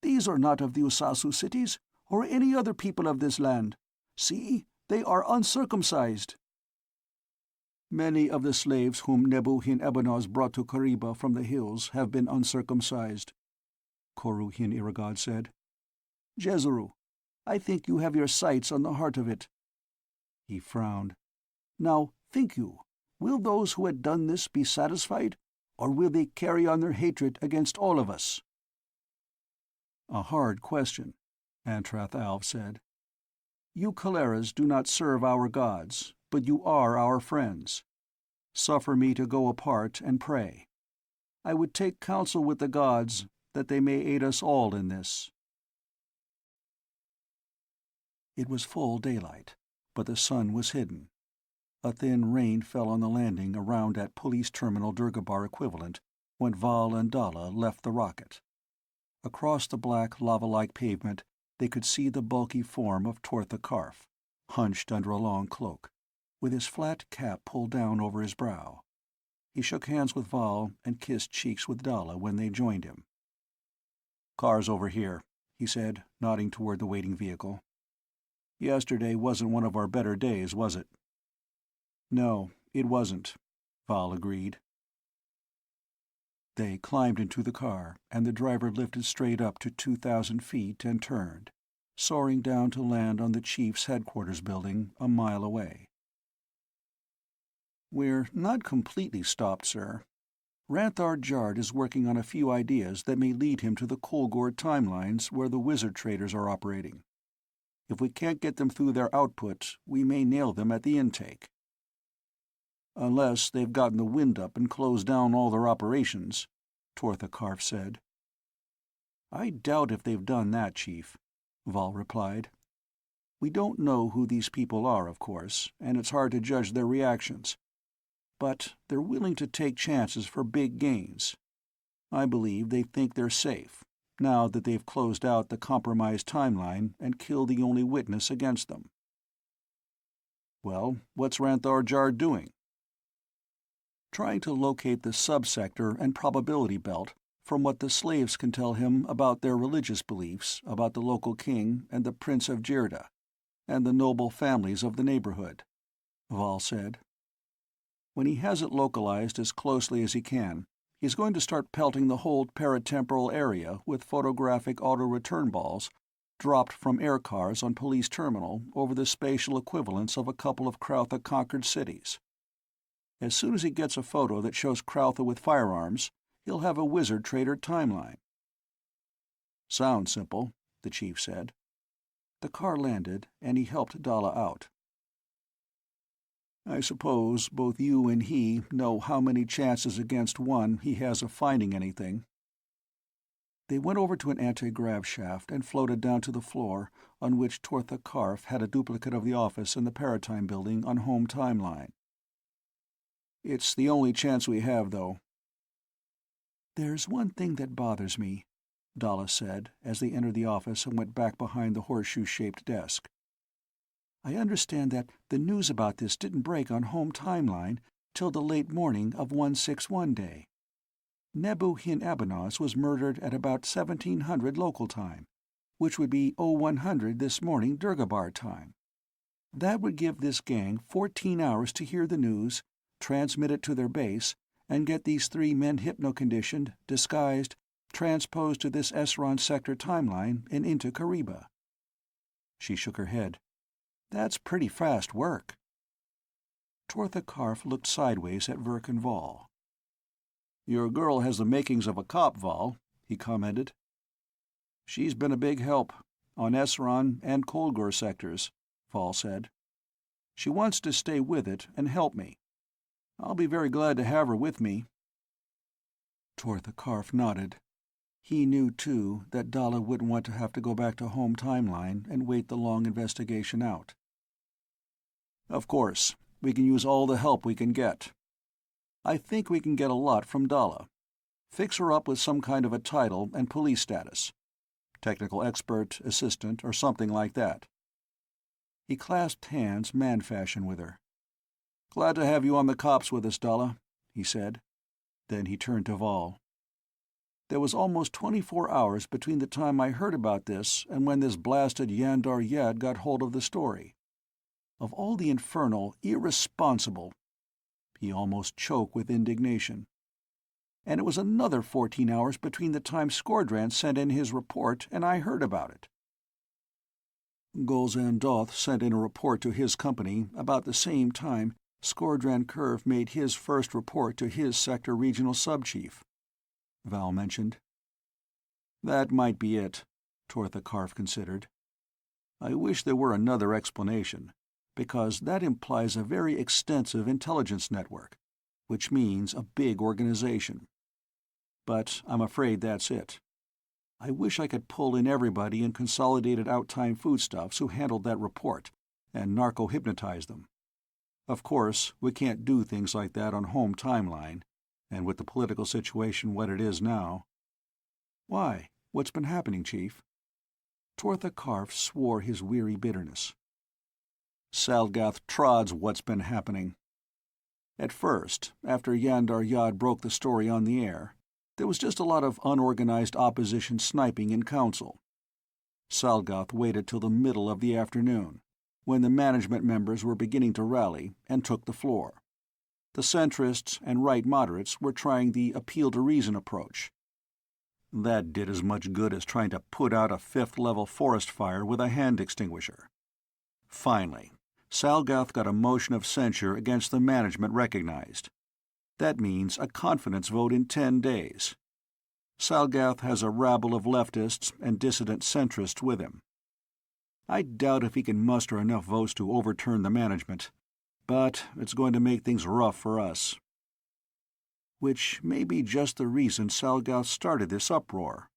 A: These are not of the Usasu cities, or any other people of this land. See, they are uncircumcised. Many of the slaves whom Nebu Hin Abanaz brought to Kariba from the hills have been uncircumcised, Koru Hin Iragad said. Jezuru, I think you have your sights on the heart of it. He frowned. Now, think you, will those who had done this be satisfied, or will they carry on their hatred against all of us? A hard question, Antrath Alv said. You Caleras do not serve our gods, but you are our friends. Suffer me to go apart and pray. I would take counsel with the gods, that they may aid us all in this. It was full daylight, but the sun was hidden. A thin rain fell on the landing around at Police Terminal Durgabar equivalent when Val and Dalla left the rocket. Across the black lava-like pavement they could see the bulky form of Tortha Karf, hunched under a long cloak, with his flat cap pulled down over his brow. He shook hands with Val and kissed cheeks with Dalla when they joined him. "Car's over here," he said, nodding toward the waiting vehicle. "Yesterday wasn't one of our better days, was it?" "No, it wasn't," Val agreed. They climbed into the car, and the driver lifted straight up to 2,000 feet and turned, soaring down to land on the chief's headquarters building a mile away. "We're not completely stopped, sir. Ranthar Jard is working on a few ideas that may lead him to the Kolgor timelines where the wizard traders are operating. If we can't get them through their output, we may nail them at the intake. Unless they've gotten the wind up and closed down all their operations," Tortha Karf said. "I doubt if they've done that, Chief," Val replied. "We don't know who these people are, of course, and it's hard to judge their reactions. But they're willing to take chances for big gains. I believe they think they're safe, now that they've closed out the compromised timeline and killed the only witness against them." "Well, what's Ranthar Jard doing?" "Trying to locate the subsector and probability belt from what the slaves can tell him about their religious beliefs about the local king and the Prince of Jirda, and the noble families of the neighborhood," Val said. "When he has it localized as closely as he can, he's going to start pelting the whole paratemporal area with photographic auto-return balls dropped from air cars on Police Terminal over the spatial equivalents of a couple of Krautha-conquered cities. As soon as he gets a photo that shows Krautha with firearms, he'll have a wizard trader timeline." "Sounds simple," the chief said. The car landed, and he helped Dalla out. I suppose both you and he know how many chances against one he has of finding anything." They went over to an anti-grav shaft and floated down to the floor, on which Tortha Karf had a duplicate of the office in the Paratime building on home timeline. "It's the only chance we have, though." "There's one thing that bothers me," Dalla said, as they entered the office and went back behind the horseshoe-shaped desk. "I understand that the news about this didn't break on home timeline till the late morning of 161 day. Nebu Hin Abanaz was murdered at about 1700 local time, which would be 0100 this morning Durgabar time. That would give this gang 14 hours to hear the news, transmit it to their base, and get these 3 men hypno-conditioned, disguised, transposed to this Esron sector timeline and into Kariba." She shook her head. "That's pretty fast work." Tortha Karf looked sideways at Verkan Vall. "Your girl has the makings of a cop, Vall," he commented. "She's been a big help, on Esron and Kolgor sectors," Vall said. "She wants to stay with it and help me. I'll be very glad to have her with me." Tortha Karf nodded. He knew, too, that Dalla wouldn't want to have to go back to home timeline and wait the long investigation out. "Of course, we can use all the help we can get. I think we can get a lot from Dalla. Fix her up with some kind of a title and police status. Technical expert, assistant, or something like that." He clasped hands man-fashion with her. "Glad to have you on the cops with us, Dalla," he said. Then he turned to Vall. "There was almost 24 hours between the time I heard about this and when this blasted Yandar Yad got hold of the story. Of all the infernal, irresponsible—" He almost choked with indignation. "And it was another 14 hours between the time Skordran sent in his report and I heard about it." Golzan Doth sent in a report to his company about the same time Skordran Curve made his first report to his sector regional sub-chief, Val mentioned. "That might be it," Tortha Karf considered. "I wish there were another explanation, because that implies a very extensive intelligence network, which means a big organization. But I'm afraid that's it. I wish I could pull in everybody in Consolidated Outtime Foodstuffs who handled that report, and narco-hypnotize them. Of course, we can't do things like that on home timeline, and with the political situation what it is now." "Why? What's been happening, Chief?" Tortha Karf swore his weary bitterness. "Salgath Trod's what's been happening. At first, after Yandar Yad broke the story on the air, there was just a lot of unorganized opposition sniping in council. Salgath waited till the middle of the afternoon, when the management members were beginning to rally, and took the floor. The centrists and right moderates were trying the appeal to reason approach. That did as much good as trying to put out a 5th-level forest fire with a hand extinguisher. Finally, Salgath got a motion of censure against the management recognized. That means a confidence vote in 10 days. Salgath has a rabble of leftists and dissident centrists with him. I doubt if he can muster enough votes to overturn the management, but it's going to make things rough for us." "Which may be just the reason Salgath started this uproar,"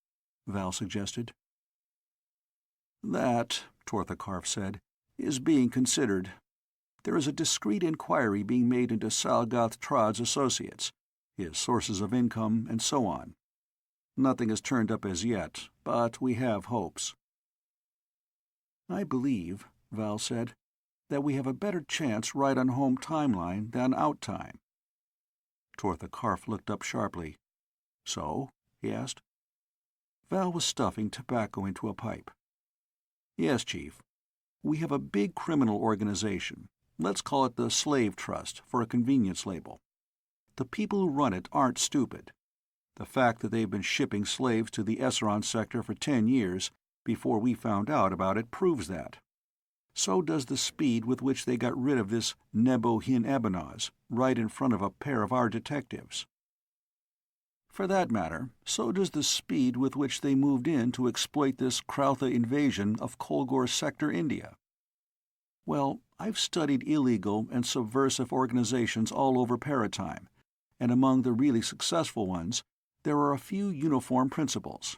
A: Val suggested. "That," Tortha Karf said, "is being considered. There is a discreet inquiry being made into Salgath Trod's associates, his sources of income, and so on. Nothing has turned up as yet, but we have hopes." "I believe," Val said, "that we have a better chance right on home timeline than out time." Tortha Karf looked up sharply. "So?" he asked. Val was stuffing tobacco into a pipe. "Yes, Chief. We have a big criminal organization. Let's call it the Slave Trust, for a convenience label. The people who run it aren't stupid. The fact that they've been shipping slaves to the Esron sector for 10 years before we found out about it proves that. So does the speed with which they got rid of this Nebu Hin Abanaz, right in front of a pair of our detectives. For that matter, so does the speed with which they moved in to exploit this Krautha invasion of Kolgor sector India. Well, I've studied illegal and subversive organizations all over Paratime, and among the really successful ones, there are a few uniform principles.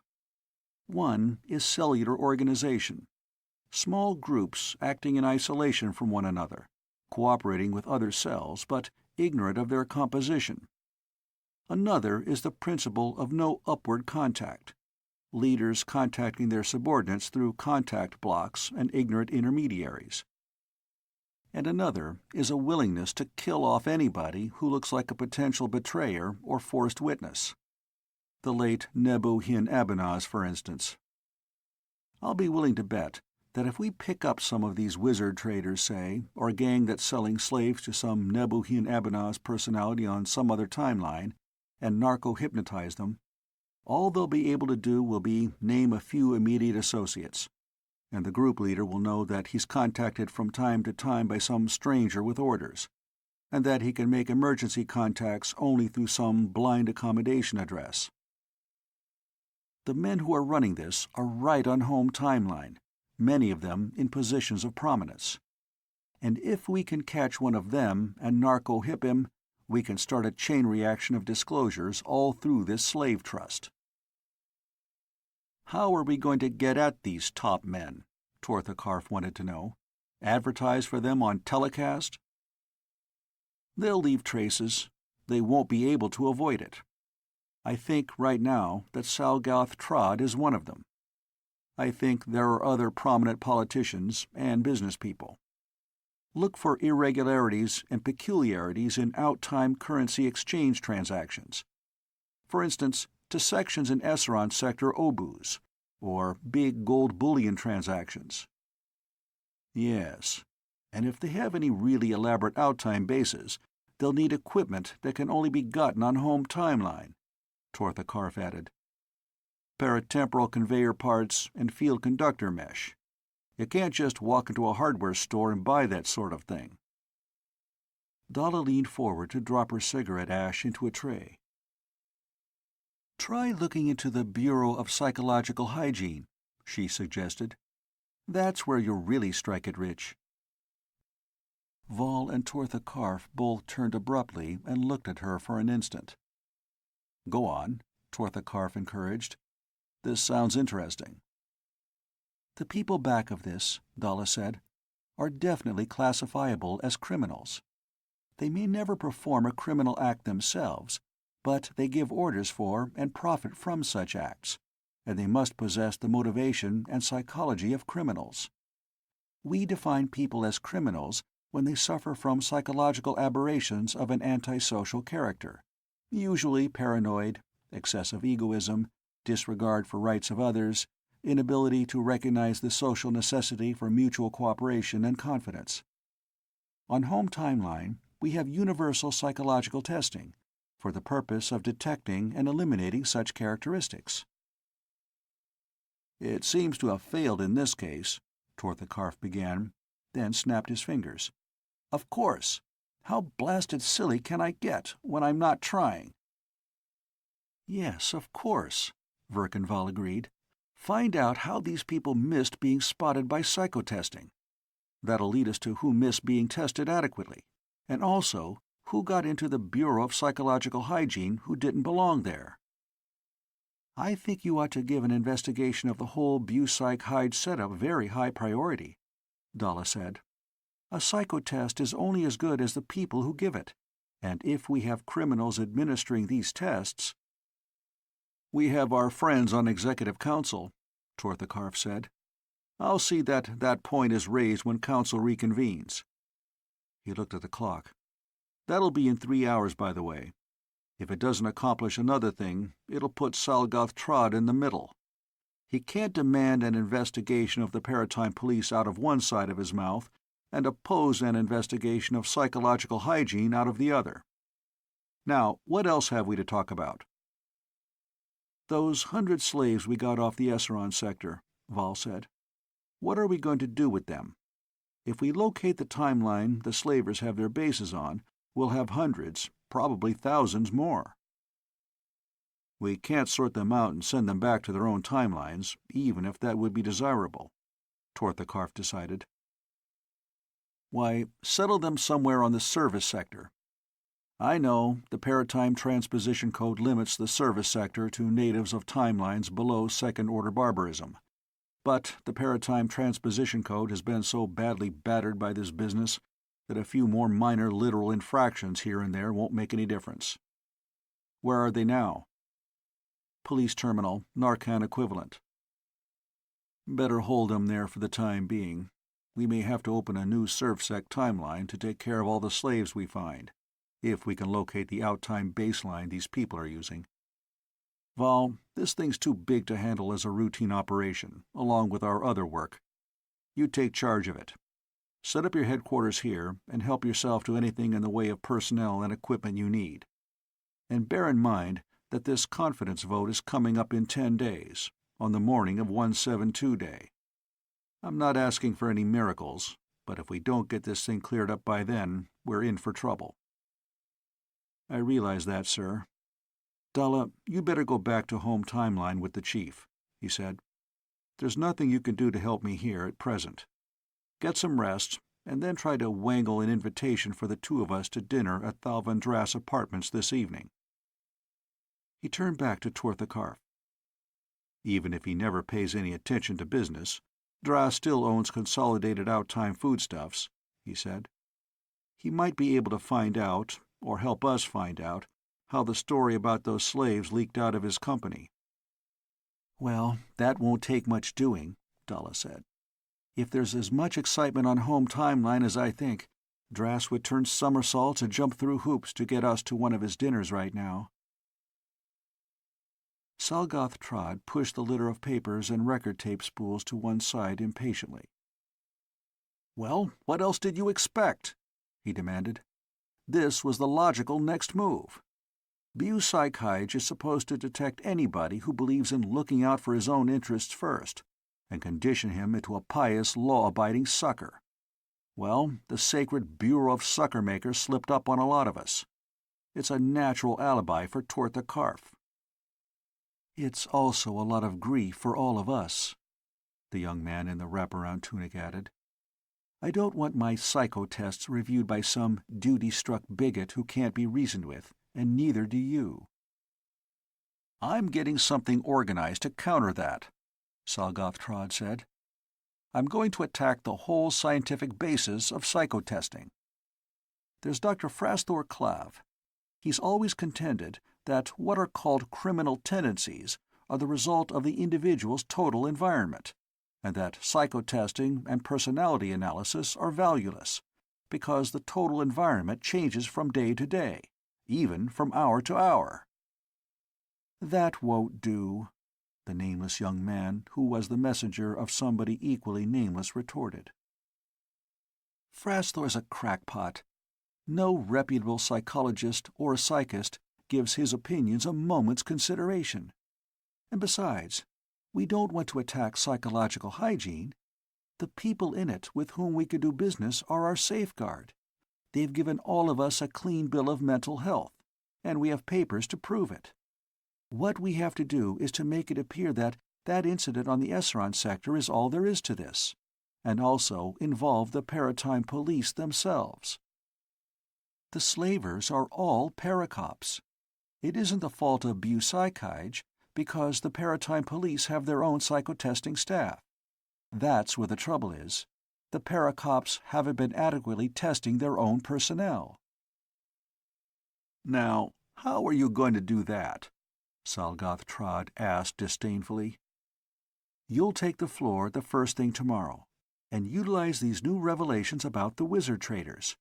A: One is cellular organization, small groups acting in isolation from one another, cooperating with other cells but ignorant of their composition. Another is the principle of no upward contact, leaders contacting their subordinates through contact blocks and ignorant intermediaries. And another is a willingness to kill off anybody who looks like a potential betrayer or forced witness. The late Nebuchadnezzar, for instance. I'll be willing to bet that if we pick up some of these wizard traders, say, or a gang that's selling slaves to some Nebuchadnezzar personality on some other timeline, and narco-hypnotize them, all they'll be able to do will be name a few immediate associates, and the group leader will know that he's contacted from time to time by some stranger with orders, and that he can make emergency contacts only through some blind accommodation address. The men who are running this are right on home timeline, many of them in positions of prominence. And if we can catch one of them and narco-hip him, we can start a chain reaction of disclosures all through this slave trust. How are we going to get at these top men? Tortha Karf wanted to know. Advertise for them on telecast? They'll leave traces. They won't be able to avoid it. I think right now that Salgoth Trod is one of them. I think there are other prominent politicians and business people. Look for irregularities and peculiarities in out-time currency exchange transactions. For instance, to sections in Esseron sector obus, or big gold bullion transactions. Yes, and if they have any really elaborate out-time bases, they'll need equipment that can only be gotten on home timeline, Tortha Karf added. Paratemporal conveyor parts and field conductor mesh. You can't just walk into a hardware store and buy that sort of thing. Dalla leaned forward to drop her cigarette ash into a tray. Try looking into the Bureau of Psychological Hygiene, she suggested. That's where you'll really strike it rich. Vol and Tortha Karf both turned abruptly and looked at her for an instant. Go on, Tortha Karf encouraged. This sounds interesting. The people back of this, Dalla said, are definitely classifiable as criminals. They may never perform a criminal act themselves, but they give orders for and profit from such acts, and they must possess the motivation and psychology of criminals. We define people as criminals when they suffer from psychological aberrations of an antisocial character, usually paranoid, excessive egoism, disregard for rights of others, inability to recognize the social necessity for mutual cooperation and confidence. On home timeline, we have universal psychological testing for the purpose of detecting and eliminating such characteristics. It seems to have failed in this case, Tortha Karf began, then snapped his fingers. Of course. How blasted silly can I get when I'm not trying? Yes, of course, Verkenval agreed. Find out how these people missed being spotted by psychotesting. That'll lead us to who missed being tested adequately, and also who got into the Bureau of Psychological Hygiene who didn't belong there. I think you ought to give an investigation of the whole Bu-Psych-Hyde setup very high priority, Dalla said. A psychotest is only as good as the people who give it, and if we have criminals administering these tests— We have our friends on Executive Council, Tortha Karf said. I'll see that that point is raised when Council reconvenes. He looked at the clock. That'll be in 3 hours, by the way. If it doesn't accomplish another thing, it'll put Salgoth Trod in the middle. He can't demand an investigation of the Paratime Police out of one side of his mouth and oppose an investigation of psychological hygiene out of the other. Now, what else have we to talk about? Those 100 slaves we got off the Esseron sector, Vol said. What are we going to do with them? If we locate the timeline the slavers have their bases on, we'll have hundreds, probably thousands more. We can't sort them out and send them back to their own timelines, even if that would be desirable, Tortha Karf decided. Why, settle them somewhere on the service sector. I know the Paratime Transposition Code limits the service sector to natives of timelines below second-order barbarism. But the Paratime Transposition Code has been so badly battered by this business that a few more minor literal infractions here and there won't make any difference. Where are they now? Police terminal, Narcan equivalent. Better hold them there for the time being. We may have to open a new SurfSec timeline to take care of all the slaves we find, if we can locate the outtime baseline these people are using. Val, this thing's too big to handle as a routine operation, along with our other work. You take charge of it. Set up your headquarters here and help yourself to anything in the way of personnel and equipment you need. And bear in mind that this confidence vote is coming up in 10 days, on the morning of 172 Day. I'm not asking for any miracles, but if we don't get this thing cleared up by then, we're in for trouble. I realize that, sir. Dalla, you better go back to home timeline with the chief, he said. There's nothing you can do to help me here at present. Get some rest, and then try to wangle an invitation for the two of us to dinner at Thalvandras Apartments this evening. He turned back to Torthakarf. Even if he never pays any attention to business, Dra still owns Consolidated Outtime Foodstuffs, he said. He might be able to find out, or help us find out, how the story about those slaves leaked out of his company. Well, that won't take much doing, Dalla said. If there's as much excitement on home timeline as I think, Dras would turn somersaults and jump through hoops to get us to one of his dinners right now. Salgoth Trod pushed the litter of papers and record tape spools to one side impatiently. Well, what else did you expect? He demanded. This was the logical next move. Psychige is supposed to detect anybody who believes in looking out for his own interests first, and condition him into a pious, law-abiding sucker. Well, the sacred Bureau of Sucker Makers slipped up on a lot of us. It's a natural alibi for Torthakarf. It's also a lot of grief for all of us, the young man in the wraparound tunic added. I don't want my psycho-tests reviewed by some duty-struck bigot who can't be reasoned with, and neither do you. I'm getting something organized to counter that, Salgoth Trod said. I'm going to attack the whole scientific basis of psychotesting. There's Dr. Frasthor Clav. He's always contended that what are called criminal tendencies are the result of the individual's total environment, and that psychotesting and personality analysis are valueless, because the total environment changes from day to day, even from hour to hour. That won't do, the nameless young man, who was the messenger of somebody equally nameless, retorted. Frasthor's a crackpot. No reputable psychologist or psychist gives his opinions a moment's consideration. And besides, we don't want to attack psychological hygiene. The people in it with whom we could do business are our safeguard. They've given all of us a clean bill of mental health, and we have papers to prove it. What we have to do is to make it appear that that incident on the Esseron sector is all there is to this, and also involve the Paratime police themselves. The slavers are all paracops. It isn't the fault of Psychige, because the Paratime police have their own psychotesting staff. That's where the trouble is. The paracops haven't been adequately testing their own personnel. Now, how are you going to do that? Salgoth Trod asked disdainfully. You'll take the floor the first thing tomorrow, and utilize these new revelations about the wizard traders.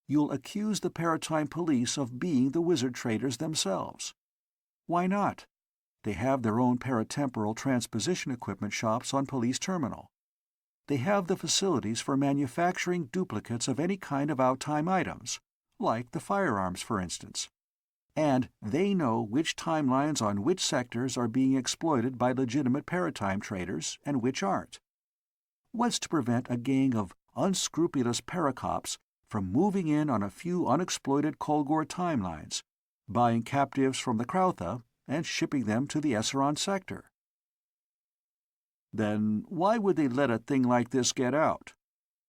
A: You'll accuse the Paratime police of being the wizard traders themselves. Why not? They have their own paratemporal transposition equipment shops on Police Terminal. They have the facilities for manufacturing duplicates of any kind of outtime items, like the firearms, for instance. And they know which timelines on which sectors are being exploited by legitimate Paratime traders and which aren't. What's to prevent a gang of unscrupulous paracops from moving in on a few unexploited Kolgor timelines, buying captives from the Krautha, and shipping them to the Esseron sector? Then why would they let a thing like this get out?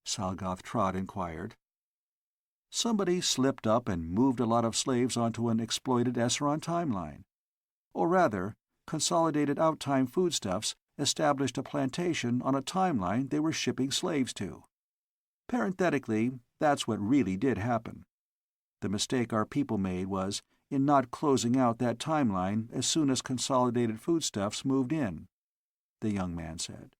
A: Salgoth Trod inquired. Somebody slipped up and moved a lot of slaves onto an exploited Esseron timeline. Or rather, Consolidated Outtime Foodstuffs established a plantation on a timeline they were shipping slaves to. Parenthetically, that's what really did happen. The mistake our people made was in not closing out that timeline as soon as Consolidated Foodstuffs moved in, the young man said.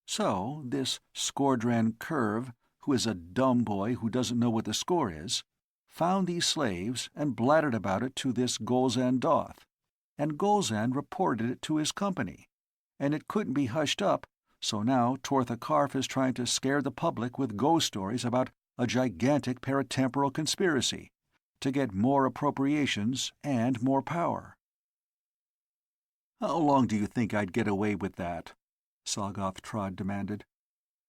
A: So, this Scordran Curve, who is a dumb boy who doesn't know what the score is, found these slaves and blattered about it to this Golzan Doth, and Golzan reported it to his company, and it couldn't be hushed up, so now Tortha Karf is trying to scare the public with ghost stories about a gigantic paratemporal conspiracy to get more appropriations and more power. How long do you think I'd get away with that? Salgoth Trod demanded.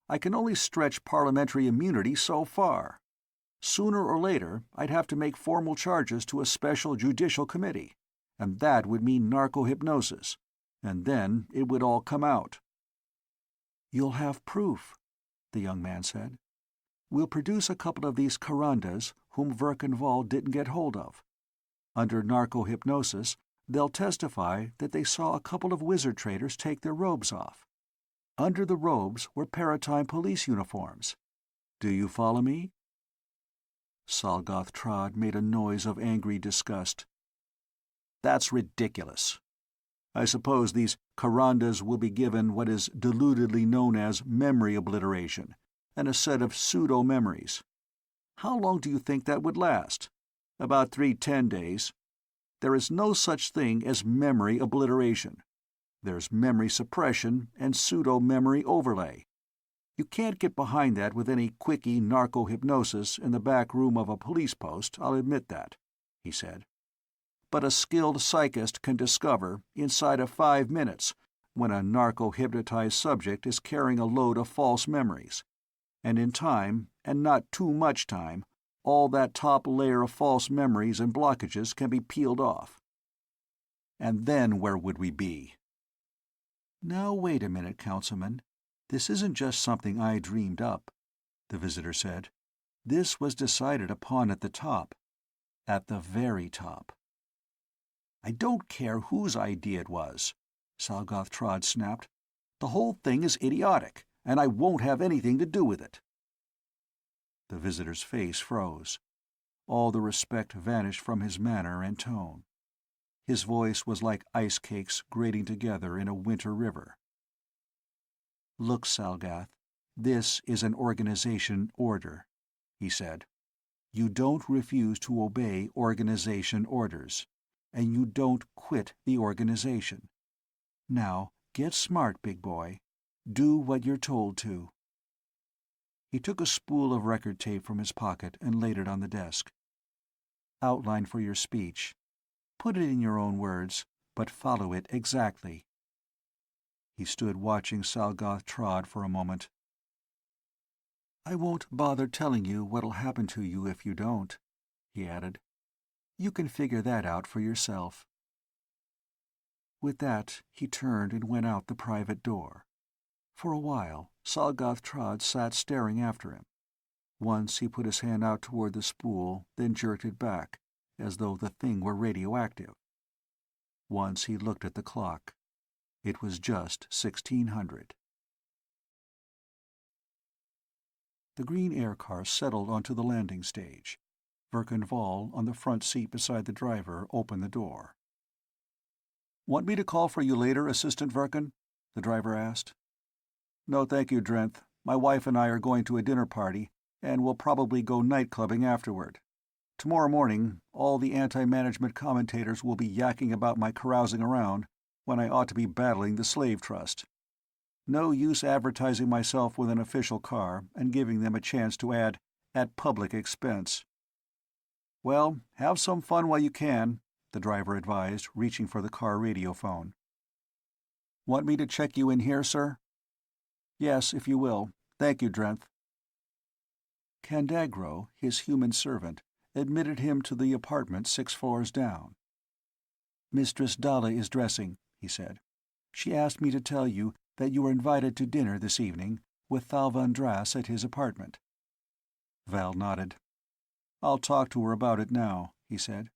A: I can only stretch parliamentary immunity so far. Sooner or later, I'd have to make formal charges to a special judicial committee, and that would mean narco-hypnosis, and then it would all come out. You'll have proof, the young man said. We'll produce a couple of these Karandas whom Verkenval didn't get hold of. Under narco-hypnosis, they'll testify that they saw a couple of wizard traders take their robes off. Under the robes were Paratime police uniforms. Do you follow me? Salgoth Trod made a noise of angry disgust. That's ridiculous. I suppose these Karandas will be given what is deludedly known as memory obliteration, and a set of pseudo-memories. How long do you think that would last? About 3-10 days. There is no such thing as memory obliteration. There's memory suppression and pseudo-memory overlay. You can't get behind that with any quickie narco-hypnosis in the back room of a police post, I'll admit that, he said. But a skilled psychist can discover, inside of 5 minutes, when a narco-hypnotized subject is carrying a load of false memories. And in time, and not too much time, all that top layer of false memories and blockages can be peeled off. And then where would we be? Now wait a minute, Councilman. This isn't just something I dreamed up, the visitor said. This was decided upon at the top. At the very top. I don't care whose idea it was, Salgoth Trod snapped. The whole thing is idiotic, and I won't have anything to do with it. The visitor's face froze. All the respect vanished from his manner and tone. His voice was like ice cakes grating together in a winter river. Look, Salgath, this is an organization order, he said. You don't refuse to obey organization orders, and you don't quit the organization. Now, get smart, big boy. Do what you're told to. He took a spool of record tape from his pocket and laid it on the desk. Outline for your speech. Put it in your own words, but follow it exactly. He stood watching Salgoth Trod for a moment. I won't bother telling you what'll happen to you if you don't, he added. You can figure that out for yourself. With that, he turned and went out the private door. For a while, Salgoth Trod sat staring after him. Once he put his hand out toward the spool, then jerked it back, as though the thing were radioactive. Once he looked at the clock. It was just 1600. The green air car settled onto the landing stage. Verkenval, on the front seat beside the driver, opened the door. "Want me to call for you later, Assistant Verken?" the driver asked. "No, thank you, Drenth. My wife and I are going to a dinner party, and we'll probably go night-clubbing afterward. Tomorrow morning, all the anti-management commentators will be yakking about my carousing around, when I ought to be battling the Slave Trust. No use advertising myself with an official car and giving them a chance to add, 'at public expense.'" "Well, have some fun while you can," the driver advised, reaching for the car radio phone. "Want me to check you in here, sir?" "Yes, if you will. Thank you, Drenth." Candagro, his human servant, admitted him to the apartment 6 floors down. "Mistress Dalla is dressing," he said. "She asked me to tell you that you are invited to dinner this evening, with Val Vandras at his apartment. Val nodded. "I'll talk to her about it now," he said.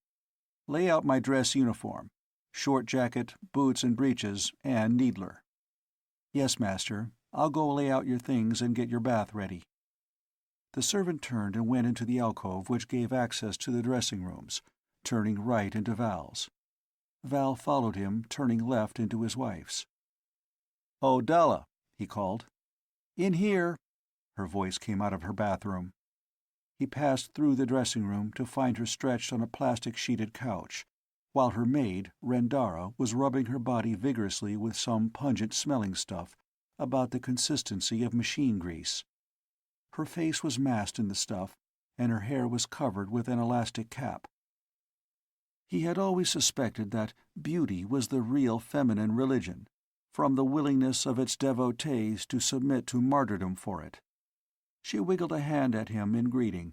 A: "Lay out my dress uniform. Short jacket, boots and breeches, and needler." "Yes, master. I'll go lay out your things and get your bath ready." The servant turned and went into the alcove which gave access to the dressing rooms, turning right into Val's. Val followed him, turning left into his wife's. "Oh, Della," he called. "In here." Her voice came out of her bathroom. He passed through the dressing room to find her stretched on a plastic-sheeted couch, while her maid, Rendara, was rubbing her body vigorously with some pungent-smelling stuff about the consistency of machine grease. Her face was masked in the stuff, and her hair was covered with an elastic cap. He had always suspected that beauty was the real feminine religion, from the willingness of its devotees to submit to martyrdom for it. She wiggled a hand at him in greeting.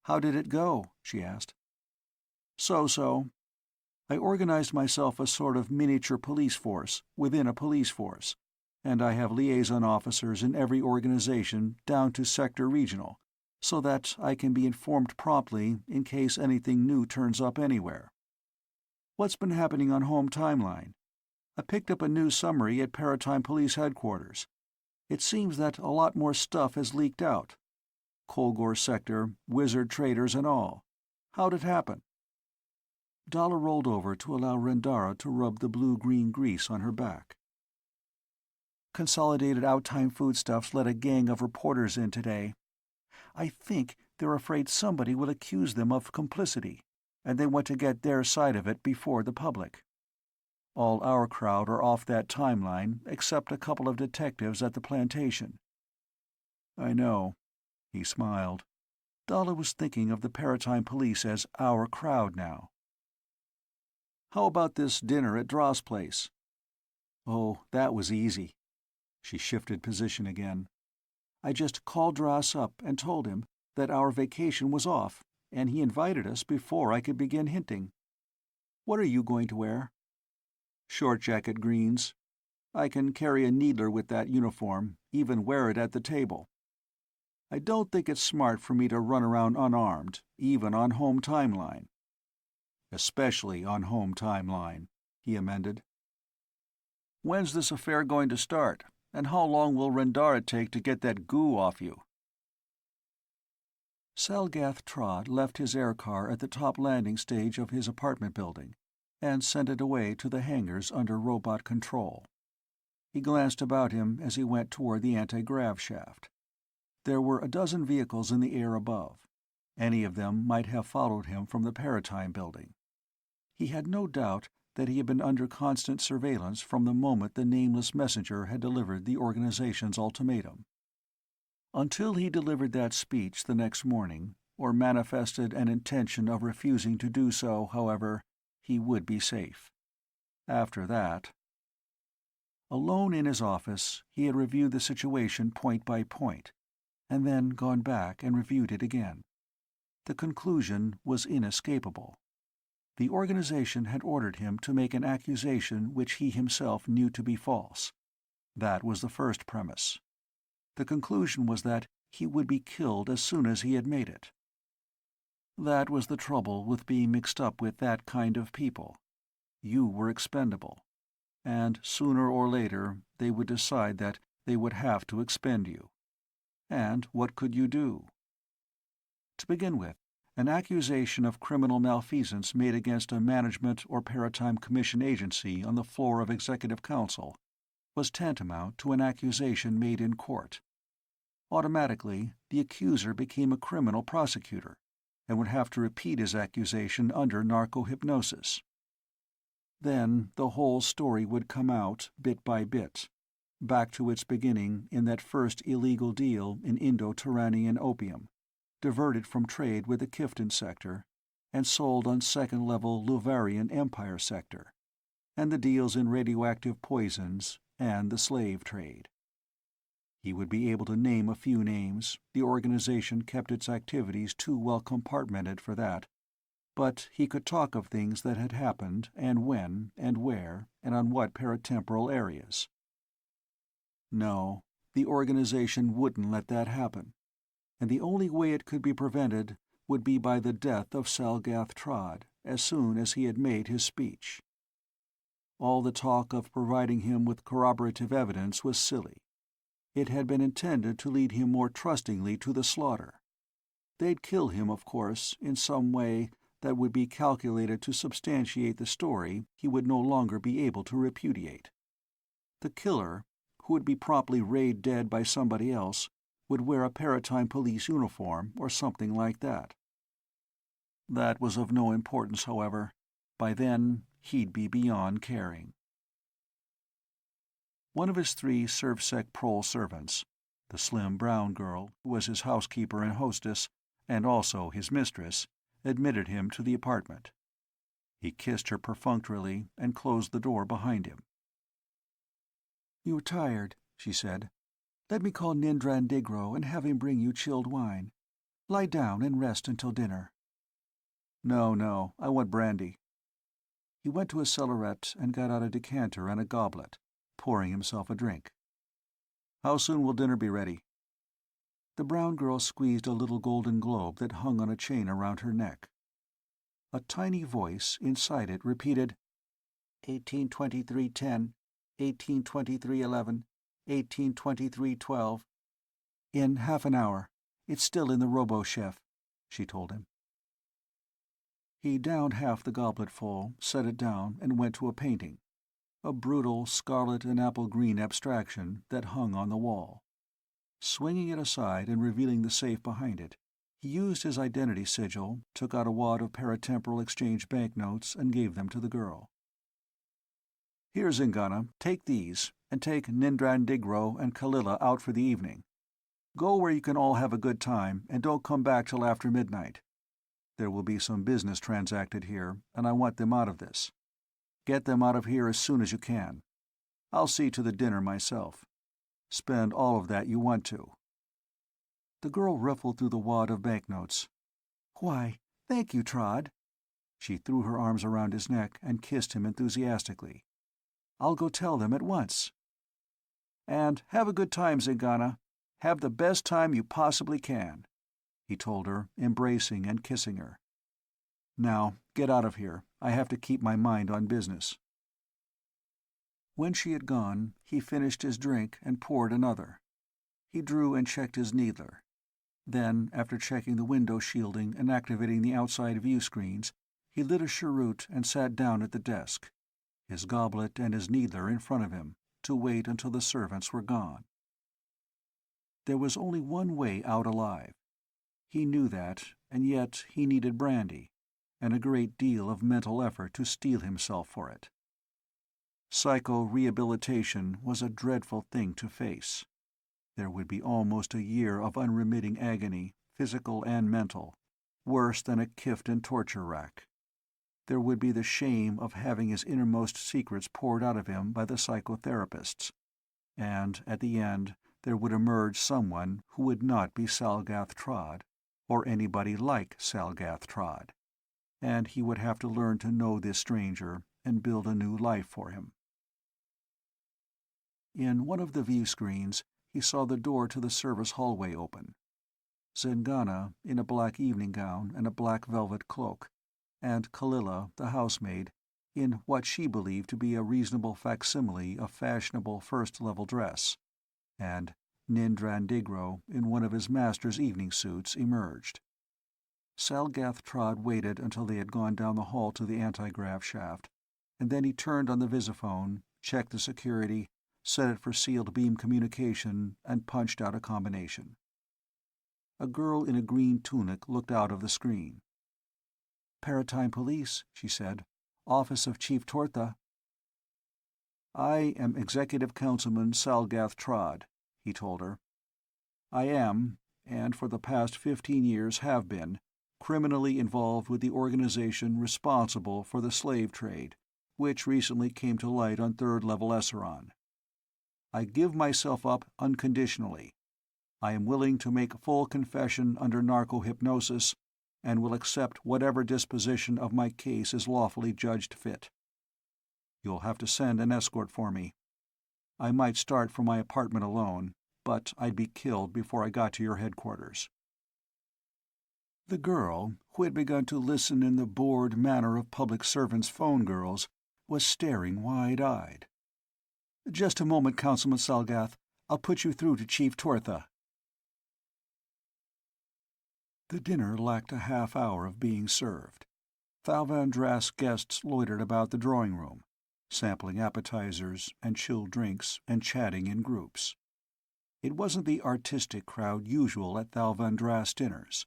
A: "How did it go?" she asked. "So-so. I organized myself a sort of miniature police force within a police force, and I have liaison officers in every organization down to sector regional, so that I can be informed promptly in case anything new turns up anywhere. What's been happening on home timeline? I picked up a new summary at Paratime Police Headquarters. It seems that a lot more stuff has leaked out. Kolgor sector, wizard traders and all. How'd it happen?" Dalla rolled over to allow Rendara to rub the blue-green grease on her back. "Consolidated Outtime Foodstuffs let a gang of reporters in today. I think they're afraid somebody will accuse them of complicity, and they want to get their side of it before the public. All our crowd are off that timeline, except a couple of detectives at the plantation." "I know," he smiled. Dalla was thinking of the Paratime Police as our crowd now. "How about this dinner at Dross' place?" "Oh, that was easy." She shifted position again. "I just called Dross up and told him that our vacation was off, and he invited us before I could begin hinting. What are you going to wear?" "Short jacket greens. I can carry a needler with that uniform, even wear it at the table. I don't think it's smart for me to run around unarmed, even on home timeline." "Especially on home timeline," he amended. "When's this affair going to start, and how long will Rendara take to get that goo off you?" Selgath Trott left his air car at the top landing stage of his apartment building and sent it away to the hangars under robot control. He glanced about him as he went toward the anti-grav shaft. There were a dozen vehicles in the air above. Any of them might have followed him from the Paratime building. He had no doubt that he had been under constant surveillance from the moment the nameless messenger had delivered the organization's ultimatum. Until he delivered that speech the next morning, or manifested an intention of refusing to do so, however, he would be safe. After that— Alone in his office, he had reviewed the situation point by point, and then gone back and reviewed it again. The conclusion was inescapable. The organization had ordered him to make an accusation which he himself knew to be false. That was the first premise. The conclusion was that he would be killed as soon as he had made it. That was the trouble with being mixed up with that kind of people. You were expendable, and sooner or later they would decide that they would have to expend you. And what could you do? To begin with, an accusation of criminal malfeasance made against a management or Paratime Commission agency on the floor of Executive Council was tantamount to an accusation made in court. Automatically, the accuser became a criminal prosecutor and would have to repeat his accusation under narco-hypnosis. Then the whole story would come out bit by bit, back to its beginning in that first illegal deal in Indo-Turanian opium, diverted from trade with the Kiftan sector and sold on second-level Luvarian Empire sector, and the deals in radioactive poisons and the slave trade. He would be able to name a few names. The organization kept its activities too well compartmented for that, but he could talk of things that had happened and when and where and on what paratemporal areas. No, the organization wouldn't let that happen, and the only way it could be prevented would be by the death of Salgath Trod as soon as he had made his speech. All the talk of providing him with corroborative evidence was silly. It had been intended to lead him more trustingly to the slaughter. They'd kill him, of course, in some way that would be calculated to substantiate the story he would no longer be able to repudiate. The killer, who would be promptly rayed dead by somebody else, would wear a Paratime police uniform or something like that. That was of no importance, however. By then, he'd be beyond caring. One of his 3 Servsec Prole servants, the slim brown girl who was his housekeeper and hostess, and also his mistress, admitted him to the apartment. He kissed her perfunctorily and closed the door behind him. "You're tired," she said. "Let me call Nindran Digro and have him bring you chilled wine. Lie down and rest until dinner." No, I want brandy." He went to his cellaret and got out a decanter and a goblet, pouring himself a drink. "How soon will dinner be ready?" The brown girl squeezed a little golden globe that hung on a chain around her neck. A tiny voice inside it repeated, 1823:10, 1823:11, 1823:12. "In half an hour. It's still in the robo-chef," she told him. He downed half the goblet full, set it down, and went to a painting, a brutal scarlet and apple-green abstraction that hung on the wall. Swinging it aside and revealing the safe behind it, he used his identity sigil, took out a wad of Paratemporal Exchange banknotes, and gave them to the girl. "Here, Zingana, take these, and take Nindran Digro and Kalila out for the evening. Go where you can all have a good time, and don't come back till after midnight. There will be some business transacted here, and I want them out of this. Get them out of here as soon as you can. I'll see to the dinner myself. Spend all of that you want to." The girl ruffled through the wad of banknotes. "Why, thank you, Trod." She threw her arms around his neck and kissed him enthusiastically. "I'll go tell them at once." "And have a good time, Zingana. Have the best time you possibly can," he told her, embracing and kissing her. "Now, get out of here. I have to keep my mind on business." When she had gone, he finished his drink and poured another. He drew and checked his needler. Then, after checking the window shielding and activating the outside view screens, he lit a cheroot and sat down at the desk, his goblet and his needler in front of him, to wait until the servants were gone. There was only one way out alive. He knew that, and yet he needed brandy, and a great deal of mental effort to steel himself for it. Psycho-rehabilitation was a dreadful thing to face. There would be almost a year of unremitting agony, physical and mental, worse than a kift and torture rack. There would be the shame of having his innermost secrets poured out of him by the psychotherapists. And, at the end, there would emerge someone who would not be Salgath Trod, or anybody like Salgath Trod. And he would have to learn to know this stranger and build a new life for him. In one of the view screens, he saw the door to the service hallway open. Zingana, in a black evening gown and a black velvet cloak, and Kalila, the housemaid, in what she believed to be a reasonable facsimile of fashionable first-level dress, and Nindran Digro, in one of his master's evening suits, emerged. Salgath Trod waited until they had gone down the hall to the anti-grav shaft, and then he turned on the visiphone, checked the security, set it for sealed beam communication, and punched out a combination. A girl in a green tunic looked out of the screen. "Paratime Police," she said. "Office of Chief Tortha." "I am Executive Councilman Salgath Trod," he told her. "I am, and for the past 15 years have been, criminally involved with the organization responsible for the slave trade, which recently came to light on third-level Esseron. I give myself up unconditionally. I am willing to make full confession under narco-hypnosis, and will accept whatever disposition of my case is lawfully judged fit. You'll have to send an escort for me. I might start from my apartment alone, but I'd be killed before I got to your headquarters." The girl, who had begun to listen in the bored manner of public servants' phone girls, was staring wide-eyed. "Just a moment, Councilman Salgath. I'll put you through to Chief Tortha." The dinner lacked a half-hour of being served. Thalvandras's guests loitered about the drawing room, sampling appetizers and chilled drinks and chatting in groups. It wasn't the artistic crowd usual at Thalvandras dinners.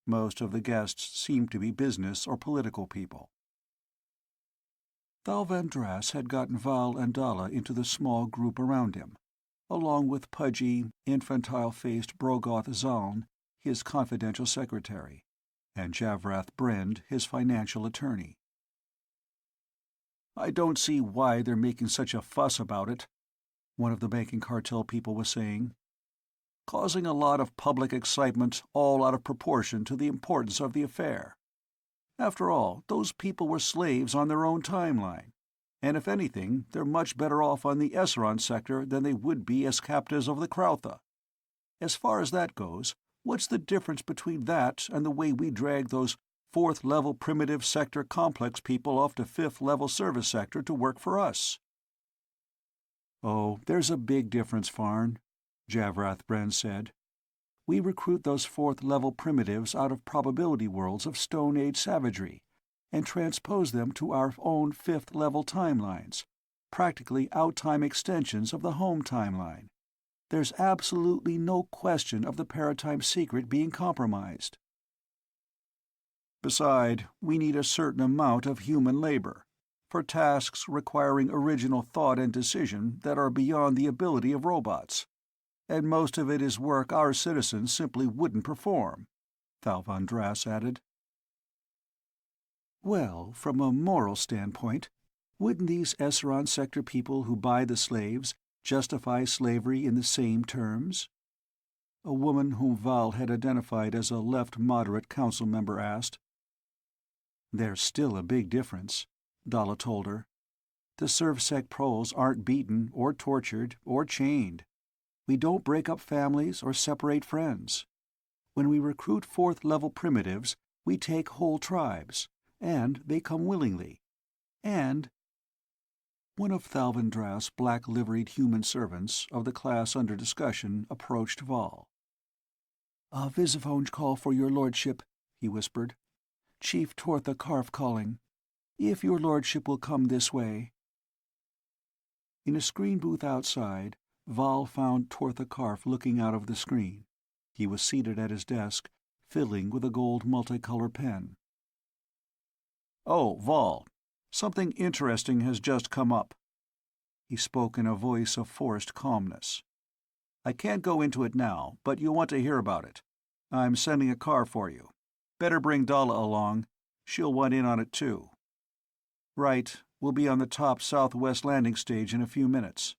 A: Most of the guests seemed to be business or political people. Thalvandras had gotten Val and Dalla into the small group around him, along with pudgy, infantile-faced Brogoth Zaln, his confidential secretary, and Javrath Brend, his financial attorney. "I don't see why they're making such a fuss about it," one of the banking cartel people was saying. "Causing a lot of public excitement, all out of proportion to the importance of the affair. After all, those people were slaves on their own timeline, and if anything, they're much better off on the Esseron sector than they would be as captives of the Krautha. As far as that goes, what's the difference between that and the way we drag those fourth-level primitive sector complex people off to fifth-level service sector to work for us?" "Oh, there's a big difference, Farn," Javrath Brend said. "We recruit those fourth-level primitives out of probability worlds of Stone Age savagery and transpose them to our own fifth-level timelines, practically outtime extensions of the home timeline. There's absolutely no question of the Paratime secret being compromised. Besides, we need a certain amount of human labor, for tasks requiring original thought and decision that are beyond the ability of robots, and most of it is work our citizens simply wouldn't perform," Thalvandras added. "Well, from a moral standpoint, wouldn't these Esseron sector people who buy the slaves justify slavery in the same terms?" A woman whom Val had identified as a left-moderate council member asked. "There's still a big difference," Dalla told her. "The ServSec proles aren't beaten or tortured or chained. We don't break up families or separate friends. When we recruit fourth-level primitives, we take whole tribes, and they come willingly. And—" One of Thalvandras's black-liveried human servants of the class under discussion approached Val. "A visiphone call for your lordship," he whispered. "Chief Tortha Karf calling. If your lordship will come this way." In a screen booth outside, Val found Tortha Karf looking out of the screen. He was seated at his desk, fiddling with a gold multicolor pen. "Oh, Val, something interesting has just come up." He spoke in a voice of forced calmness. "I can't go into it now, but you'll want to hear about it. I'm sending a car for you. Better bring Dalla along. She'll want in on it too. Right, we'll be on the top southwest landing stage in a few minutes."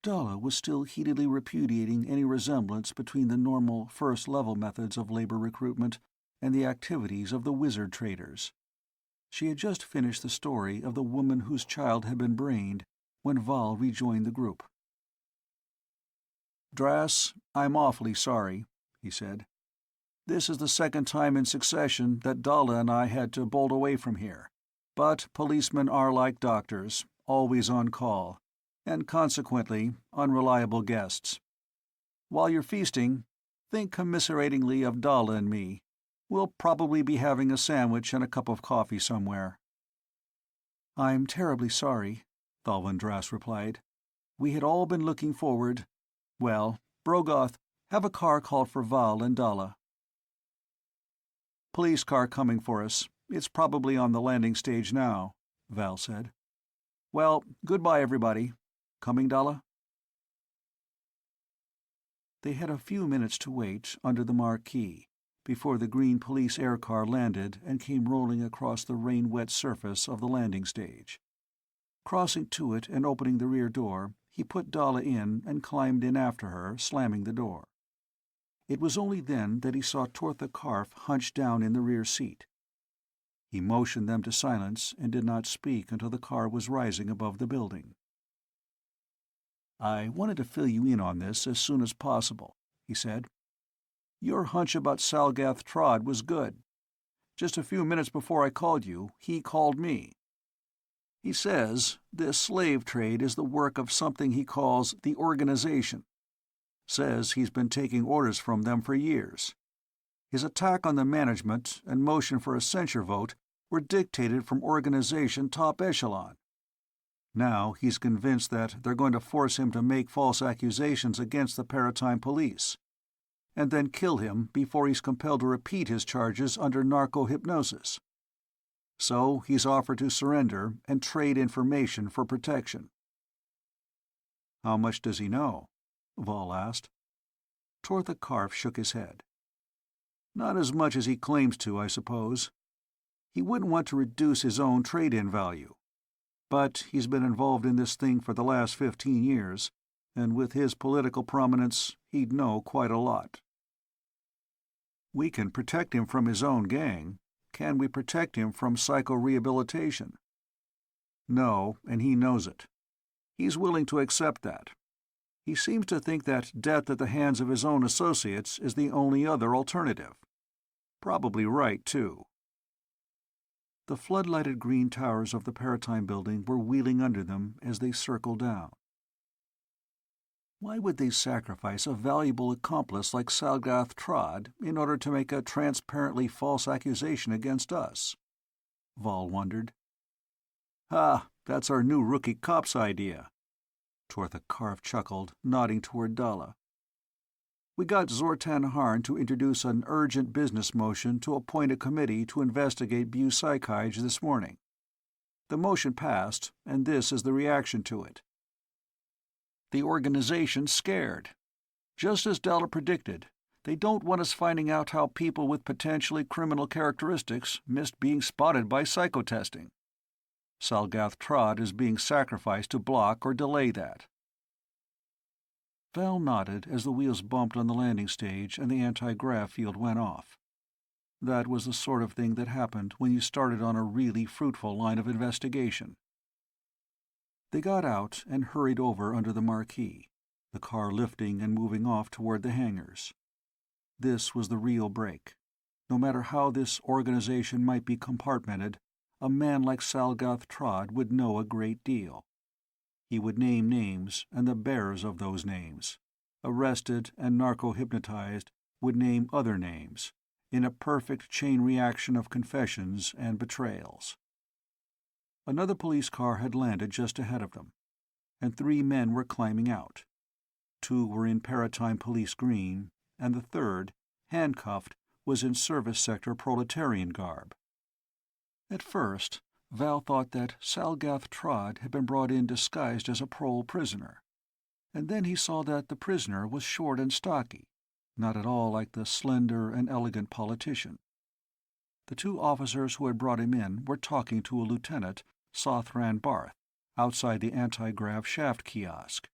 A: Dalla was still heatedly repudiating any resemblance between the normal first-level methods of labor recruitment and the activities of the wizard traders. She had just finished the story of the woman whose child had been brained when Val rejoined the group. "Dras, I'm awfully sorry," he said. "This is the second time in succession that Dalla and I had to bolt away from here. But policemen are like doctors, always on call, and consequently unreliable guests. While you're feasting, think commiseratingly of Dalla and me. We'll probably be having a sandwich and a cup of coffee somewhere." "I'm terribly sorry," Thalvandras replied. "We had all been looking forward— Well, Brogoth, have a car called for Val and Dalla." "Police car coming for us. It's probably on the landing stage now," Val said. "Well, goodbye, everybody. Coming, Dalla?" They had a few minutes to wait under the marquee before the green police air car landed and came rolling across the rain-wet surface of the landing stage. Crossing to it and opening the rear door, he put Dalla in and climbed in after her, slamming the door. It was only then that he saw Tortha Karf hunched down in the rear seat. He motioned them to silence and did not speak until the car was rising above the building. "I wanted to fill you in on this as soon as possible," he said. "Your hunch about Salgath Trod was good. Just a few minutes before I called you, he called me. He says this slave trade is the work of something he calls the Organization. Says he's been taking orders from them for years. His attack on the management and motion for a censure vote were dictated from Organization top echelon. Now he's convinced that they're going to force him to make false accusations against the Paratime police, and then kill him before he's compelled to repeat his charges under narco-hypnosis. So he's offered to surrender and trade information for protection." "How much does he know?" Val asked. Tortha Karf shook his head. "Not as much as he claims to, I suppose. He wouldn't want to reduce his own trade-in value. But he's been involved in this thing for the last 15 years, and with his political prominence, he'd know quite a lot." "We can protect him from his own gang. Can we protect him from psycho-rehabilitation?" "No, and he knows it. He's willing to accept that. He seems to think that death at the hands of his own associates is the only other alternative. Probably right, too." The floodlighted green towers of the Paratime building were wheeling under them as they circled down. "Why would they sacrifice a valuable accomplice like Salgath Trod in order to make a transparently false accusation against us?" Val wondered. That's our new rookie cop's idea." Tortha Karf chuckled, nodding toward Dalla. "We got Zortan Harn to introduce an urgent business motion to appoint a committee to investigate Psychige this morning. The motion passed, and this is the reaction to it. The Organization's scared. Just as Dalla predicted, they don't want us finding out how people with potentially criminal characteristics missed being spotted by psychotesting. Salgath Trod is being sacrificed to block or delay that." Val nodded as the wheels bumped on the landing stage and the anti-grav field went off. That was the sort of thing that happened when you started on a really fruitful line of investigation. They got out and hurried over under the marquee, the car lifting and moving off toward the hangars. This was the real break. No matter how this Organization might be compartmented, a man like Salgath Trod would know a great deal. He would name names and the bearers of those names. Arrested and narco-hypnotized would name other names, in a perfect chain reaction of confessions and betrayals. Another police car had landed just ahead of them, and 3 men were climbing out. 2 were in Paratime Police Green, and the third, handcuffed, was in service sector proletarian garb. At first, Val thought that Salgath Trod had been brought in disguised as a prole prisoner, and then he saw that the prisoner was short and stocky, not at all like the slender and elegant politician. The 2 officers who had brought him in were talking to a lieutenant, Sothran Barth, outside the anti-grav shaft kiosk.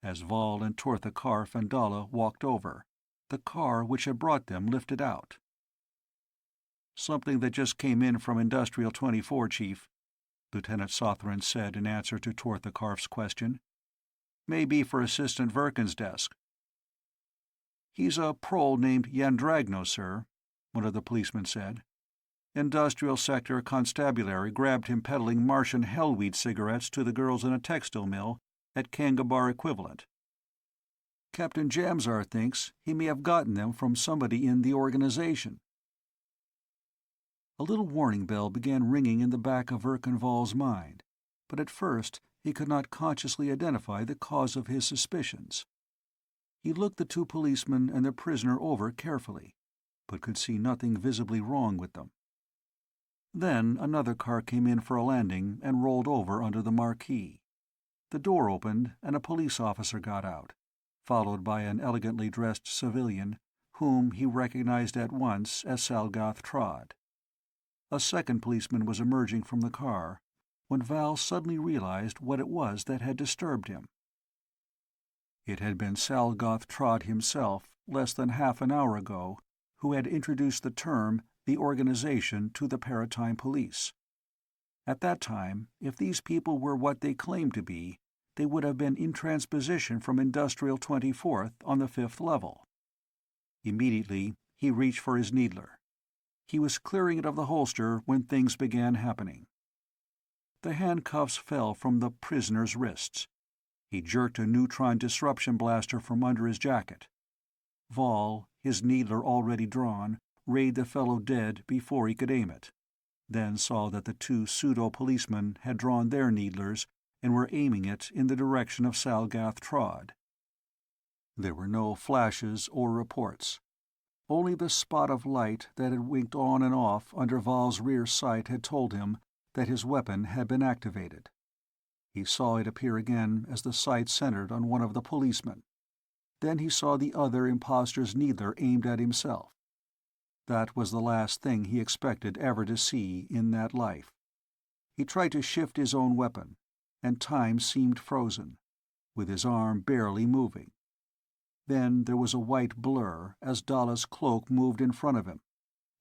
A: As Val and Tortha Karf and Dalla walked over, the car which had brought them lifted out. "Something that just came in from Industrial 24, Chief," Lieutenant Sothran said in answer to Tortha Karf's question. "May be for Assistant Verkin's desk." "He's a prole named Yandragno, sir," one of the policemen said. "Industrial Sector Constabulary grabbed him peddling Martian hellweed cigarettes to the girls in a textile mill at Kangabar equivalent. Captain Jamzar thinks he may have gotten them from somebody in the Organization." A little warning bell began ringing in the back of Verkenval's mind, but at first he could not consciously identify the cause of his suspicions. He looked the 2 policemen and their prisoner over carefully, but could see nothing visibly wrong with them. Then another car came in for a landing and rolled over under the marquee. The door opened and a police officer got out, followed by an elegantly dressed civilian, whom he recognized at once as Salgath Trod. A second policeman was emerging from the car, when Val suddenly realized what it was that had disturbed him. It had been Salgath Trod himself, less than half an hour ago, who had introduced the term the Organization to the Paratime Police. At that time, if these people were what they claimed to be, they would have been in transposition from Industrial 24th on the 5th level. Immediately, he reached for his needler. He was clearing it of the holster when things began happening. The handcuffs fell from the prisoner's wrists. He jerked a neutron disruption blaster from under his jacket. Vol, his needler already drawn, rayed the fellow dead before he could aim it, then saw that the two pseudo-policemen had drawn their needlers and were aiming it in the direction of Salgath Trod. There were no flashes or reports. Only the spot of light that had winked on and off under Vol's rear sight had told him that his weapon had been activated. He saw it appear again as the sight centered on one of the policemen. Then he saw the other imposter's needler aimed at himself. That was the last thing he expected ever to see in that life. He tried to shift his own weapon, and time seemed frozen, with his arm barely moving. Then there was a white blur as Dalla's cloak moved in front of him,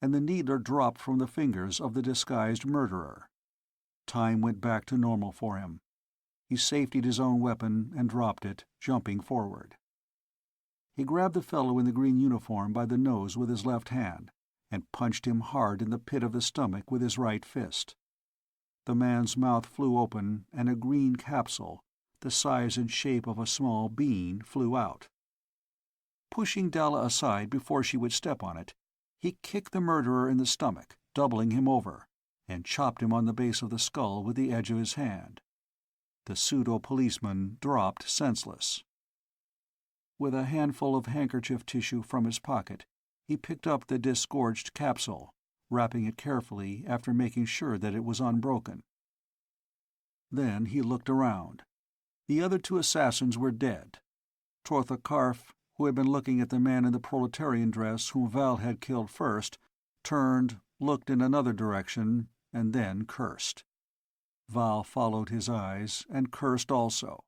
A: and the needler dropped from the fingers of the disguised murderer. Time went back to normal for him. He safetied his own weapon and dropped it, jumping forward. He grabbed the fellow in the green uniform by the nose with his left hand and punched him hard in the pit of the stomach with his right fist. The man's mouth flew open, and a green capsule, the size and shape of a small bean, flew out. Pushing Dalla aside before she would step on it, he kicked the murderer in the stomach, doubling him over, and chopped him on the base of the skull with the edge of his hand. The pseudo-policeman dropped senseless. With a handful of handkerchief tissue from his pocket, he picked up the disgorged capsule, wrapping it carefully after making sure that it was unbroken. Then he looked around. The other two assassins were dead. Tortha Karf, who had been looking at the man in the proletarian dress whom Val had killed first, turned, looked in another direction, and then cursed. Val followed his eyes and cursed also.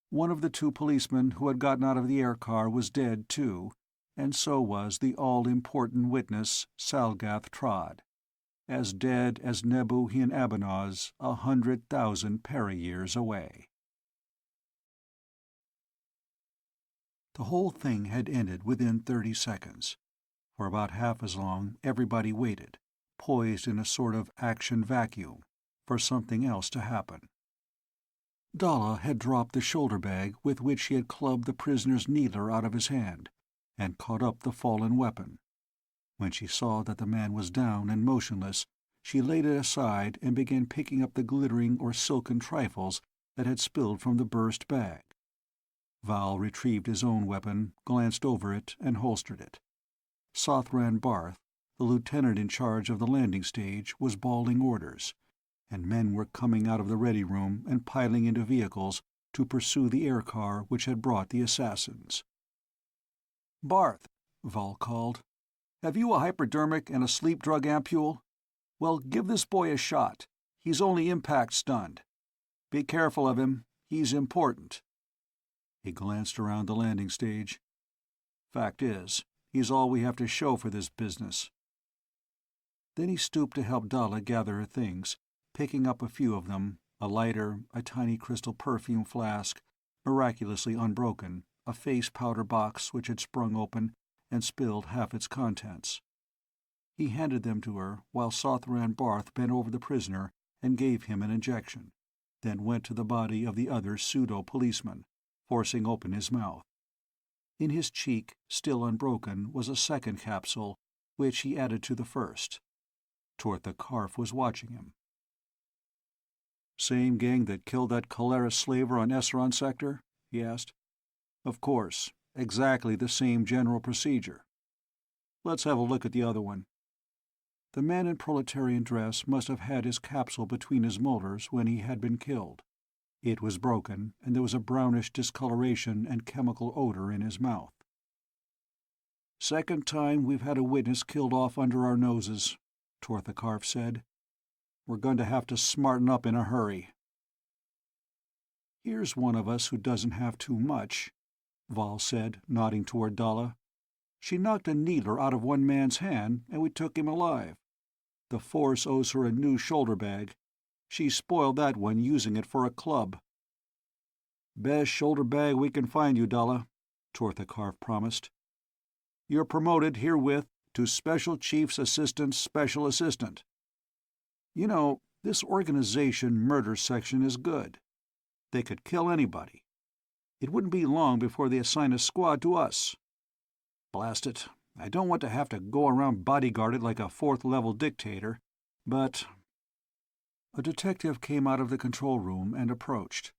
A: One of the two policemen who had gotten out of the air car was dead, too, and so was the all-important witness, Salgath Trod, as dead as Nebu Hin Abanaz 100,000 para-years away. The whole thing had ended within 30 seconds. For about half as long, everybody waited, poised in a sort of action vacuum, for something else to happen. Dalla had dropped the shoulder bag with which she had clubbed the prisoner's needler out of his hand, and caught up the fallen weapon. When she saw that the man was down and motionless, she laid it aside and began picking up the glittering or silken trifles that had spilled from the burst bag. Val retrieved his own weapon, glanced over it, and holstered it. Sothran Barth, the lieutenant in charge of the landing stage, was bawling orders, and men were coming out of the ready room and piling into vehicles to pursue the air car which had brought the assassins. "Barth," Val called, "have you a hypodermic and a sleep drug ampule? Well, give this boy a shot. He's only impact-stunned. Be careful of him. He's important." He glanced around the landing stage. "Fact is, he's all we have to show for this business." Then he stooped to help Dalla gather her things, picking up a few of them, a lighter, a tiny crystal perfume flask, miraculously unbroken, a face powder box which had sprung open and spilled half its contents. He handed them to her while Sothran Barth bent over the prisoner and gave him an injection, then went to the body of the other pseudo-policeman, forcing open his mouth. In his cheek, still unbroken, was a second capsule, which he added to the first. Tortha Karf was watching him. "Same gang that killed that Cholera slaver on Esseron sector?" he asked. "Of course, exactly the same general procedure. Let's have a look at the other one." The man in proletarian dress must have had his capsule between his molars when he had been killed. It was broken, and there was a brownish discoloration and chemical odor in his mouth. "Second time we've had a witness killed off under our noses," Tortha Karf said. "We're going to have to smarten up in a hurry." "Here's one of us who doesn't have too much," Val said, nodding toward Dalla. "She knocked a needler out of one man's hand, and we took him alive. The Force owes her a new shoulder bag. She spoiled that one using it for a club. Best shoulder bag we can find you, Dalla, Tortha Karf promised. You're promoted herewith to Special Chief's Assistant Special Assistant. You know, this organization murder section is good. They could kill anybody. It wouldn't be long before they assign a squad to us. Blast it, I don't want to have to go around bodyguarded like a fourth-level dictator, but... A detective came out of the control room and approached.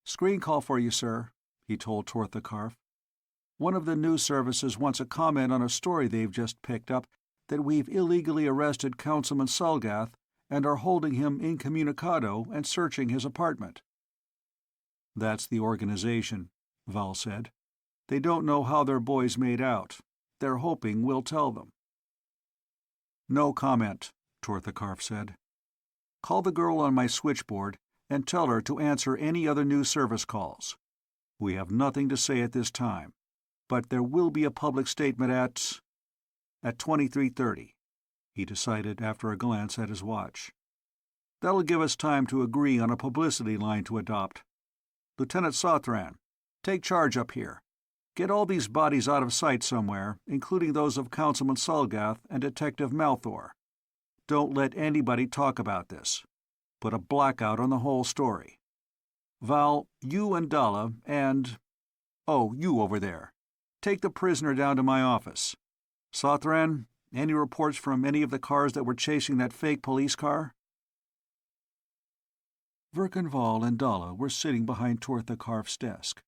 A: "Screen call for you, sir," he told Tortha Karf. "One of the news services wants a comment on a story they've just picked up that we've illegally arrested Councilman Salgath and are holding him incommunicado and searching his apartment." "That's the organization," Val said. "They don't know how their boy's made out. They're hoping we'll tell them." "No comment," Tortha Karf said. "Call the girl on my switchboard and tell her to answer any other news service calls. We have nothing to say at this time, but there will be a public statement at 23:30, he decided after a glance at his watch. "That'll give us time to agree on a publicity line to adopt. Lieutenant Sothran, take charge up here. Get all these bodies out of sight somewhere, including those of Councilman Salgath and Detective Malthor. Don't let anybody talk about this. Put a blackout on the whole story. Val, you and Dalla and... Oh, you over there. Take the prisoner down to my office. Sothran, any reports from any of the cars that were chasing that fake police car?" Verkenval and Dalla were sitting behind Tortha Karf's desk.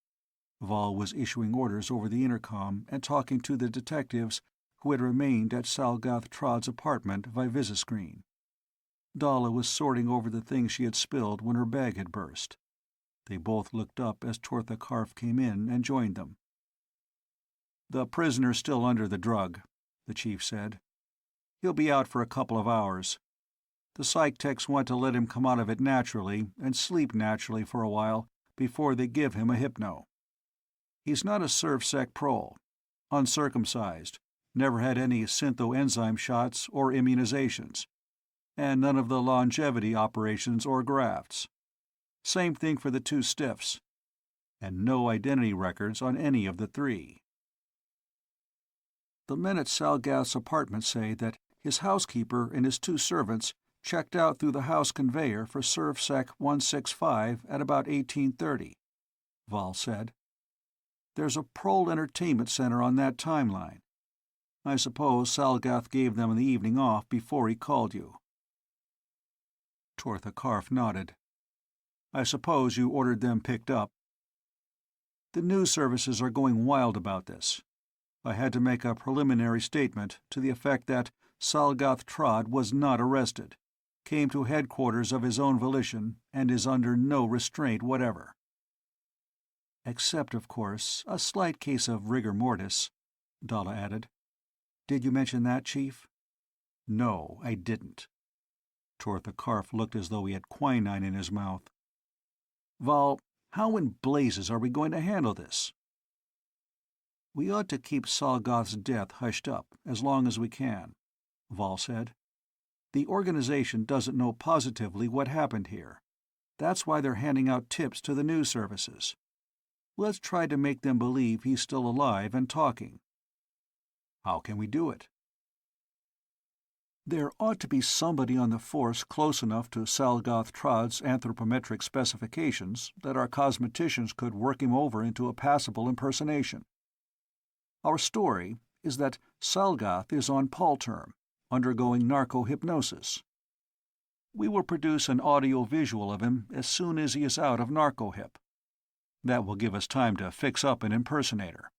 A: Val was issuing orders over the intercom and talking to the detectives who had remained at Salgath Trod's apartment via visiscreen. Dalla was sorting over the things she had spilled when her bag had burst. They both looked up as Tortha Karf came in and joined them. "The prisoner's still under the drug," the chief said. "He'll be out for a couple of hours. The psych techs want to let him come out of it naturally and sleep naturally for a while before they give him a hypno. He's not a ServSec Pro, uncircumcised, never had any synthoenzyme shots or immunizations, and none of the longevity operations or grafts. Same thing for the two stiffs, and no identity records on any of the three. The men at Salgath's apartment say that his housekeeper and his two servants checked out through the house conveyor for ServSec 165 at about 1830, Val said. There's a Prole Entertainment Center on that timeline. I suppose Salgath gave them the evening off before he called you." Tortha Karf nodded. "I suppose you ordered them picked up." "The news services are going wild about this. I had to make a preliminary statement to the effect that Salgath Trod was not arrested, came to headquarters of his own volition, and is under no restraint whatever. Except, of course, a slight case of rigor mortis," Dalla added. "Did you mention that, Chief?" "No, I didn't." Tortha Karf looked as though he had quinine in his mouth. "Val, how in blazes are we going to handle this?" "We ought to keep Salgath's death hushed up as long as we can," Val said. "The organization doesn't know positively what happened here. That's why they're handing out tips to the news services. Let's try to make them believe he's still alive and talking." "How can we do it?" "There ought to be somebody on the force close enough to Salgath Trod's anthropometric specifications that our cosmeticians could work him over into a passable impersonation. Our story is that Salgath is on Palterm, undergoing narco-hypnosis. We will produce an audio-visual of him as soon as he is out of narco-hyp. That will give us time to fix up an impersonator.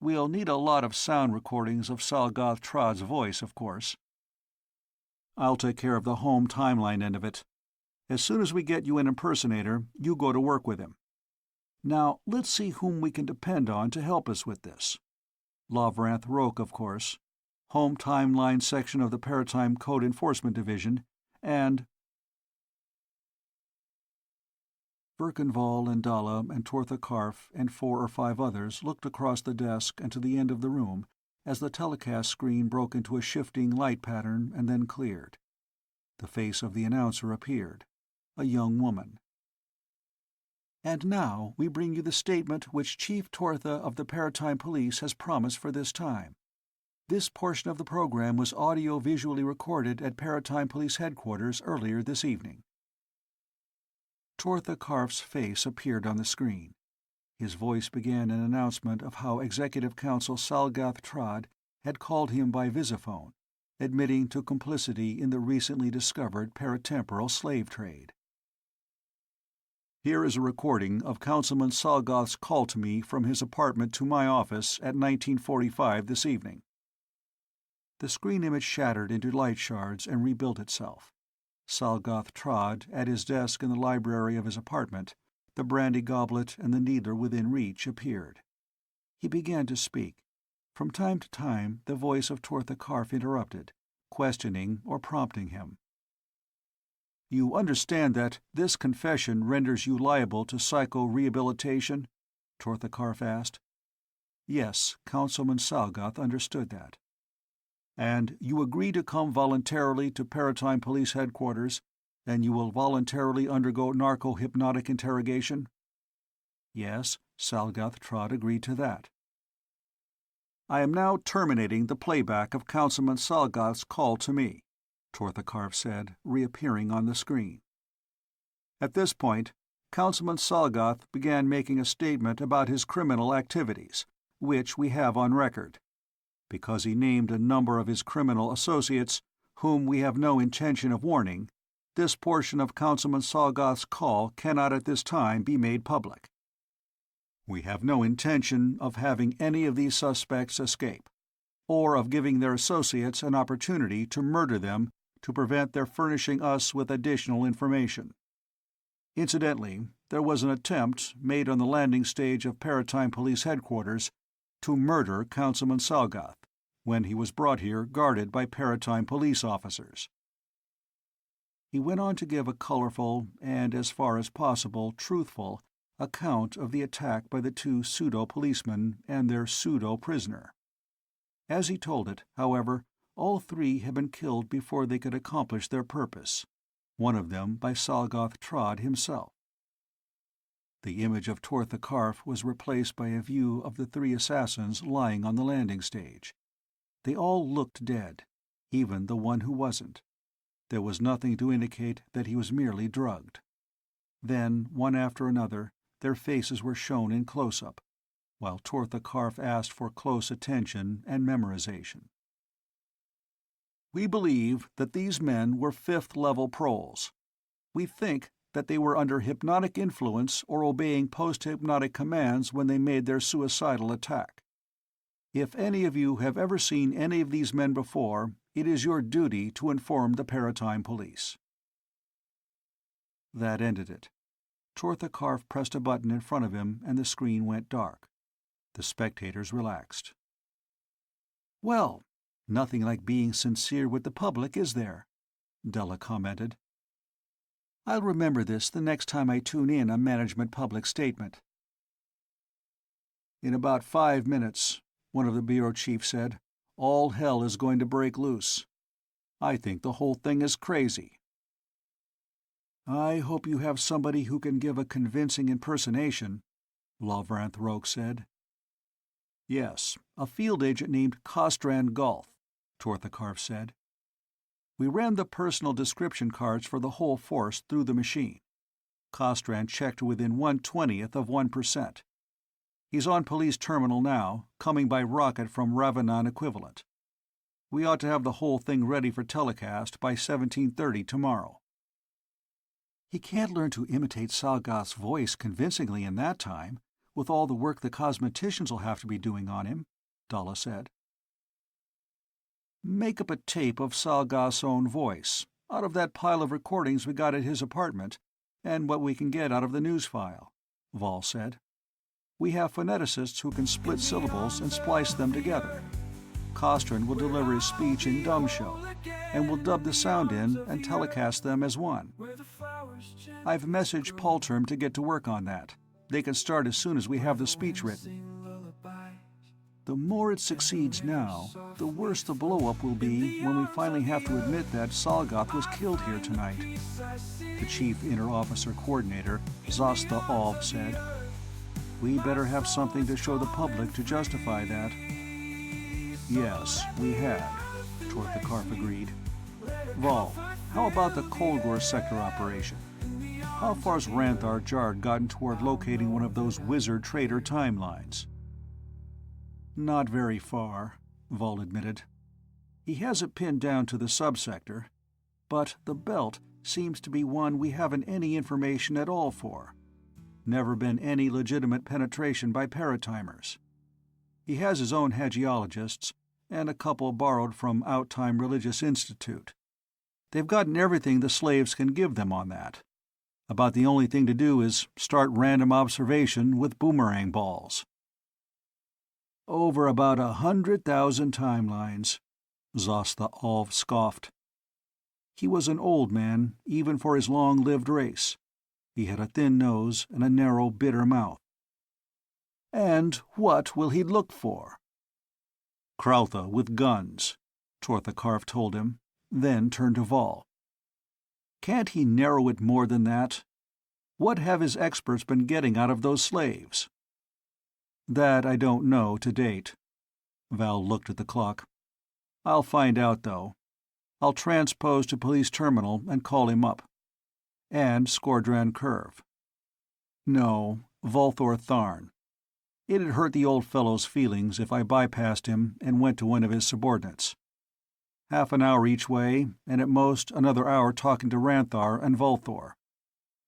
A: We'll need a lot of sound recordings of Salgath Trod's voice, of course. I'll take care of the home timeline end of it. As soon as we get you an impersonator, you go to work with him. Now, let's see whom we can depend on to help us with this. Lovranth Roke, of course, home timeline section of the Paratime Code Enforcement Division, and..." Verkenval and Dalla and Tortha Karf and 4 or 5 others looked across the desk and to the end of the room as the telecast screen broke into a shifting light pattern and then cleared. The face of the announcer appeared, a young woman. And now we bring you the statement which Chief Tortha of the Paratime Police has promised for this time. This portion of the program was audio-visually recorded at Paratime Police Headquarters earlier this evening. Tortha Karf's face appeared on the screen. His voice began an announcement of how Executive Counsel Salgath Trod had called him by visiphone, admitting to complicity in the recently discovered paratemporal slave trade. Here is a recording of Councilman Salgath's call to me from his apartment to my office at 1945 this evening. The screen image shattered into light shards and rebuilt itself. Salgath Trod, at his desk in the library of his apartment, the brandy goblet and the needler within reach appeared. He began to speak. From time to time, the voice of Tortha Karf interrupted, questioning or prompting him. "You understand that this confession renders you liable to psycho-rehabilitation?" Tortha Karf asked. Yes, Councilman Salgath understood that. "And you agree to come voluntarily to Paratime Police Headquarters, and you will voluntarily undergo narco-hypnotic interrogation?" Yes, Salgath Trod agreed to that. "I am now terminating the playback of Councilman Salgath's call to me," Tortha Karf said, reappearing on the screen. At this point, Councilman Salgath began making a statement about his criminal activities, which we have on record. Because he named a number of his criminal associates, whom we have no intention of warning, this portion of Councilman Salgath's call cannot at this time be made public. We have no intention of having any of these suspects escape, or of giving their associates an opportunity to murder them to prevent their furnishing us with additional information. Incidentally, there was an attempt made on the landing stage of Paratime Police Headquarters to murder Councilman Salgath when he was brought here guarded by Paratime police officers. He went on to give a colorful and, as far as possible, truthful account of the attack by the two pseudo-policemen and their pseudo-prisoner. As he told it, however, all three had been killed before they could accomplish their purpose, one of them by Salgath Trod himself. The image of Tortha Karf was replaced by a view of the three assassins lying on the landing stage. They all looked dead, even the one who wasn't. There was nothing to indicate that he was merely drugged. Then, one after another, their faces were shown in close-up, while Tortha Karf asked for close attention and memorization. We believe that these men were fifth-level proles. We think that they were under hypnotic influence or obeying post-hypnotic commands when they made their suicidal attack. If any of you have ever seen any of these men before, it is your duty to inform the Paratime Police. That ended it. Tortha Karf pressed a button in front of him and the screen went dark. The spectators relaxed. "Well, nothing like being sincere with the public, is there?" Della commented. "I'll remember this the next time I tune in a management public statement." "In about 5 minutes," one of the bureau chiefs said, "all hell is going to break loose. I think the whole thing is crazy." "I hope you have somebody who can give a convincing impersonation," Lovranth Roke said. "Yes, a field agent named Kostran Gulf," Tortha Karf said. "We ran the personal description cards for the whole force through the machine. Kostran checked within 1/20th of 1%. He's on police terminal now, coming by rocket from Ravanan equivalent. We ought to have the whole thing ready for telecast by 17:30 tomorrow." "He can't learn to imitate Salgath's voice convincingly in that time, with all the work the cosmeticians will have to be doing on him," Dalla said. "Make up a tape of Salgath's own voice, out of that pile of recordings we got at his apartment, and what we can get out of the news file," Vol said. "We have phoneticists who can split syllables and splice them together. Kostran will deliver his speech in dumb show, and will dub the sound in and telecast them as one. I've messaged Palterm to get to work on that. They can start as soon as we have the speech written." The more it succeeds now, the worse the blow-up will be when we finally have to admit that Salgoth was killed here tonight. The chief inter-officer coordinator, Zosta Alv, said. We better have something to show the public to justify that. Yes, we had, Torthakarf agreed. Vol, how about the Kolgor sector operation? How far's Ranthar Jard gotten toward locating one of those wizard trader timelines? Not very far, Vol admitted. He has it pinned down to the subsector, but the belt seems to be one we haven't any information at all for. Never been any legitimate penetration by paratimers. He has his own hagiologists, and a couple borrowed from Outtime Religious Institute. They've gotten everything the slaves can give them on that. About the only thing to do is start random observation with boomerang balls. Over about 100,000 timelines, Zosta Alv scoffed. He was an old man, even for his long-lived race. He had a thin nose and a narrow, bitter mouth. And what will he look for? Krautha with guns, Torthakarf told him, then turned to Vol. Can't he narrow it more than that? What have his experts been getting out of those slaves? That I don't know to date. Val looked at the clock. I'll find out, though. I'll transpose to police terminal and call him up. And Skordran Curve. No, Volthor Tharn. It'd hurt the old fellow's feelings if I bypassed him and went to one of his subordinates. Half an hour each way, and at most another hour talking to Ranthar and Volthor.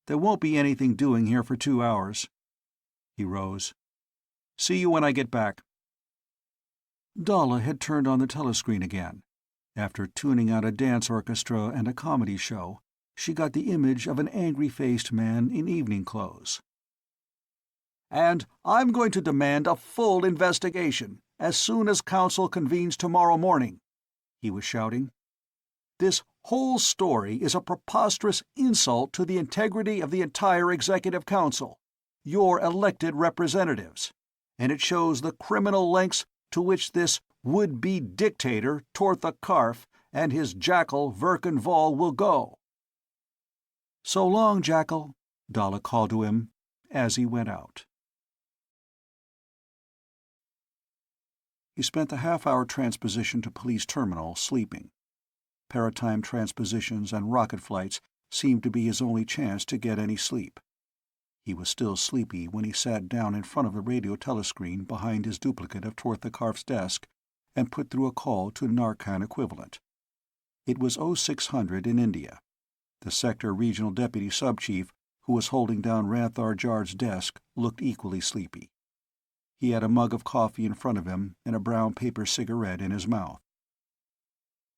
A: There won't be anything doing here for 2 hours. He rose. See you when I get back. Dalla had turned on the telescreen again. After tuning out a dance orchestra and a comedy show, she got the image of an angry-faced man in evening clothes. And I'm going to demand a full investigation as soon as Council convenes tomorrow morning, he was shouting. This whole story is a preposterous insult to the integrity of the entire Executive Council, your elected representatives, and it shows the criminal lengths to which this would-be dictator Torthakarf and his jackal Verkan Vol will go. So long, jackal, Dalla called to him as he went out. He spent the half-hour transposition to police terminal sleeping. Paratime transpositions and rocket flights seemed to be his only chance to get any sleep. He was still sleepy when he sat down in front of the radio telescreen behind his duplicate of Torthakarf's desk and put through a call to Narcan equivalent. It was 0600 in India. The sector regional deputy sub-chief, who was holding down Ranthar Jard's desk, looked equally sleepy. He had a mug of coffee in front of him and a brown paper cigarette in his mouth.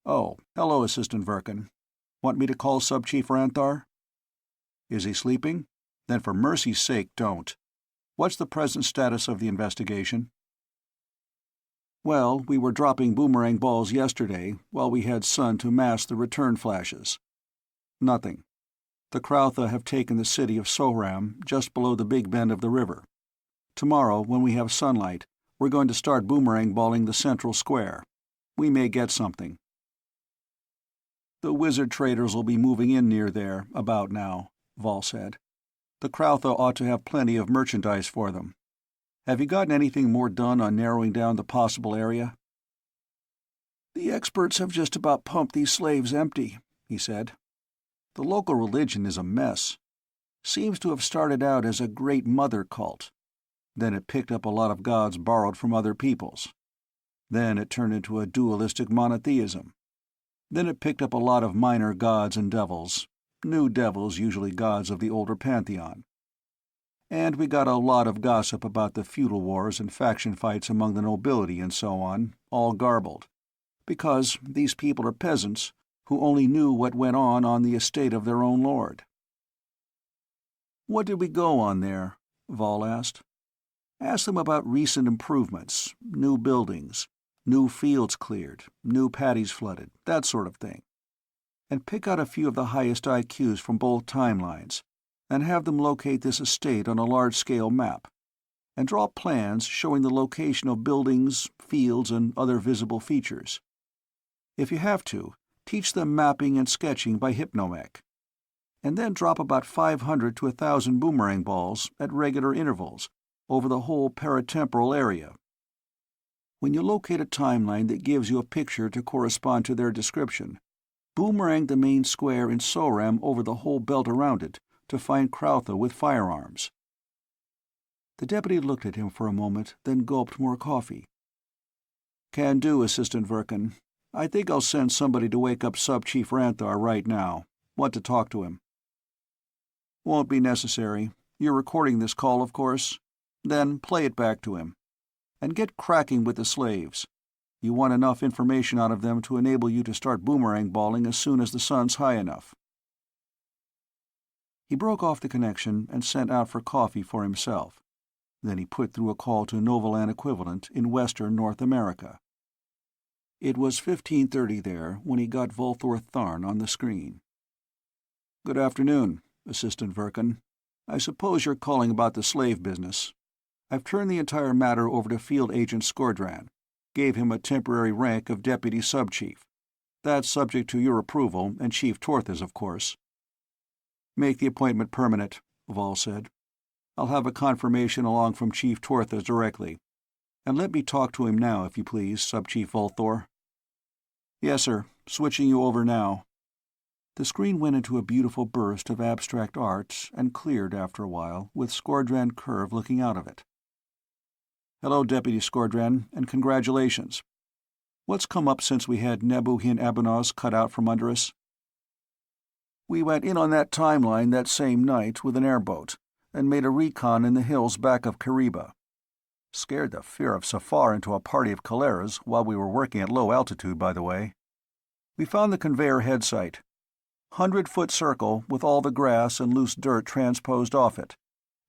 A: Oh, hello, Assistant Verkan. Want me to call Sub-Chief Ranthar? Is he sleeping? Then for mercy's sake, don't. What's the present status of the investigation? Well, we were dropping boomerang balls yesterday while we had sun to mask the return flashes. Nothing. The Krautha have taken the city of Sohram just below the big bend of the river. Tomorrow, when we have sunlight, we're going to start boomerang balling the central square. We may get something. The wizard traders will be moving in near there about now, Vol said. The Krautha ought to have plenty of merchandise for them. Have you gotten anything more done on narrowing down the possible area? The experts have just about pumped these slaves empty, he said. The local religion is a mess. Seems to have started out as a great mother cult. Then it picked up a lot of gods borrowed from other peoples. Then it turned into a dualistic monotheism. Then it picked up a lot of minor gods and devils, new devils usually gods of the older pantheon. And we got a lot of gossip about the feudal wars and faction fights among the nobility and so on, all garbled, because these people are peasants who only knew what went on the estate of their own lord. What did we go on there? Vol asked. Ask them about recent improvements, new buildings, new fields cleared, new paddies flooded, that sort of thing. And pick out a few of the highest IQs from both timelines, and have them locate this estate on a large-scale map. and draw plans showing the location of buildings, fields, and other visible features. If you have to, teach them mapping and sketching by hypnomech. And then drop about 500 to 1,000 boomerang balls at regular intervals over the whole paratemporal area. When you locate a timeline that gives you a picture to correspond to their description, boomerang the main square in SORAM over the whole belt around it to find Krautha with firearms. The deputy looked at him for a moment, then gulped more coffee. "Can do, Assistant Verkin. I think I'll send somebody to wake up Sub-Chief Ranthar right now. Want to talk to him." "Won't be necessary. You're recording this call, of course? Then play it back to him. And get cracking with the slaves. You want enough information out of them to enable you to start boomerang balling as soon as the sun's high enough." He broke off the connection and sent out for coffee for himself. Then he put through a call to Novaland equivalent in Western North America. It was 15:30 there when he got Volthor Tharn on the screen. "Good afternoon, Assistant Verkin. I suppose you're calling about the slave business. I've turned the entire matter over to Field Agent Skordran. Gave him a temporary rank of Deputy Sub-Chief. That's subject to your approval and Chief Tortha's, of course." "Make the appointment permanent," Vol said. "I'll have a confirmation along from Chief Tortha's directly. And let me talk to him now, if you please, Sub-Chief Volthor." "Yes, sir. Switching you over now." The screen went into a beautiful burst of abstract art and cleared after a while, with Skordran Curve looking out of it. "Hello, Deputy Skordran, and congratulations. What's come up since we had Nebuhin Abanos cut out from under us?" "We went in on that timeline that same night with an airboat, and made a recon in the hills back of Kariba. Scared the fear of Safar into a party of Caleras while we were working at low altitude, by the way. We found the conveyor head site. 100-foot circle with all the grass and loose dirt transposed off it,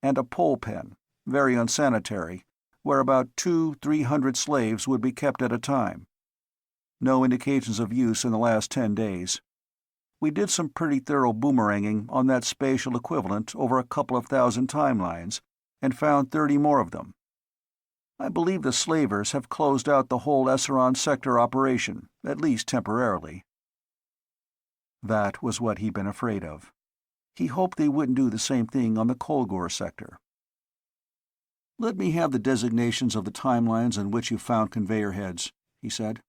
A: and a pole pen, very unsanitary, where about 200-300 slaves would be kept at a time. No indications of use in the last 10 days. We did some pretty thorough boomeranging on that spatial equivalent over a couple of thousand timelines, and found 30 more of them. I believe the slavers have closed out the whole Esseron sector operation, at least temporarily." That was what he'd been afraid of. He hoped they wouldn't do the same thing on the Kolgor sector. "Let me have the designations of the timelines on which you found conveyor heads," he said.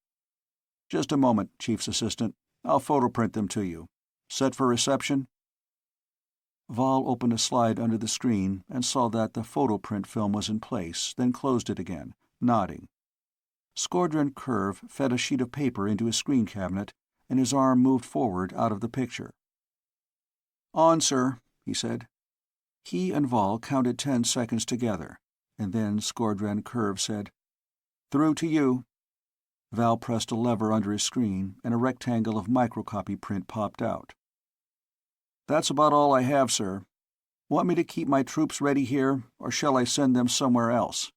A: "Just a moment, Chief's Assistant. I'll photoprint them to you. Set for reception?" Vol opened a slide under the screen and saw that the photoprint film was in place, then closed it again, nodding. Skordran Curve fed a sheet of paper into his screen cabinet, and his arm moved forward out of the picture. "On, sir," he said. He and Vol counted 10 seconds together, and then Skordran Curve said, "Through to you." Val pressed a lever under his screen, and a rectangle of microcopy print popped out. "That's about all I have, sir. Want me to keep my troops ready here, or shall I send them somewhere else?"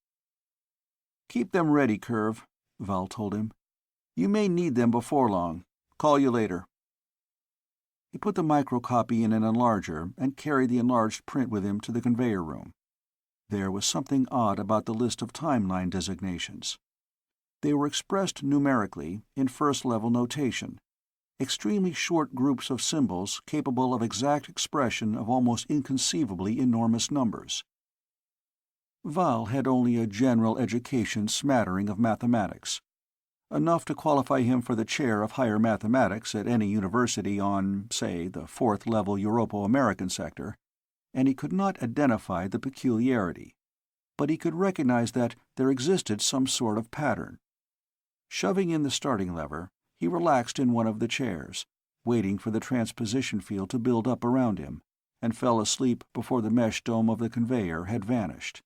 A: "Keep them ready, Curve," Val told him. "You may need them before long. Call you later." He put the microcopy in an enlarger and carried the enlarged print with him to the conveyor room. There was something odd about the list of timeline designations. They were expressed numerically in first-level notation, extremely short groups of symbols capable of exact expression of almost inconceivably enormous numbers. Val had only a general education smattering of mathematics, enough to qualify him for the chair of higher mathematics at any university on, say, the 4th-level Europo-American sector, and he could not identify the peculiarity, but he could recognize that there existed some sort of pattern. Shoving in the starting lever, he relaxed in one of the chairs, waiting for the transposition field to build up around him, and fell asleep before the mesh dome of the conveyor had vanished.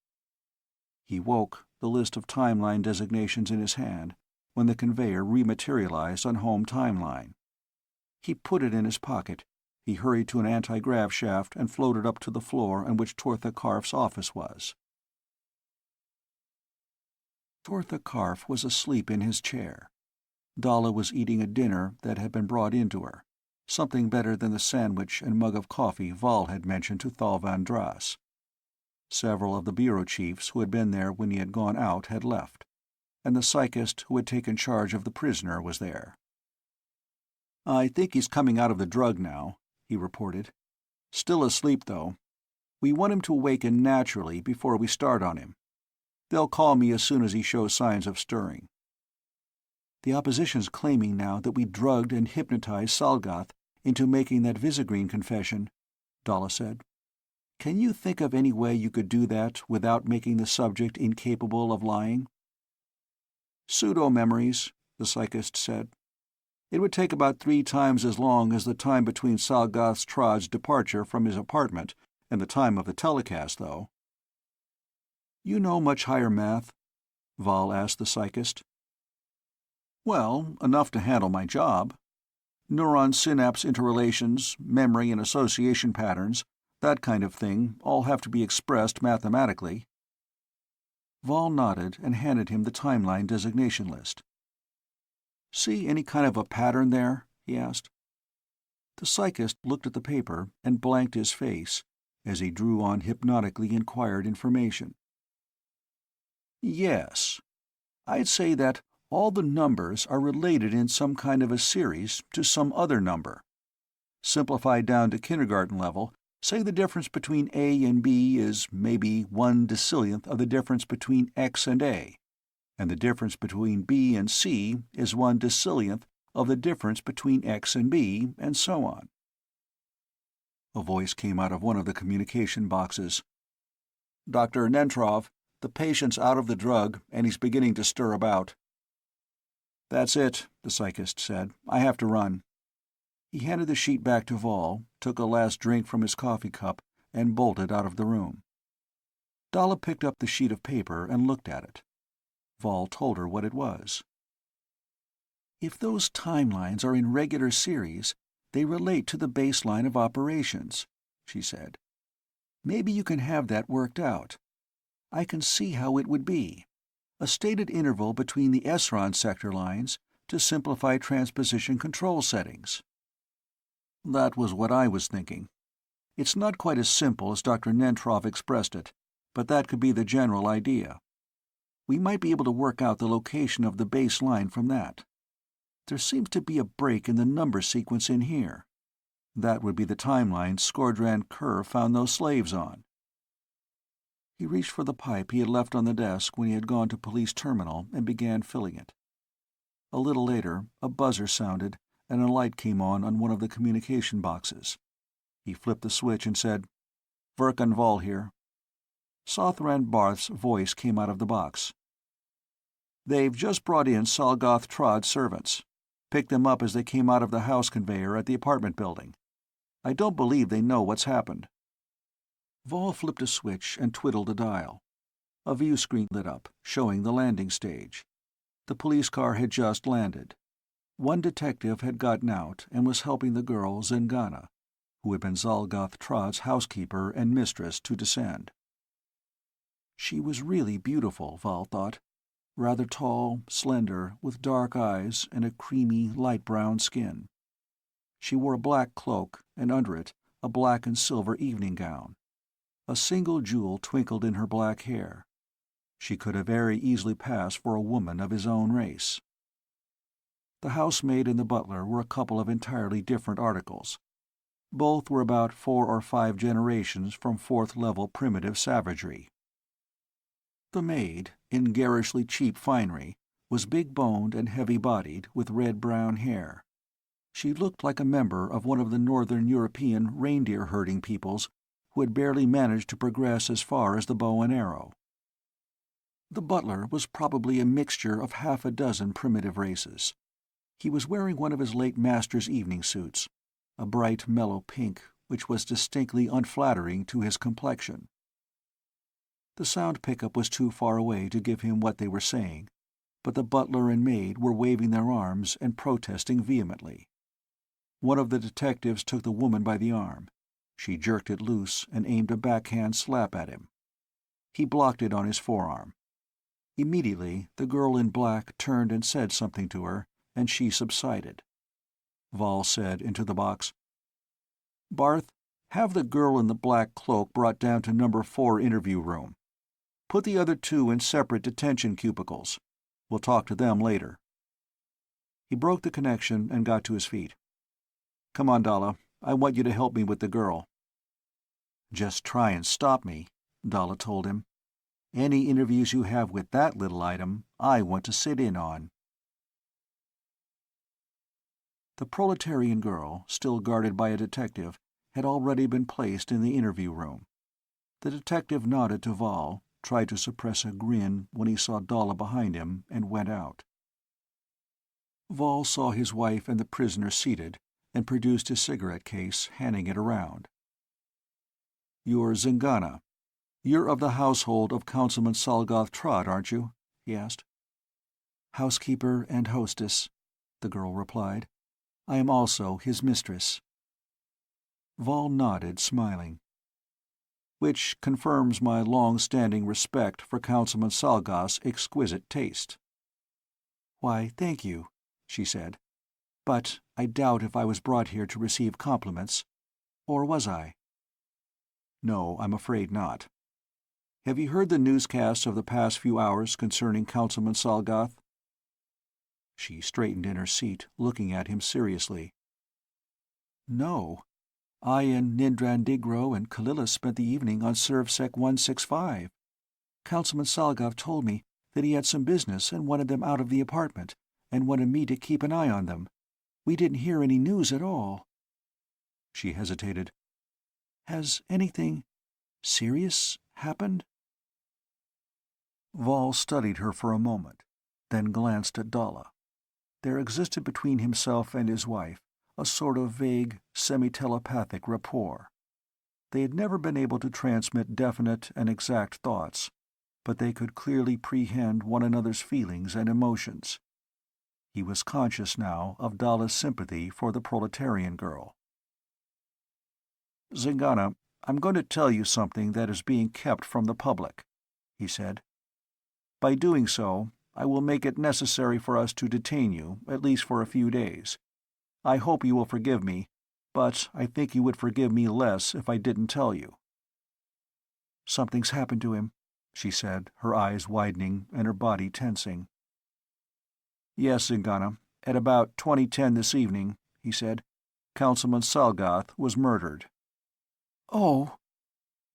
A: He woke, the list of timeline designations in his hand, when the conveyor rematerialized on home timeline. He put it in his pocket. He hurried to an anti-grav shaft and floated up to the floor on which Tortha Karf's office was. Tortha Karf was asleep in his chair. Dalla was eating a dinner that had been brought in to her, something better than the sandwich and mug of coffee Vol had mentioned to Thal Van Dras. Several of the bureau chiefs who had been there when he had gone out had left, and the psychist who had taken charge of the prisoner was there. "I think he's coming out of the drug now," he reported. "Still asleep, though. We want him to awaken naturally before we start on him. They'll call me as soon as he shows signs of stirring." "The opposition's claiming now that we drugged and hypnotized Salgath into making that Visegreen confession," Dalla said. "Can you think of any way you could do that without making the subject incapable of lying?" "Pseudo-memories," the psychist said. "It would take about 3 times as long as the time between Salgath Trod's departure from his apartment and the time of the telecast, though." "You know much higher math?" Val asked the psychist. "Well, enough to handle my job. Neuron-synapse interrelations, memory and association patterns, that kind of thing, all have to be expressed mathematically." Val nodded and handed him the timeline designation list. "See any kind of a pattern there?" he asked. The psychist looked at the paper and blanked his face as he drew on hypnotically inquired information. "Yes. I'd say that all the numbers are related in some kind of a series to some other number. Simplified down to kindergarten level, say the difference between A and B is maybe 1 decillionth of the difference between X and A, and the difference between B and C is 1 decillionth of the difference between X and B, and so on." A voice came out of one of the communication boxes. "Dr. Nentrov, the patient's out of the drug, and he's beginning to stir about." "That's it," the psychist said. "I have to run." He handed the sheet back to Val, took a last drink from his coffee cup, and bolted out of the room. Dalla picked up the sheet of paper and looked at it. Val told her what it was. "If those timelines are in regular series, they relate to the baseline of operations," she said. "Maybe you can have that worked out. I can see how it would be. A stated interval between the Esron sector lines to simplify transposition control settings." "That was what I was thinking. It's not quite as simple as Dr. Nentrov expressed it, but that could be the general idea. We might be able to work out the location of the base line from that. There seems to be a break in the number sequence in here. That would be the timeline Scordran Kerr found those slaves on." He reached for the pipe he had left on the desk when he had gone to Police Terminal and began filling it. A little later, a buzzer sounded and a light came on one of the communication boxes. He flipped the switch and said, "Verkan Val here." Sothran Barth's voice came out of the box. "They've just brought in Salgath Trod's servants. Picked them up as they came out of the house conveyor at the apartment building. I don't believe they know what's happened." Val flipped a switch and twiddled a dial. A view screen lit up, showing the landing stage. The police car had just landed. One detective had gotten out and was helping the girl Zengana, who had been Salgath Trod's housekeeper and mistress, to descend. She was really beautiful, Val thought. Rather tall, slender, with dark eyes and a creamy, light-brown skin. She wore a black cloak, and under it a black and silver evening gown. A single jewel twinkled in her black hair. She could have very easily passed for a woman of his own race. The housemaid and the butler were a couple of entirely different articles. Both were about 4 or 5 generations from fourth-level primitive savagery. The maid, in garishly cheap finery, was big-boned and heavy-bodied, with red-brown hair. She looked like a member of one of the northern European reindeer-herding peoples who had barely managed to progress as far as the bow and arrow. The butler was probably a mixture of half a dozen primitive races. He was wearing one of his late master's evening suits, a bright mellow pink which was distinctly unflattering to his complexion. The sound pickup was too far away to give him what they were saying, but the butler and maid were waving their arms and protesting vehemently. One of the detectives took the woman by the arm. She jerked it loose and aimed a backhand slap at him. He blocked it on his forearm. Immediately, the girl in black turned and said something to her, and she subsided. Val said into the box, "Barth, Have the girl in the black cloak brought down to number 4 interview room. Put the other 2 in separate detention cubicles. We'll talk to them later." He broke the connection and got to his feet. "Come on, Dalla. I want you to help me with the girl." "Just try and stop me," Dalla told him. "Any interviews you have with that little item, I want to sit in on." The proletarian girl, still guarded by a detective, had already been placed in the interview room. The detective nodded to Val, tried to suppress a grin when he saw Dalla behind him, and went out. Val saw his wife and the prisoner seated, and produced his cigarette case, handing it around. "You're Zingana. You're of the household of Councilman Salgoth Trott, aren't you?" he asked. "Housekeeper and hostess," the girl replied. "I am also his mistress." Val nodded, smiling. "Which confirms my long-standing respect for Councilman Salgoth's exquisite taste." "Why, thank you," she said. "But I doubt if I was brought here to receive compliments. Or was I?" "No, I'm afraid not. Have you heard the newscasts of the past few hours concerning Councilman Salgoth?" She straightened in her seat, looking at him seriously. "No. I and Nindrandigro and Kalila spent the evening on ServSec 165. Councilman Salgoth told me that he had some business and wanted them out of the apartment, and wanted me to keep an eye on them. We didn't hear any news at all." She hesitated. "Has anything serious happened?" Val studied her for a moment, then glanced at Dalla. There existed between himself and his wife a sort of vague, semi-telepathic rapport. They had never been able to transmit definite and exact thoughts, but they could clearly prehend one another's feelings and emotions. He was conscious now of Dalla's sympathy for the proletarian girl. "Zingana, I'm going to tell you something that is being kept from the public," he said. "By doing so, I will make it necessary for us to detain you, at least for a few days. I hope you will forgive me, but I think you would forgive me less if I didn't tell you." "Something's happened to him," she said, her eyes widening and her body tensing. "Yes, Zingana. At about 2010 this evening," he said, "Councilman Salgoth was murdered." "Oh!"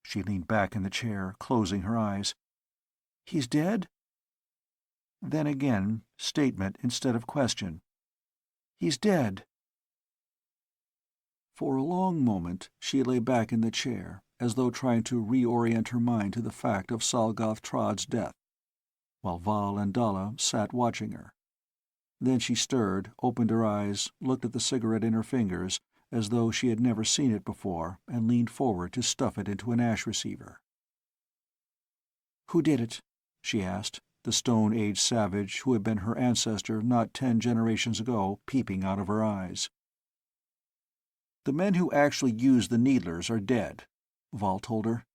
A: She leaned back in the chair, closing her eyes. "He's dead?" Then again, statement instead of question. "He's dead." For a long moment she lay back in the chair, as though trying to reorient her mind to the fact of Salgoth Trott's death, while Val and Dalla sat watching her. Then she stirred, opened her eyes, looked at the cigarette in her fingers, as though she had never seen it before, and leaned forward to stuff it into an ash receiver. "Who did it?" she asked, the stone-age savage who had been her ancestor not 10 generations ago peeping out of her eyes. "The men who actually used the needlers are dead," Val told her.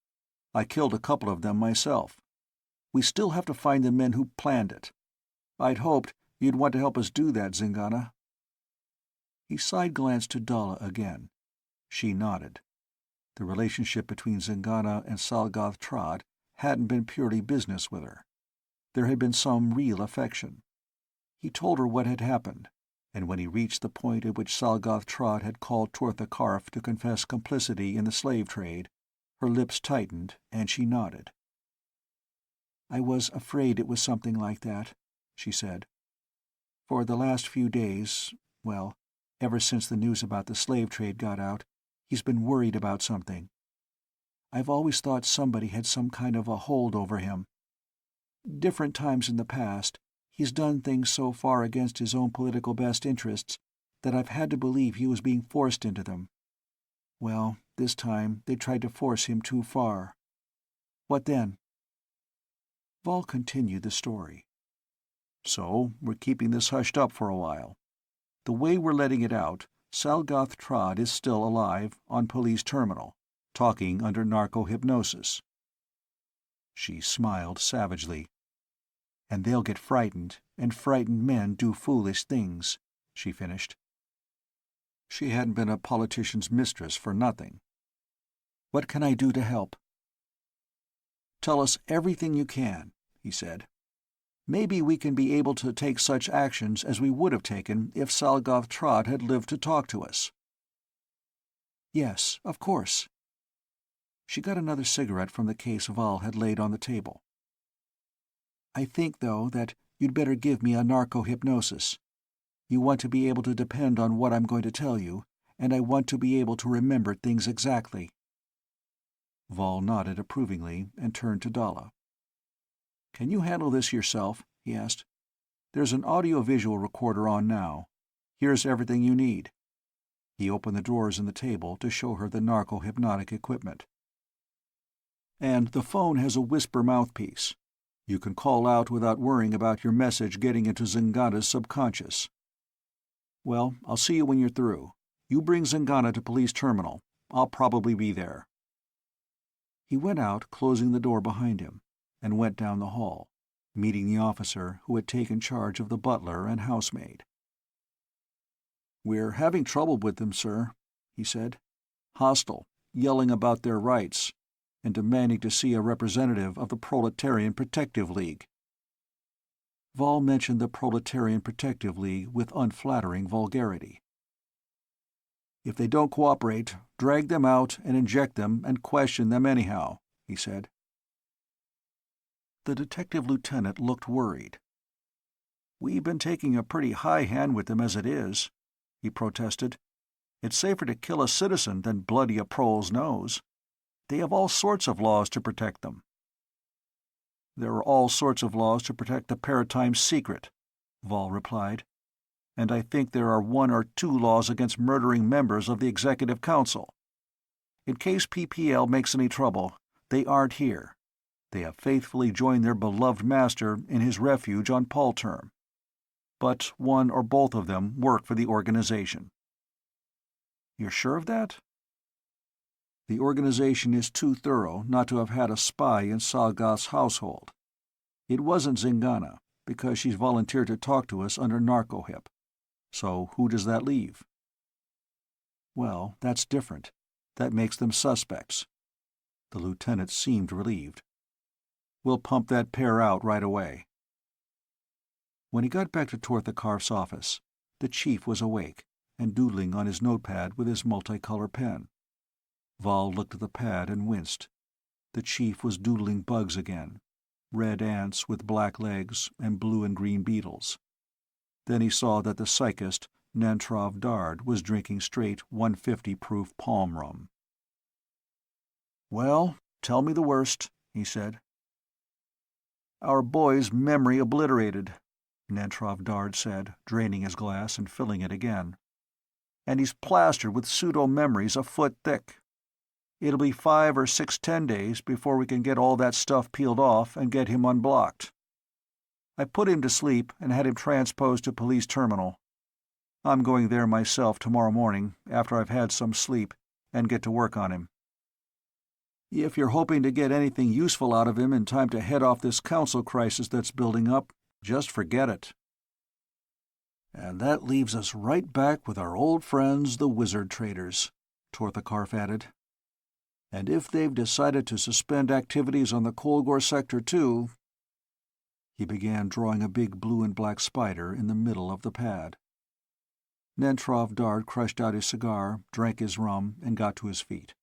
A: "I killed a couple of them myself. We still have to find the men who planned it. I'd hoped you'd want to help us do that, Zingana." He side-glanced to Dalla again. She nodded. The relationship between Zingana and Salgoth Trott hadn't been purely business with her. There had been some real affection. He told her what had happened, and when he reached the point at which Salgoth Trott had called Tortha Karf to confess complicity in the slave trade, her lips tightened and she nodded. "I was afraid it was something like that," she said. "For the last few days, well, ever since the news about the slave trade got out, he's been worried about something. I've always thought somebody had some kind of a hold over him. Different times in the past, he's done things so far against his own political best interests that I've had to believe he was being forced into them. Well, this time they tried to force him too far. What then?" Val continued the story. "So we're keeping this hushed up for a while. The way we're letting it out, Salgoth Trott is still alive, on police terminal, talking under narco-hypnosis." She smiled savagely. "And they'll get frightened, and frightened men do foolish things," she finished. She hadn't been a politician's mistress for nothing. What can I do to help?" "Tell us everything you can," he said. "Maybe we can be able to take such actions as we would have taken if Salgoth Trod had lived to talk to us." "Yes, of course." She got another cigarette from the case Val had laid on the table. "I think, though, that you'd better give me a narco-hypnosis. You want to be able to depend on what I'm going to tell you, and I want to be able to remember things exactly." Val nodded approvingly and turned to Dalla. "Can you handle this yourself?" he asked. "There's an audio-visual recorder on now. Here's everything you need." He opened the drawers in the table to show her the narco-hypnotic equipment. "And the phone has a whisper mouthpiece. You can call out without worrying about your message getting into Zingana's subconscious. Well, I'll see you when you're through. You bring Zingana to Police Terminal. I'll probably be there." He went out, closing the door behind him, and went down the hall, meeting the officer who had taken charge of the butler and housemaid. "We're having trouble with them, sir," he said. "Hostile, yelling about their rights, and demanding to see a representative of the Proletarian Protective League." Val mentioned the Proletarian Protective League with unflattering vulgarity. "If they don't cooperate, drag them out and inject them and question them anyhow," he said. The detective lieutenant looked worried. "We've been taking a pretty high hand with them as it is," he protested. "It's safer to kill a citizen than bloody a prole's nose. They have all sorts of laws to protect them." "There are all sorts of laws to protect the Paratime secret," Val replied. "And I think there are 1 or 2 laws against murdering members of the Executive Council. In case PPL makes any trouble, they aren't here. They have faithfully joined their beloved master in his refuge on Palterm. But one or both of them work for the organization." "You're sure of that?" "The organization is too thorough not to have had a spy in Salgoth's household. It wasn't Zingana, because she's volunteered to talk to us under narco-hyp. So who does that leave?" "Well, that's different. That makes them suspects." The lieutenant seemed relieved. "We'll pump that pair out right away." When he got back to Torthakarf's office, the chief was awake and doodling on his notepad with his multicolor pen. Val looked at the pad and winced. The chief was doodling bugs again, red ants with black legs and blue and green beetles. Then he saw that the psychist, Nantrov Dard, was drinking straight 150-proof palm rum. "Well, tell me the worst," he said. "Our boy's memory obliterated," Nantrov Dard said, draining his glass and filling it again. "And he's plastered with pseudo-memories a foot thick. It'll be 5 or 6 10-days before we can get all that stuff peeled off and get him unblocked. I put him to sleep and had him transposed to Police Terminal. I'm going there myself tomorrow morning, after I've had some sleep, and get to work on him. If you're hoping to get anything useful out of him in time to head off this council crisis that's building up, just forget it." "And that leaves us right back with our old friends, the wizard traders," Torthakarf added. "And if they've decided to suspend activities on the Kolgor sector too—" He began drawing a big blue and black spider in the middle of the pad. Nantrov Dard crushed out his cigar, drank his rum, and got to his feet.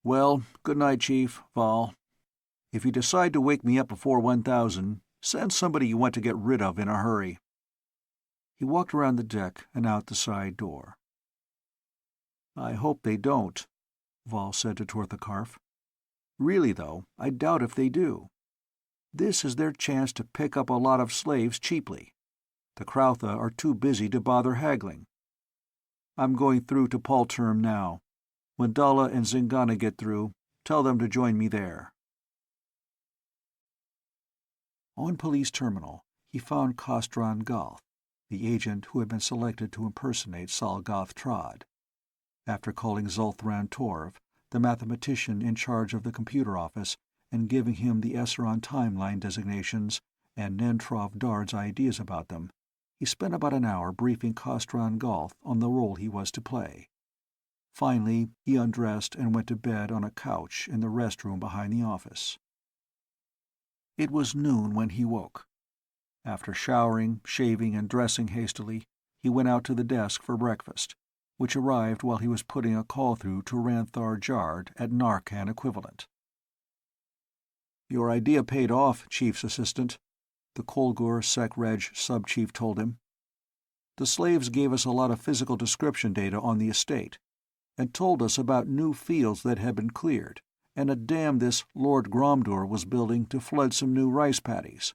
A: "Well, good night, Chief, Val. If you decide to wake me up before 1000, send somebody you want to get rid of in a hurry." He walked around the deck and out the side door. "I hope they don't," Val said to Torthakarf. "Really, though, I doubt if they do. This is their chance to pick up a lot of slaves cheaply. The Krautha are too busy to bother haggling. I'm going through to Palterm now. When Dalla and Zingana get through, tell them to join me there." On Police Terminal, he found Kostran Galth, the agent who had been selected to impersonate Salgoth Trod. After calling Zulthran Torv, the mathematician in charge of the computer office, and giving him the Esseron timeline designations and Nantrov Dard's ideas about them, he spent about an hour briefing Kostran Galth on the role he was to play. Finally, he undressed and went to bed on a couch in the restroom behind the office. It was noon when he woke. After showering, shaving, and dressing hastily, he went out to the desk for breakfast, which arrived while he was putting a call through to Ranthar Jard at Narcan equivalent. "Your idea paid off, Chief's assistant," the Kolgur Sec-Reg sub-chief told him. "The slaves gave us a lot of physical description data on the estate, and told us about new fields that had been cleared, and a dam this Lord Gromdur was building to flood some new rice paddies.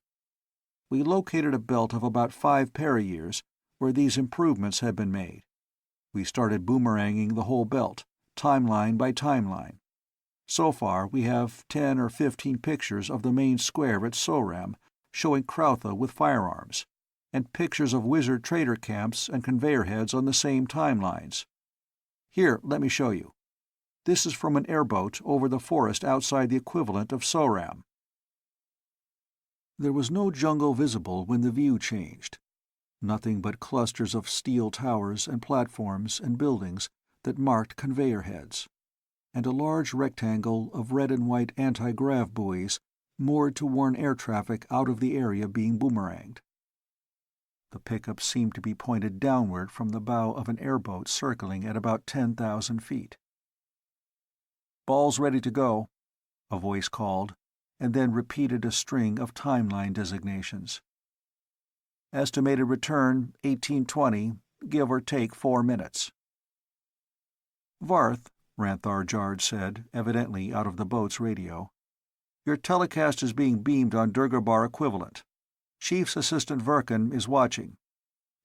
A: We located a belt of about 5 para-years where these improvements had been made. We started boomeranging the whole belt, timeline by timeline. So far, we have 10 or 15 pictures of the main square at Soram showing Krautha with firearms, and pictures of wizard trader camps and conveyor heads on the same timelines. Here, let me show you. This is from an airboat over the forest outside the equivalent of Soram." There was no jungle visible when the view changed. Nothing but clusters of steel towers and platforms and buildings that marked conveyor heads, and a large rectangle of red and white anti-grav buoys moored to warn air traffic out of the area being boomeranged. The pickup seemed to be pointed downward from the bow of an airboat circling at about 10,000 feet. "Ball's ready to go," a voice called, and then repeated a string of timeline designations. "Estimated return 1820, give or take 4 minutes." "Varth," Ranthar Jard said, evidently out of the boat's radio, "your telecast is being beamed on Durgabar equivalent. Chief's Assistant Verkan is watching.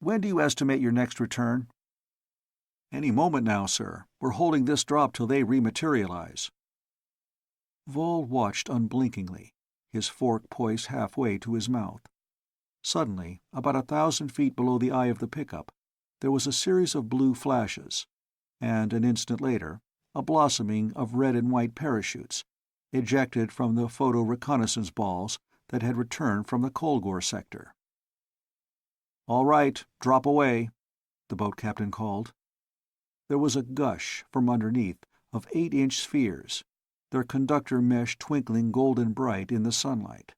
A: When do you estimate your next return?" "Any moment now, sir. We're holding this drop till they rematerialize." Vol watched unblinkingly, his fork poised halfway to his mouth. Suddenly, about 1,000 feet below the eye of the pickup, there was a series of blue flashes, and an instant later, a blossoming of red and white parachutes, ejected from the photo-reconnaissance balls that had returned from the Kolgur sector. "All right, drop away," the boat captain called. There was a gush, from underneath, of 8-inch spheres, their conductor mesh twinkling golden bright in the sunlight.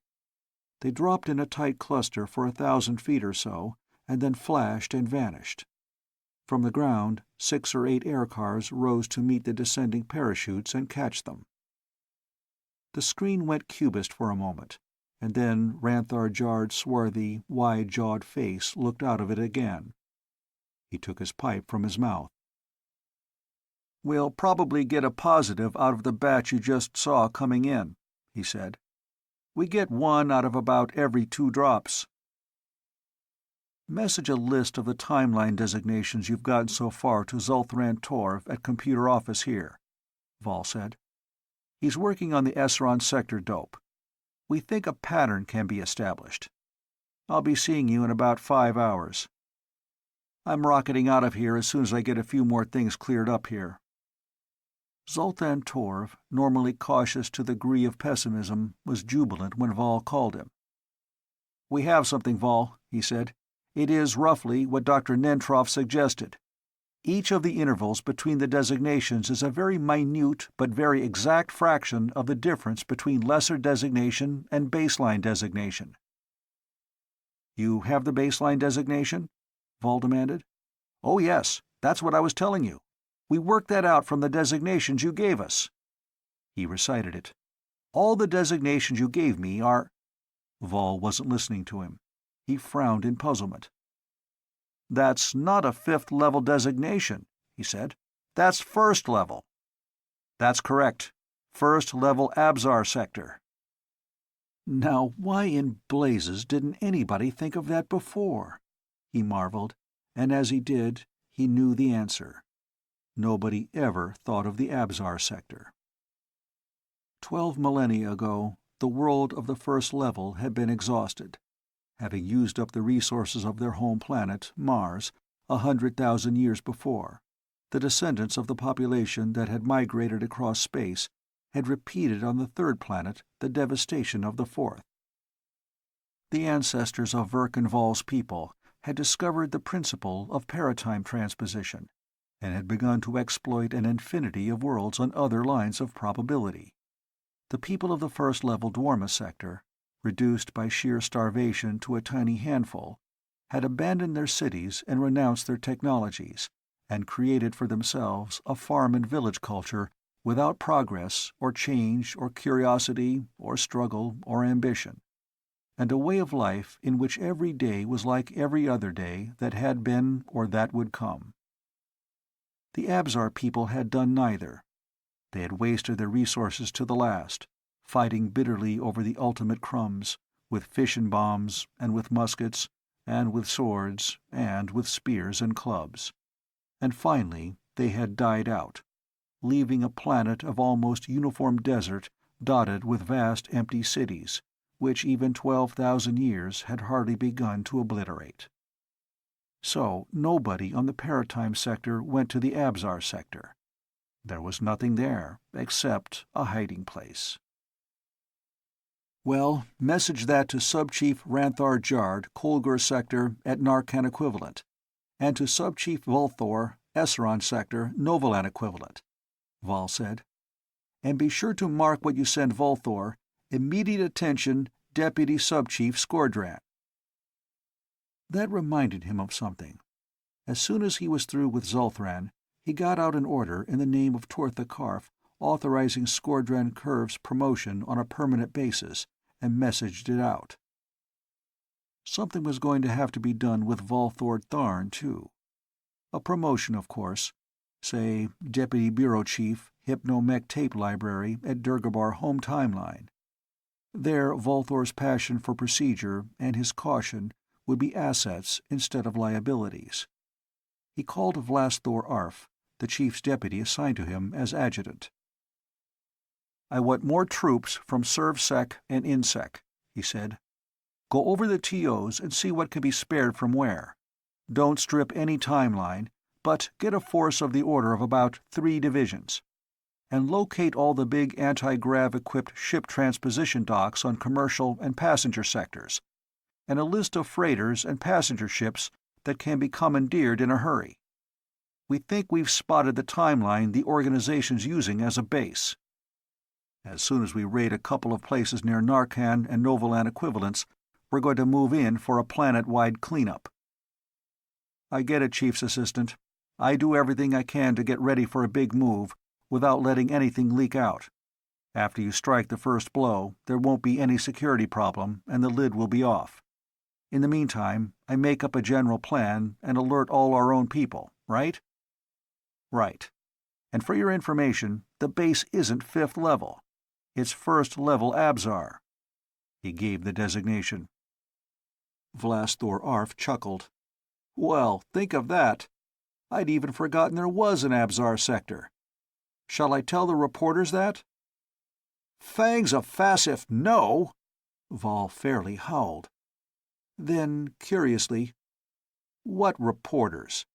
A: They dropped in a tight cluster for 1,000 feet or so, and then flashed and vanished. From the ground, 6 or 8 air cars rose to meet the descending parachutes and catch them. The screen went cubist for a moment, and then Ranthar Jard's swarthy, wide-jawed face looked out of it again. He took his pipe from his mouth. "We'll probably get a positive out of the batch you just saw coming in," he said. "We get 1 out of about every 2 drops." "Message a list of the timeline designations you've gotten so far to Zulthran Torv at computer office here," Vol said. "He's working on the Esron sector dope. We think a pattern can be established. I'll be seeing you in about 5 hours. I'm rocketing out of here as soon as I get a few more things cleared up here." Zoltan Torv, normally cautious to the degree of pessimism, was jubilant when Vol called him. "We have something, Vol," he said. "It is, roughly, what Dr. Nentroff suggested. Each of the intervals between the designations is a very minute but very exact fraction of the difference between lesser designation and baseline designation." "You have the baseline designation?" Vol demanded. "Oh yes, that's what I was telling you. We worked that out from the designations you gave us." He recited it. "All the designations you gave me are—" Vol wasn't listening to him. He frowned in puzzlement. "That's not a 5th-level designation," he said. "That's 1st level." "That's correct. 1st-level Abzar sector." "Now why in blazes didn't anybody think of that before?" he marveled, and as he did, he knew the answer. Nobody ever thought of the Abzar sector. 12 millennia ago, the world of the 1st level had been exhausted, having used up the resources of their home planet, Mars, 100,000 years before. The descendants of the population that had migrated across space had repeated on the 3rd planet the devastation of the 4th. The ancestors of Verkan Vol's people had discovered the principle of paratime transposition, and had begun to exploit an infinity of worlds on other lines of probability. The people of the first-level Dwarma sector, reduced by sheer starvation to a tiny handful, had abandoned their cities and renounced their technologies, and created for themselves a farm and village culture without progress or change or curiosity or struggle or ambition, and a way of life in which every day was like every other day that had been or that would come. The Abzar people had done neither. They had wasted their resources to the last, fighting bitterly over the ultimate crumbs, with fission bombs, and with muskets, and with swords, and with spears and clubs. And finally they had died out, leaving a planet of almost uniform desert dotted with vast empty cities, which even 12,000 years had hardly begun to obliterate. So nobody on the Paratime sector went to the Abzar sector. There was nothing there except a hiding place. Well, message that to Sub-Chief Ranthar Jard, Kolgur sector at Narcan equivalent, and to Sub-Chief Volthor, Esseron sector, Novalan equivalent, Vol said. And be sure to mark what you send Volthor, immediate attention, Deputy Sub-Chief Skordran. That reminded him of something. As soon as he was through with Zulthran, he got out an order in the name of Tortha Karf authorizing Skordran Curve's promotion on a permanent basis, and messaged it out. Something was going to have to be done with Volthor Tharn, too. A promotion, of course. Say, Deputy Bureau Chief, Hypno-Mech Tape Library at Durgabar Home Timeline. There, Volthor's passion for procedure and his caution would be assets instead of liabilities. He called Vlastor Arf, the chief's deputy assigned to him as adjutant. "I want more troops from ServSec and InSec," he said. "Go over the TOs and see what can be spared from where. Don't strip any timeline, but get a force of the order of about 3 divisions. And locate all the big anti-grav-equipped ship transposition docks on commercial and passenger sectors, and a list of freighters and passenger ships that can be commandeered in a hurry. We think we've spotted the timeline the organization's using as a base. As soon as we raid a couple of places near Narcan and Novalan equivalents, we're going to move in for a planet-wide cleanup." "I get it, Chief's Assistant. I do everything I can to get ready for a big move, without letting anything leak out. After you strike the first blow, there won't be any security problem, and the lid will be off. In the meantime, I make up a general plan and alert all our own people, right?" "Right. And for your information, the base isn't 5th level. It's 1st level Abzar." He gave the designation. Vlastor Arf chuckled. "Well, think of that. I'd even forgotten there was an Abzar sector. Shall I tell the reporters that?" "Fangs of Fassif, no!" Vol fairly howled. Then, curiously, "What reporters?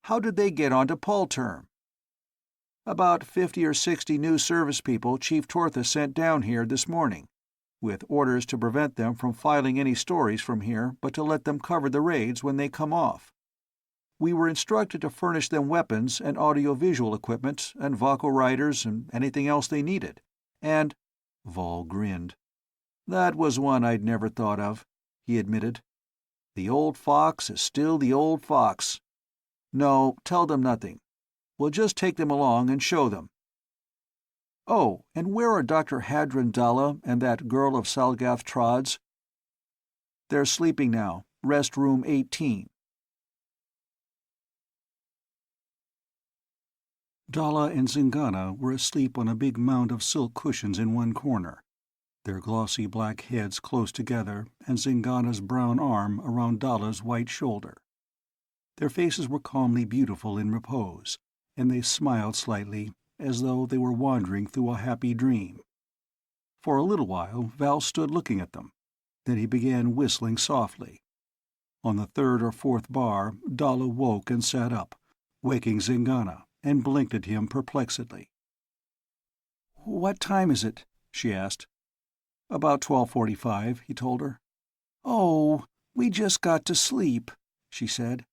A: How did they get onto Palterm?" "About 50 or 60 new service people Chief Tortha sent down here this morning, with orders to prevent them from filing any stories from here but to let them cover the raids when they come off. We were instructed to furnish them weapons and audio-visual equipment and Vaco riders and anything else they needed. And—" Vol grinned. "That was one I'd never thought of," he admitted. "The old fox is still the old fox. No, tell them nothing. We'll just take them along and show them. Oh, and where are Dr. Hadron Dalla and that girl of Salgath Trods?" "They're sleeping now. Rest room 18. Dalla and Zingana were asleep on a big mound of silk cushions in one corner, their glossy black heads close together and Zingana's brown arm around Dalla's white shoulder. Their faces were calmly beautiful in repose, and they smiled slightly, as though they were wandering through a happy dream. For a little while Val stood looking at them. Then he began whistling softly. On the 3rd or 4th bar, Dalla woke and sat up, waking Zingana, and blinked at him perplexedly. "What time is it?" she asked. "About 12:45, he told her. "Oh, we just got to sleep," she said.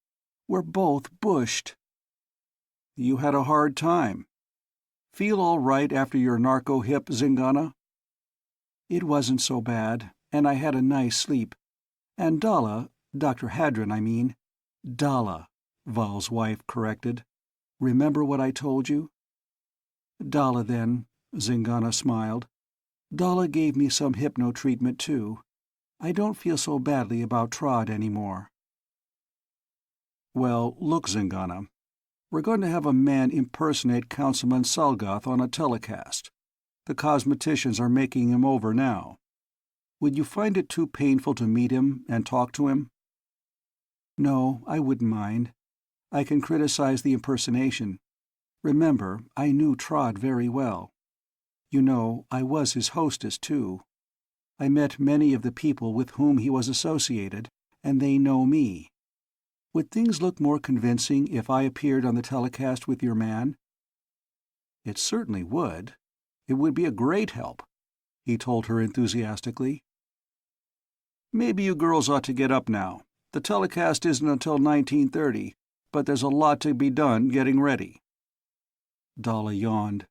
A: "We're both bushed." You had a hard time. Feel all right after your narco-hip, Zingana?"
B: "It wasn't so bad, and I had a nice sleep. And Dalla, Dr. Hadron, I mean—"
A: "Dalla," Val's wife corrected.
B: "Remember what I told you?"
A: "Dalla, then," Zingana smiled.
B: "Dalla gave me some hypno-treatment, too. I don't feel so badly about Trod anymore."
A: "Well, look, Zingana. We're going to have a man impersonate Councilman Salgoth on a telecast. The cosmeticians are making him over now. Would you find it too painful to meet him and talk to him?"
B: "No, I wouldn't mind. I can criticize the impersonation. Remember, I knew Trod very well. You know, I was his hostess, too. I met many of the people with whom he was associated, and they know me. Would things look more convincing if I appeared on the telecast with your man?"
A: "It certainly would. It would be a great help," he told her enthusiastically. "Maybe you girls ought to get up now. The telecast isn't until 1930, but there's a lot to be done getting ready."
B: Dalla yawned.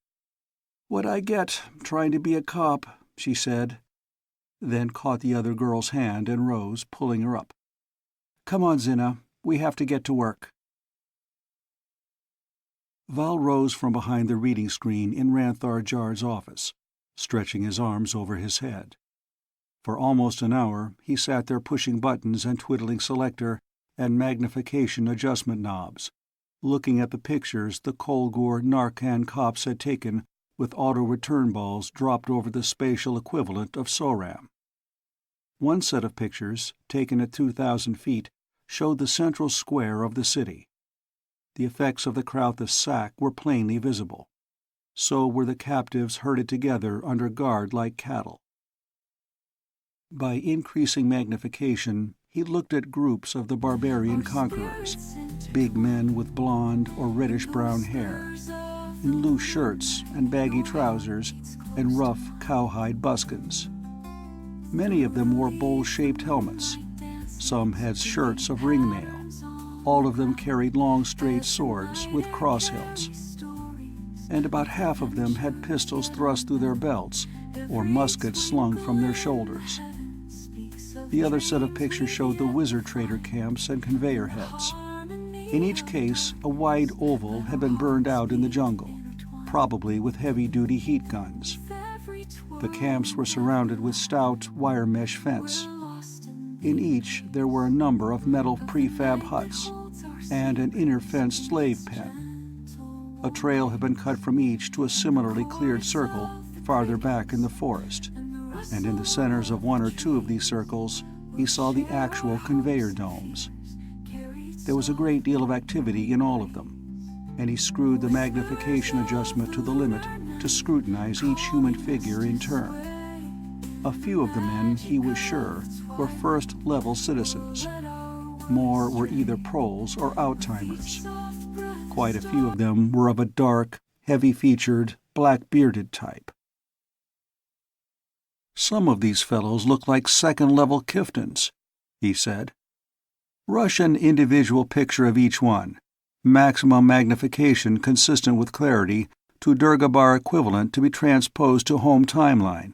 B: "What I get trying to be a cop," she said, then caught the other girl's hand and rose, pulling her up. "Come on, Zinna. We have to get to work."
A: Val rose from behind the reading screen in Ranthar Jard's office, stretching his arms over his head. For almost an hour he sat there pushing buttons and twiddling selector and magnification adjustment knobs, looking at the pictures the Kolgor Narcan cops had taken with auto-return balls dropped over the spatial equivalent of SORAM. One set of pictures, taken at 2,000 feet, showed the central square of the city. The effects of the Krauthis sack were plainly visible. So were the captives herded together under guard like cattle. By increasing magnification, he looked at groups of the barbarian conquerors, big men with blonde or reddish-brown hair, in loose shirts and baggy trousers and rough cowhide buskins. Many of them wore bowl-shaped helmets. Some had shirts of ringmail. All of them carried long straight swords with cross hilts. And about half of them had pistols thrust through their belts or muskets slung from their shoulders. The other set of pictures showed the wizard trader camps and conveyor heads. In each case, a wide oval had been burned out in the jungle, probably with heavy-duty heat guns. The camps were surrounded with stout wire mesh fence. In each there were a number of metal prefab huts and an inner fenced slave pen. A trail had been cut from each to a similarly cleared circle farther back in the forest, and in the centers of one or two of these circles he saw the actual conveyor domes. There was a great deal of activity in all of them, and he screwed the magnification adjustment to the limit to scrutinize each human figure in turn. A few of the men, he was sure, were first-level citizens. More were either proles or out-timers. Quite a few of them were of a dark, heavy-featured, black-bearded type. "Some of these fellows look like second-level Kiftons," he said. "Rush an individual picture of each one, maximum magnification consistent with clarity to Durgabar equivalent to be transposed to home timeline.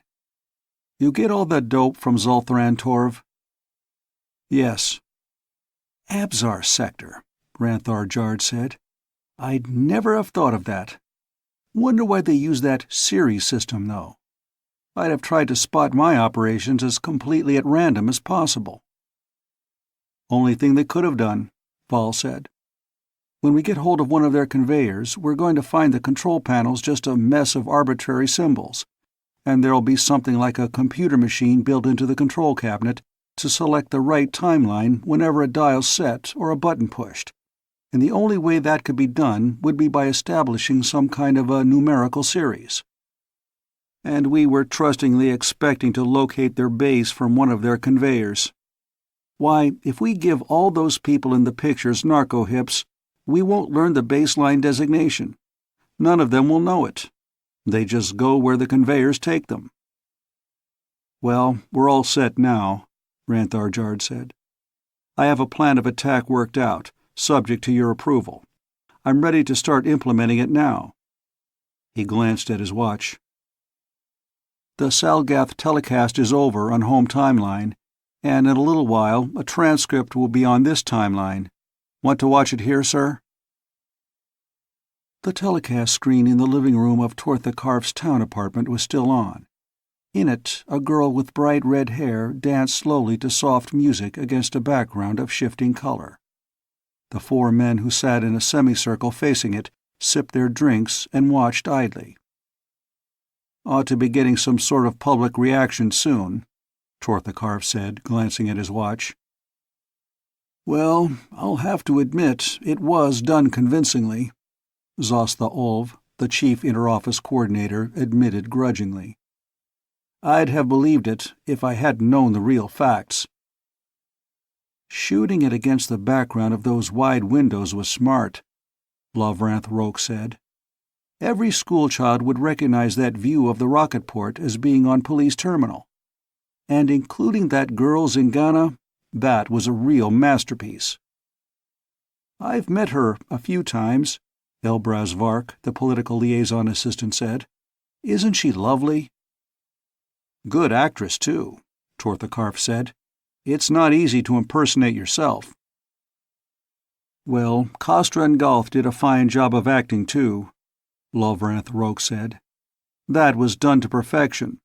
A: You get all that dope from Zul'Thran, Torv?" "Yes." "Abzar sector," Ranthar Jard said. "I'd never have thought of that. Wonder why they use that series system, though. I'd have tried to spot my operations as completely at random as possible." "Only thing they could have done," Val said. "When we get hold of one of their conveyors, we're going to find the control panels just a mess of arbitrary symbols, and there'll be something like a computer machine built into the control cabinet to select the right timeline whenever a dial's set or a button pushed, and the only way that could be done would be by establishing some kind of a numerical series. And we were trustingly expecting to locate their base from one of their conveyors. Why, if we give all those people in the pictures narco-hips, we won't learn the baseline designation. None of them will know it. They just go where the conveyors take them." "Well, we're all set now," Ranthar Jard said. "I have a plan of attack worked out, subject to your approval. I'm ready to start implementing it now." He glanced at his watch. "The Salgath telecast is over on home timeline, and in a little while a transcript will be on this timeline. Want to watch it here, sir?" The telecast screen in the living room of Tortha Karf's town apartment was still on. In it, a girl with bright red hair danced slowly to soft music against a background of shifting color. The four men who sat in a semicircle facing it sipped their drinks and watched idly. "Ought to be getting some sort of public reaction soon," Tortha Karf said, glancing at his watch. "Well, I'll have to admit it was done convincingly," Zostha Olv, the chief interoffice coordinator, admitted grudgingly. "I'd have believed it if I hadn't known the real facts." "Shooting it against the background of those wide windows was smart," Lovranth Roke said. "Every schoolchild would recognize that view of the rocket port as being on Police Terminal. And including that girl Zingana, that was a real masterpiece." "I've met her a few times," Elbraz Vark, the political liaison assistant, said. "Isn't she lovely?" "Good actress, too," Tortha Karf said. "It's not easy to impersonate yourself." "Well, Kostra and Galth did a fine job of acting, too," Lovranth Roke said. "That was done to perfection.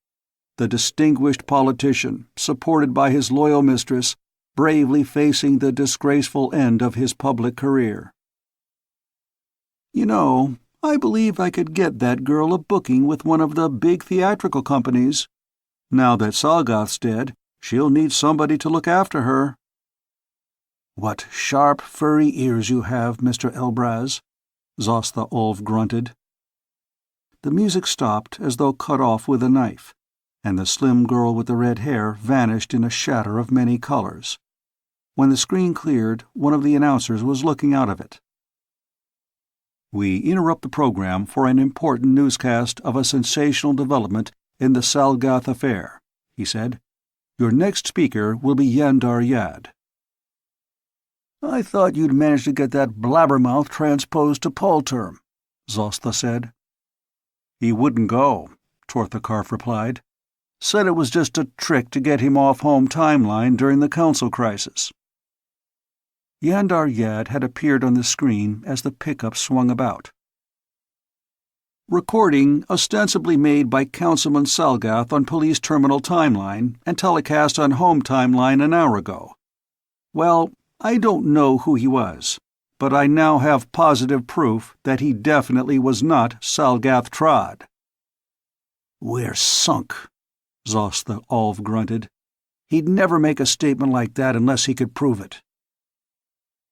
A: The distinguished politician, supported by his loyal mistress, bravely facing the disgraceful end of his public career." "You know, I believe I could get that girl a booking with one of the big theatrical companies. Now that Salgath's dead, she'll need somebody to look after her." "What sharp, furry ears you have, Mr. Elbraz," Zostha Olv grunted. The music stopped as though cut off with a knife, and the slim girl with the red hair vanished in a shatter of many colors. When the screen cleared, one of the announcers was looking out of it. "We interrupt the program for an important newscast of a sensational development in the Salgath affair," he said. "Your next speaker will be Yandar Yad." "I thought you'd managed to get that blabbermouth transposed to Palterm," Zostha said. "He wouldn't go," Tortha Karf replied. "Said it was just a trick to get him off home timeline during the council crisis." Yandar Yad had appeared on the screen as the pickup swung about. "Recording ostensibly made by Councilman Salgath on Police Terminal timeline and telecast on home timeline an hour ago. Well, I don't know who he was, but I now have positive proof that he definitely was not Salgath Trod." "We're sunk," Zostha Olv grunted. "He'd never make a statement like that unless he could prove it."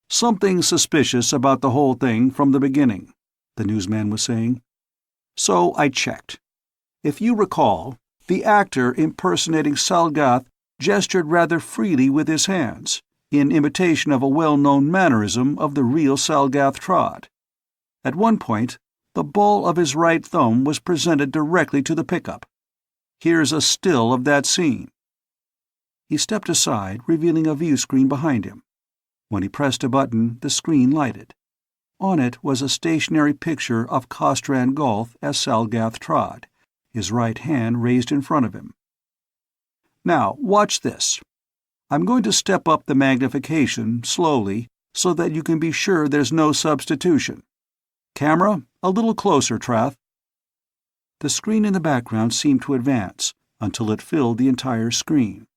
A: "Something suspicious about the whole thing from the beginning," the newsman was saying. "So I checked. If you recall, the actor impersonating Salgath gestured rather freely with his hands, in imitation of a well-known mannerism of the real Salgath Trod. At one point, the ball of his right thumb was presented directly to the pickup. Here's a still of that scene." He stepped aside, revealing a view screen behind him. When he pressed a button, the screen lighted. On it was a stationary picture of Kostran Galth as Salgath Trod, his right hand raised in front of him. "Now, watch this. I'm going to step up the magnification, slowly, so that you can be sure there's no substitution. Camera, a little closer, Trath." The screen in the background seemed to advance, until it filled the entire screen.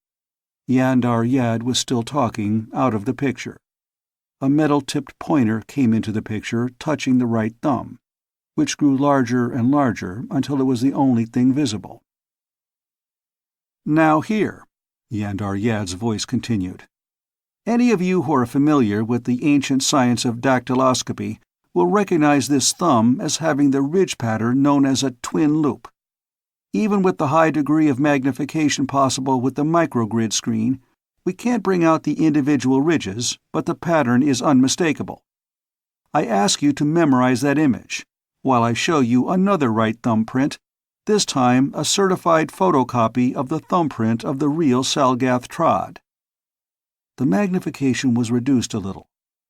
A: Yandar Yad was still talking, out of the picture. A metal-tipped pointer came into the picture, touching the right thumb, which grew larger and larger until it was the only thing visible. "Now here," Yandar Yad's voice continued. "Any of you who are familiar with the ancient science of dactyloscopy will recognize this thumb as having the ridge pattern known as a twin loop. Even with the high degree of magnification possible with the microgrid screen, we can't bring out the individual ridges, but the pattern is unmistakable. I ask you to memorize that image, while I show you another right thumbprint, this time a certified photocopy of the thumbprint of the real Salgath Trod." The magnification was reduced a little.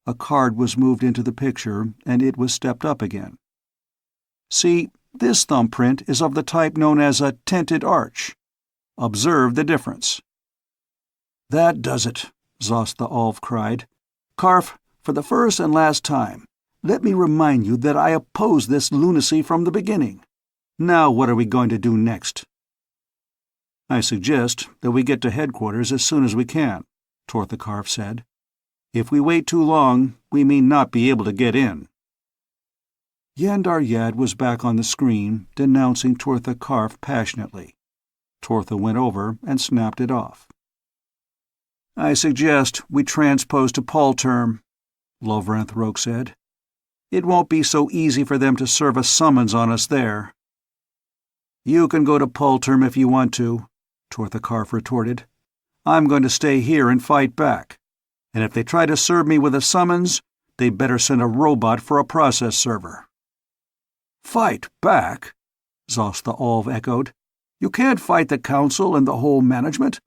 B: A card was moved into the picture, and it was stepped up again. "See, this thumbprint is of the type known as a tented arch. Observe the difference." "That does it," Zost the Alv cried. "Karf, for the first and last time, let me remind you that I oppose this lunacy from the beginning. Now what are we going to do next?" "I suggest that we get to headquarters as soon as we can," Tortha Karf said. "If we wait too long, we may not be able to get in." Yandar Yad was back on the screen, denouncing Tortha Karf passionately. Tortha went over and snapped it off. "I suggest we transpose to Palterm," Lovranth Roke said. "It won't be so easy for them to serve a summons on us there." "You can go to Palterm if you want to," Tortha Karf retorted. "I'm going to stay here and fight back. And if they try to serve me with a summons, they'd better send a robot for a process server." "Fight back?" Zost the Alv echoed. "You can't fight the Council and the whole management.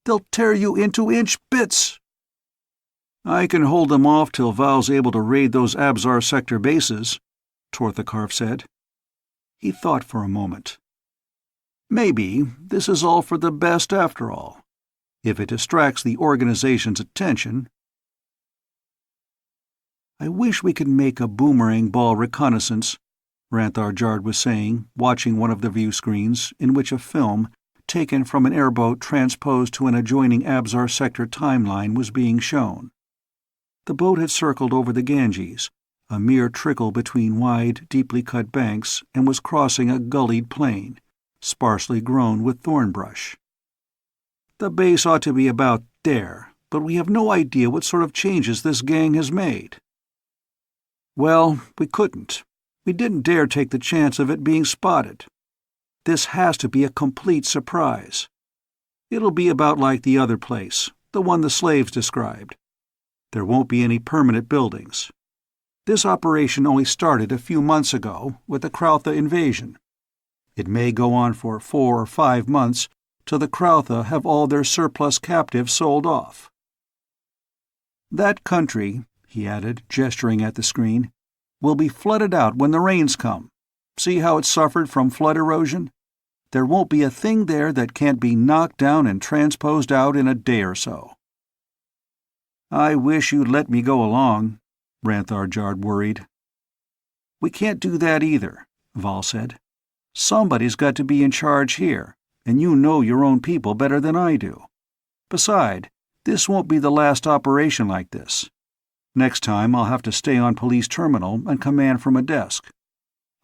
B: They'll tear you into inch bits." "I can hold them off till Val's able to raid those Abzar sector bases," Tortha Karf said. He thought for a moment. "Maybe this is all for the best after all. If it distracts the organization's attention." "I wish we could make a boomerang ball reconnaissance," Ranthar Jard was saying, watching one of the view screens in which a film, taken from an airboat transposed to an adjoining Abzar sector timeline, was being shown. The boat had circled over the Ganges, a mere trickle between wide, deeply cut banks, and was crossing a gullied plain, sparsely grown with thorn brush. "The base ought to be about there, but we have no idea what sort of changes this gang has made." "Well, we couldn't. We didn't dare take the chance of it being spotted. This has to be a complete surprise. It'll be about like the other place, the one the slaves described. There won't be any permanent buildings. This operation only started a few months ago with the Krautha invasion. It may go on for 4 or 5 months till the Krautha have all their surplus captives sold off. That country," he added, gesturing at the screen, "will be flooded out when the rains come. See how it suffered from flood erosion? There won't be a thing there that can't be knocked down and transposed out in a day or so." "I wish you'd let me go along," Ranthar Jard worried. "We can't do that either," Val said. "Somebody's got to be in charge here, and you know your own people better than I do. Besides, this won't be the last operation like this. Next time I'll have to stay on police terminal and command from a desk.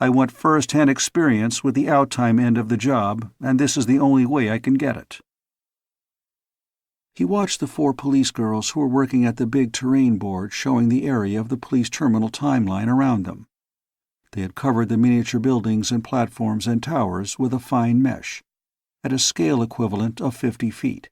B: I want first-hand experience with the out-time end of the job, and this is the only way I can get it." He watched the 4 police girls who were working at the big terrain board showing the area of the police terminal timeline around them. They had covered the miniature buildings and platforms and towers with a fine mesh, at a scale equivalent of 50 feet.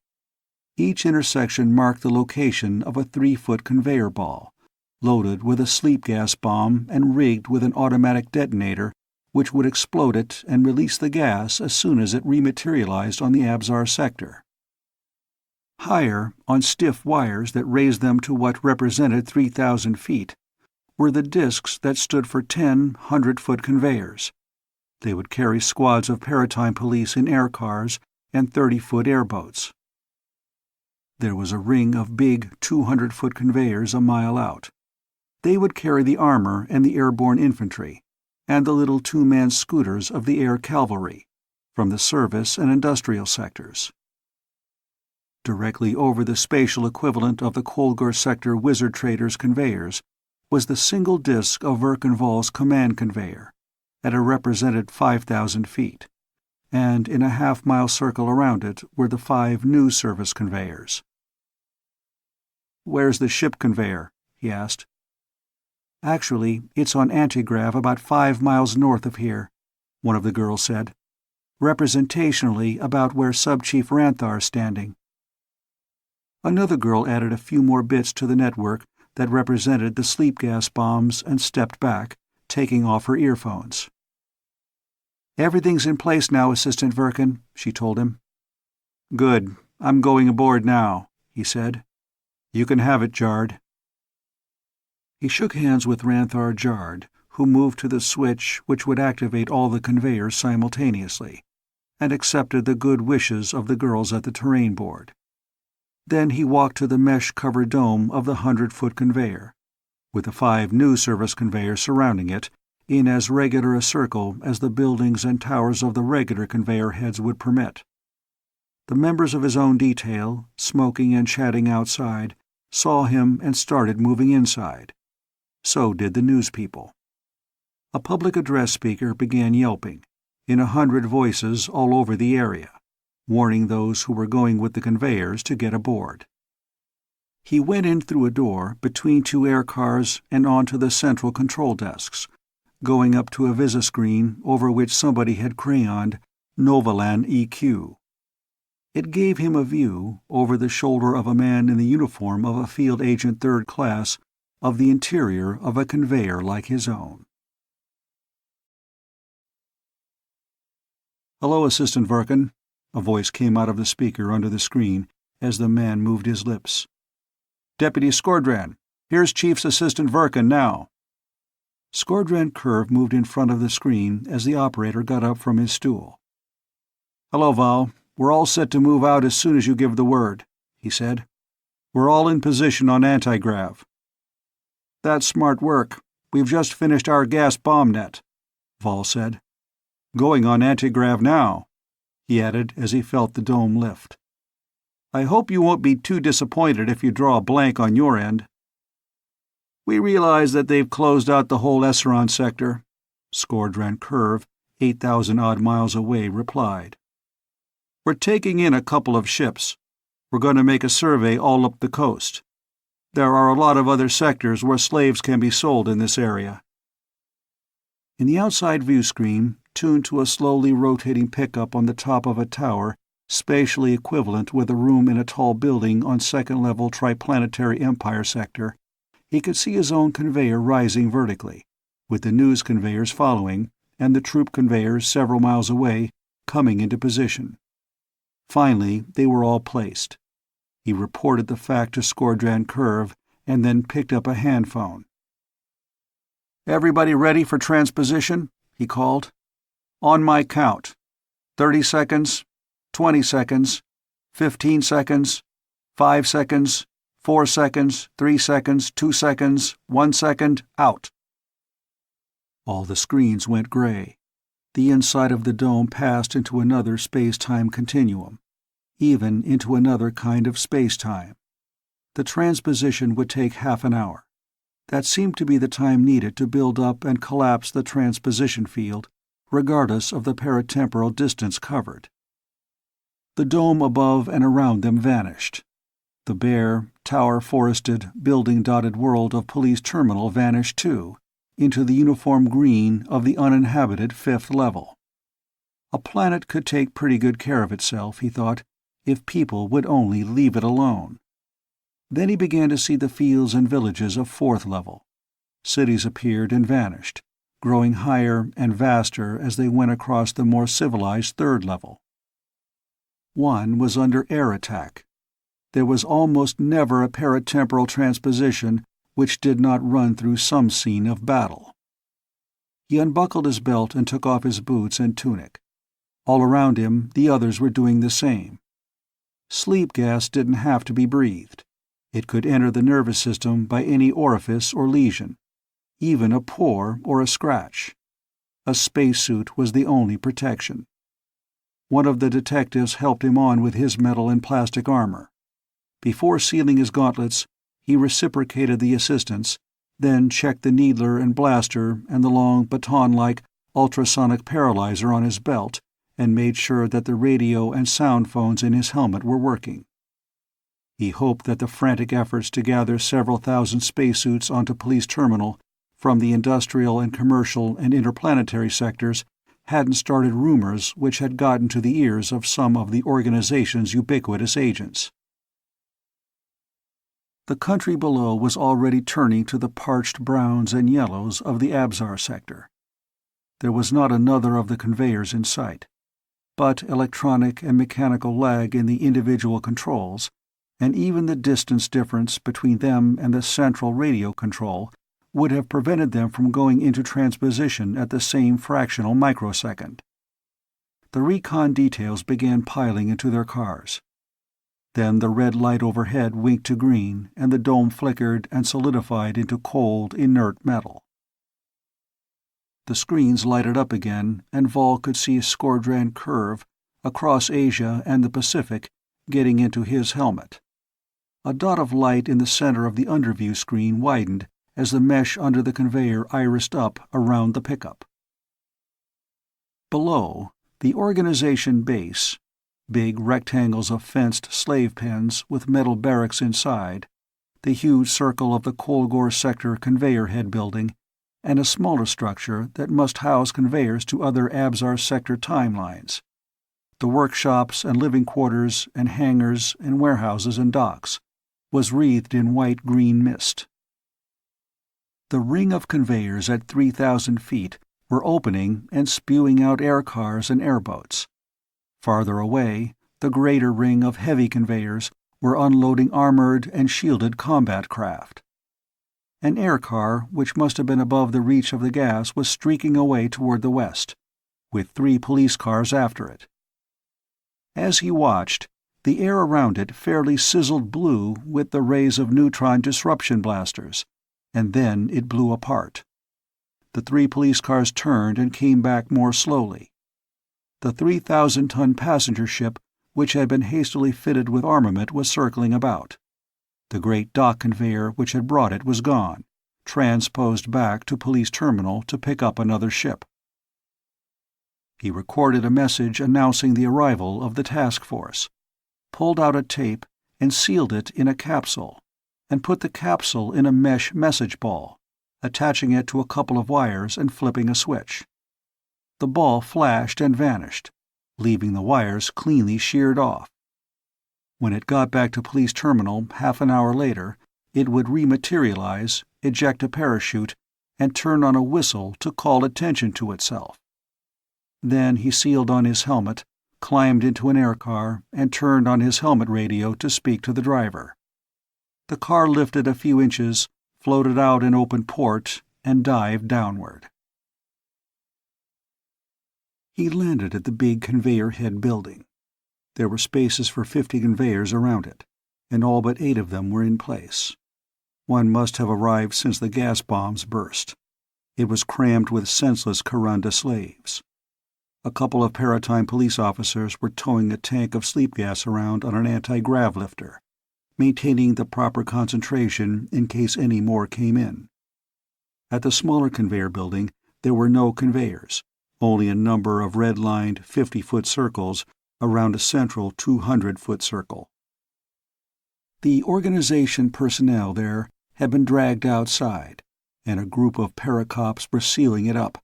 B: Each intersection marked the location of a 3-foot conveyor ball, loaded with a sleep gas bomb and rigged with an automatic detonator which would explode it and release the gas as soon as it rematerialized on the Abzar sector. Higher, on stiff wires that raised them to what represented 3,000 feet, were the discs that stood for 10 100-foot conveyors. They would carry squads of Paratime police in air cars and 30-foot airboats. There was a ring of big 200-foot conveyors a mile out. They would carry the armor and the airborne infantry, and the little 2-man scooters of the air cavalry, from the service and industrial sectors. Directly over the spatial equivalent of the Kolgur sector wizard traders' conveyors was the single disc of Verkenval's command conveyor, at a represented 5,000 feet, and in a half-mile circle around it were the 5 new service conveyors. "Where's the ship conveyor?" he asked. "Actually, it's on antigrav about 5 miles north of here," one of the girls said. "Representationally about where Sub-Chief Ranthar's standing." Another girl added a few more bits to the network that represented the sleep gas bombs and stepped back, taking off her earphones. "Everything's in place now, Assistant Verken," she told him. "Good. I'm going aboard now," he said. "You can have it, Jard." He shook hands with Ranthar Jard, who moved to the switch which would activate all the conveyors simultaneously, and accepted the good wishes of the girls at the terrain board. Then he walked to the mesh-covered dome of the 100-foot conveyor, with the 5 new service conveyors surrounding it, in as regular a circle as the buildings and towers of the regular conveyor heads would permit. The members of his own detail, smoking and chatting outside, saw him and started moving inside. So did the news people. A public address speaker began yelping, in 100 voices all over the area, warning those who were going with the conveyors to get aboard. He went in through a door between 2 air cars and onto the central control desks, going up to a visiscreen over which somebody had crayoned Novalan EQ. It gave him a view, over the shoulder of a man in the uniform of a field agent 3rd class, of the interior of a conveyor like his own. "Hello, Assistant Verkin," a voice came out of the speaker under the screen as the man moved his lips. "Deputy Skordran, here's Chief's Assistant Verkin now." Skordran Curve moved in front of the screen as the operator got up from his stool. "Hello, Val. We're all set to move out as soon as you give the word," he said. "We're all in position on anti-grav." "That's smart work. We've just finished our gas bomb net," Val said. "Going on anti-grav now," he added as he felt the dome lift. "I hope you won't be too disappointed if you draw a blank on your end." "We realize that they've closed out the whole Esseron sector," Skordran Curve, 8,000-odd miles away, replied. "We're taking in a couple of ships. We're going to make a survey all up the coast. There are a lot of other sectors where slaves can be sold in this area." In the outside view screen, tuned to a slowly rotating pickup on the top of a tower, spatially equivalent with a room in a tall building on second-level Triplanetary Empire sector, he could see his own conveyor rising vertically, with the news conveyors following, and the troop conveyors several miles away coming into position. Finally, they were all placed. He reported the fact to Skordran Curve and then picked up a handphone. "Everybody ready for transposition?" he called. "On my count. 30 seconds, 20 seconds, 15 seconds, 5 seconds, 4 seconds, 3 seconds, 2 seconds, 1 second, out." All the screens went gray. The inside of the dome passed into another space-time continuum, even into another kind of space-time. The transposition would take half an hour. That seemed to be the time needed to build up and collapse the transposition field, regardless of the paratemporal distance covered. The dome above and around them vanished. The bare, tower-forested, building-dotted world of Police Terminal vanished too, into the uniform green of the uninhabited 5th level. A planet could take pretty good care of itself, he thought, if people would only leave it alone. Then he began to see the fields and villages of 4th level. Cities appeared and vanished, growing higher and vaster as they went across the more civilized 3rd level. One was under air attack. There was almost never a paratemporal transposition which did not run through some scene of battle. He unbuckled his belt and took off his boots and tunic. All around him, the others were doing the same. Sleep gas didn't have to be breathed. It could enter the nervous system by any orifice or lesion, even a pore or a scratch. A spacesuit was the only protection. One of the detectives helped him on with his metal and plastic armor. Before sealing his gauntlets, he reciprocated the assistance, then checked the needler and blaster and the long baton-like ultrasonic paralyzer on his belt, and made sure that the radio and sound phones in his helmet were working. He hoped that the frantic efforts to gather several thousand spacesuits onto Police Terminal from the industrial and commercial and interplanetary sectors hadn't started rumors which had gotten to the ears of some of the organization's ubiquitous agents. The country below was already turning to the parched browns and yellows of the Abzar sector. There was not another of the conveyors in sight, but electronic and mechanical lag in the individual controls, and even the distance difference between them and the central radio control, would have prevented them from going into transposition at the same fractional microsecond. The recon details began piling into their cars. Then the red light overhead winked to green, and the dome flickered and solidified into cold, inert metal. The screens lighted up again, and Vol could see Skordran curve across Asia and the Pacific, getting into his helmet. A dot of light in the center of the underview screen widened as the mesh under the conveyor irised up around the pickup. Below, the organization base, big rectangles of fenced slave pens with metal barracks inside, the huge circle of the Kolgor sector conveyor head building, and a smaller structure that must house conveyors to other Abzar sector timelines, the workshops and living quarters and hangars and warehouses and docks, was wreathed in white-green mist. The ring of conveyors at 3,000 feet were opening and spewing out air cars and airboats. Farther away, the greater ring of heavy conveyors were unloading armored and shielded combat craft. An air car, which must have been above the reach of the gas, was streaking away toward the west, with 3 police cars after it. As he watched, the air around it fairly sizzled blue with the rays of neutron disruption blasters, and then it blew apart. The 3 police cars turned and came back more slowly. The 3,000-ton passenger ship, which had been hastily fitted with armament, was circling about. The great dock conveyor which had brought it was gone, transposed back to police terminal to pick up another ship. He recorded a message announcing the arrival of the task force, pulled out a tape and sealed it in a capsule, and put the capsule in a mesh message ball, attaching it to a couple of wires and flipping a switch. The ball flashed and vanished, leaving the wires cleanly sheared off. When it got back to police terminal half an hour later, it would rematerialize, eject a parachute, and turn on a whistle to call attention to itself. Then he sealed on his helmet, climbed into an air car, and turned on his helmet radio to speak to the driver. The car lifted a few inches, floated out an open port, and dived downward. He landed at the big conveyor head building. There were spaces for 50 conveyors around it, and all but 8 of them were in place. One must have arrived since the gas bombs burst. It was crammed with senseless Karanda slaves. A couple of Paratime police officers were towing a tank of sleep gas around on an anti-grav lifter, maintaining the proper concentration in case any more came in. At the smaller conveyor building, there were no conveyors, only a number of red-lined 50-foot circles around a central 200-foot circle. The organization personnel there had been dragged outside, and a group of paracops were sealing it up,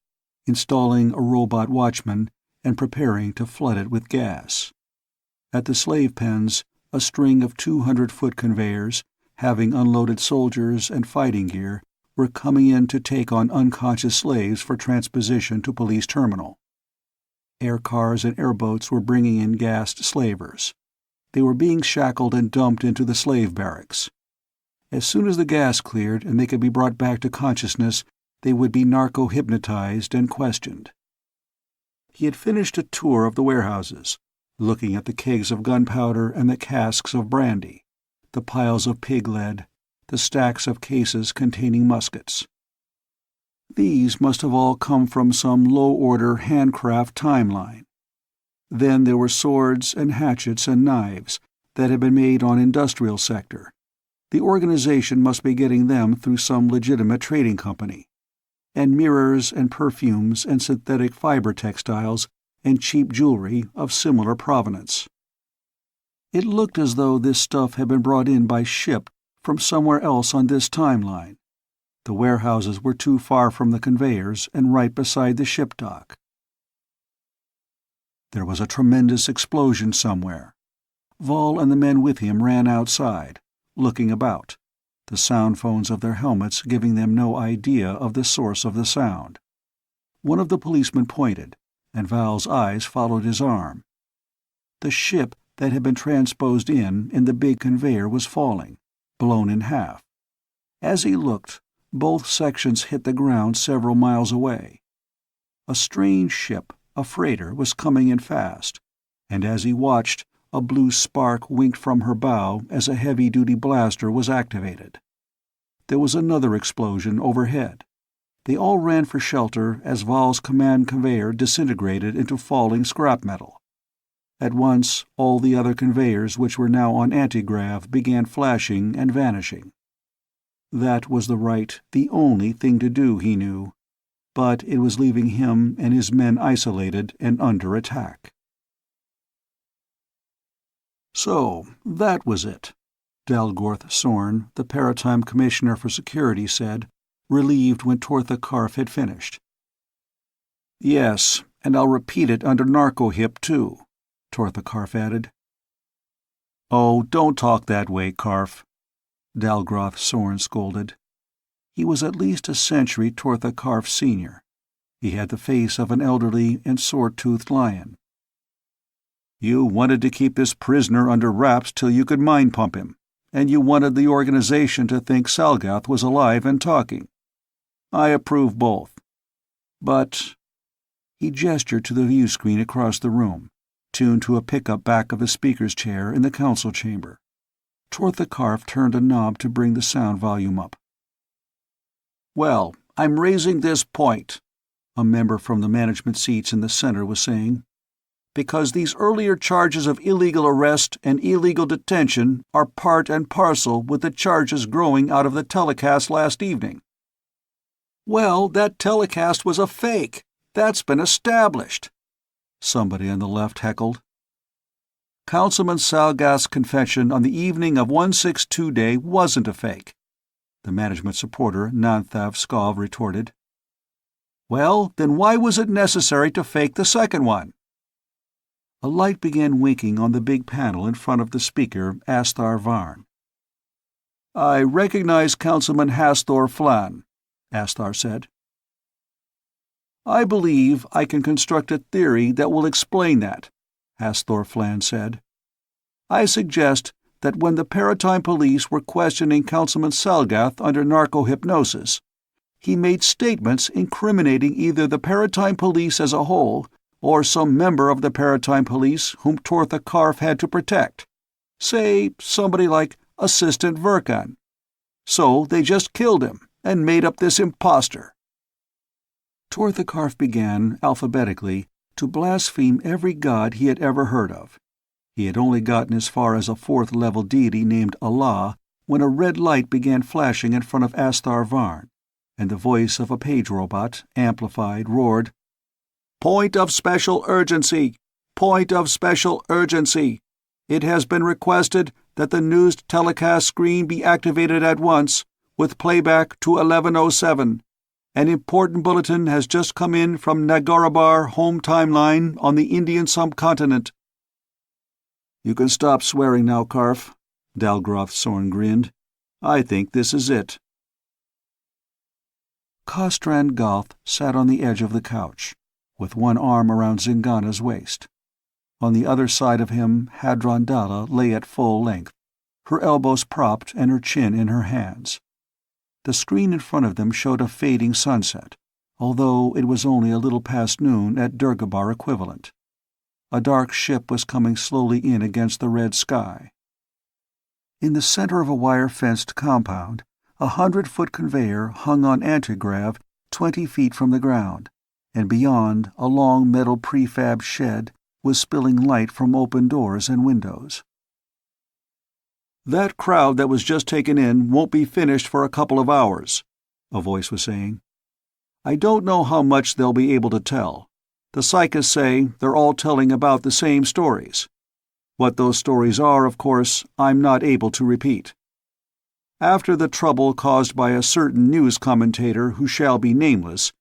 B: installing a robot watchman, and preparing to flood it with gas. At the slave pens, a string of 200-foot conveyors, having unloaded soldiers and fighting gear, were coming in to take on unconscious slaves for transposition to police terminal. Air cars and airboats were bringing in gassed slavers. They were being shackled and dumped into the slave barracks. As soon as the gas cleared and they could be brought back to consciousness, they would be narco-hypnotized and questioned. He had finished a tour of the warehouses, looking at the kegs of gunpowder and the casks of brandy, the piles of pig lead, the stacks of cases containing muskets. These must have all come from some low-order handcraft timeline. Then there were swords and hatchets and knives that had been made on industrial sector. The organization must be getting them through some legitimate trading company. And mirrors and perfumes and synthetic fiber textiles and cheap jewelry of similar provenance. It looked as though this stuff had been brought in by ship from somewhere else on this timeline. The warehouses were too far from the conveyors and right beside the ship dock. There was a tremendous explosion somewhere. Vol and the men with him ran outside, looking about, the sound phones of their helmets giving them no idea of the source of the sound. One of the policemen pointed, and Val's eyes followed his arm. The ship that had been transposed in the big conveyor was falling, blown in half. As he looked, Both sections hit the ground several miles away. A strange ship, a freighter, was coming in fast, and as he watched, a blue spark winked from her bow as a heavy-duty blaster was activated. There was another explosion overhead. They all ran for shelter as Val's command conveyor disintegrated into falling scrap metal. At once, all the other conveyors which were now on antigrav began flashing and vanishing. That was the only thing to do, he knew, but it was leaving him and his men isolated and under attack. So, that was it, Dalgorth Sorn, the Paratime Commissioner for Security, said, relieved when Tortha Karf had finished. Yes, and I'll repeat it under narco-hip, too, Tortha Karf added. Oh, don't talk that way, Karf, Dalgroth Sorn scolded. He was at least a century Tortha Karf senior. He had the face of an elderly and sore-toothed lion. You wanted to keep this prisoner under wraps till you could mind pump him, and you wanted the organization to think Salgath was alive and talking. I approve both. But he gestured to the view screen across the room, tuned to a pickup back of the speaker's chair in the council chamber. Tortha Karf turned a knob to bring the sound volume up. Well, I'm raising this point, a member from the management seats in the center was saying, because these earlier charges of illegal arrest and illegal detention are part and parcel with the charges growing out of the telecast last evening. Well, that telecast was a fake. That's been established, somebody on the left heckled. Councilman Salgath's confession on the evening of 162 Day wasn't a fake, the management supporter Nanthav Skov retorted. Well, then why was it necessary to fake the second one? A light began winking on the big panel in front of the speaker, Asthar Varn. I recognize Councilman Hasthor Flan, Asthar said. I believe I can construct a theory that will explain that, Hasthor Flan said. I suggest that when the Paratime Police were questioning Councilman Salgath under narco-hypnosis, he made statements incriminating either the Paratime Police as a whole or some member of the Paratime Police whom Tortha Karf had to protect. Say, somebody like Assistant Verkan. So they just killed him and made up this impostor. Tortha Karf began, alphabetically, to blaspheme every god he had ever heard of. He had only gotten as far as a fourth-level deity named Allah when a red light began flashing in front of Asthar Varn, and the voice of a page robot, amplified, roared, Point of special urgency! Point of special urgency! It has been requested that the news telecast screen be activated at once, with playback to 1107. An important bulletin has just come in from Nagarabar home timeline on the Indian subcontinent. You can stop swearing now, Karf, Dalgroth Sorn grinned. I think this is it. Kostran Galth sat on the edge of the couch, with one arm around Zingana's waist. On the other side of him, Hadron Dalla lay at full length, her elbows propped and her chin in her hands. The screen in front of them showed a fading sunset, although it was only a little past noon at Durgabar equivalent. A dark ship was coming slowly in against the red sky. In the center of a wire-fenced compound, 100-foot conveyor hung on antigrav 20 feet from the ground, and beyond, a long metal prefab shed was spilling light from open doors and windows. That crowd that was just taken in won't be finished for a couple of hours, a voice was saying. I don't know how much they'll be able to tell. The psychists say they're all telling about the same stories. What those stories are, of course, I'm not able to repeat. After the trouble caused by a certain news commentator who shall be nameless,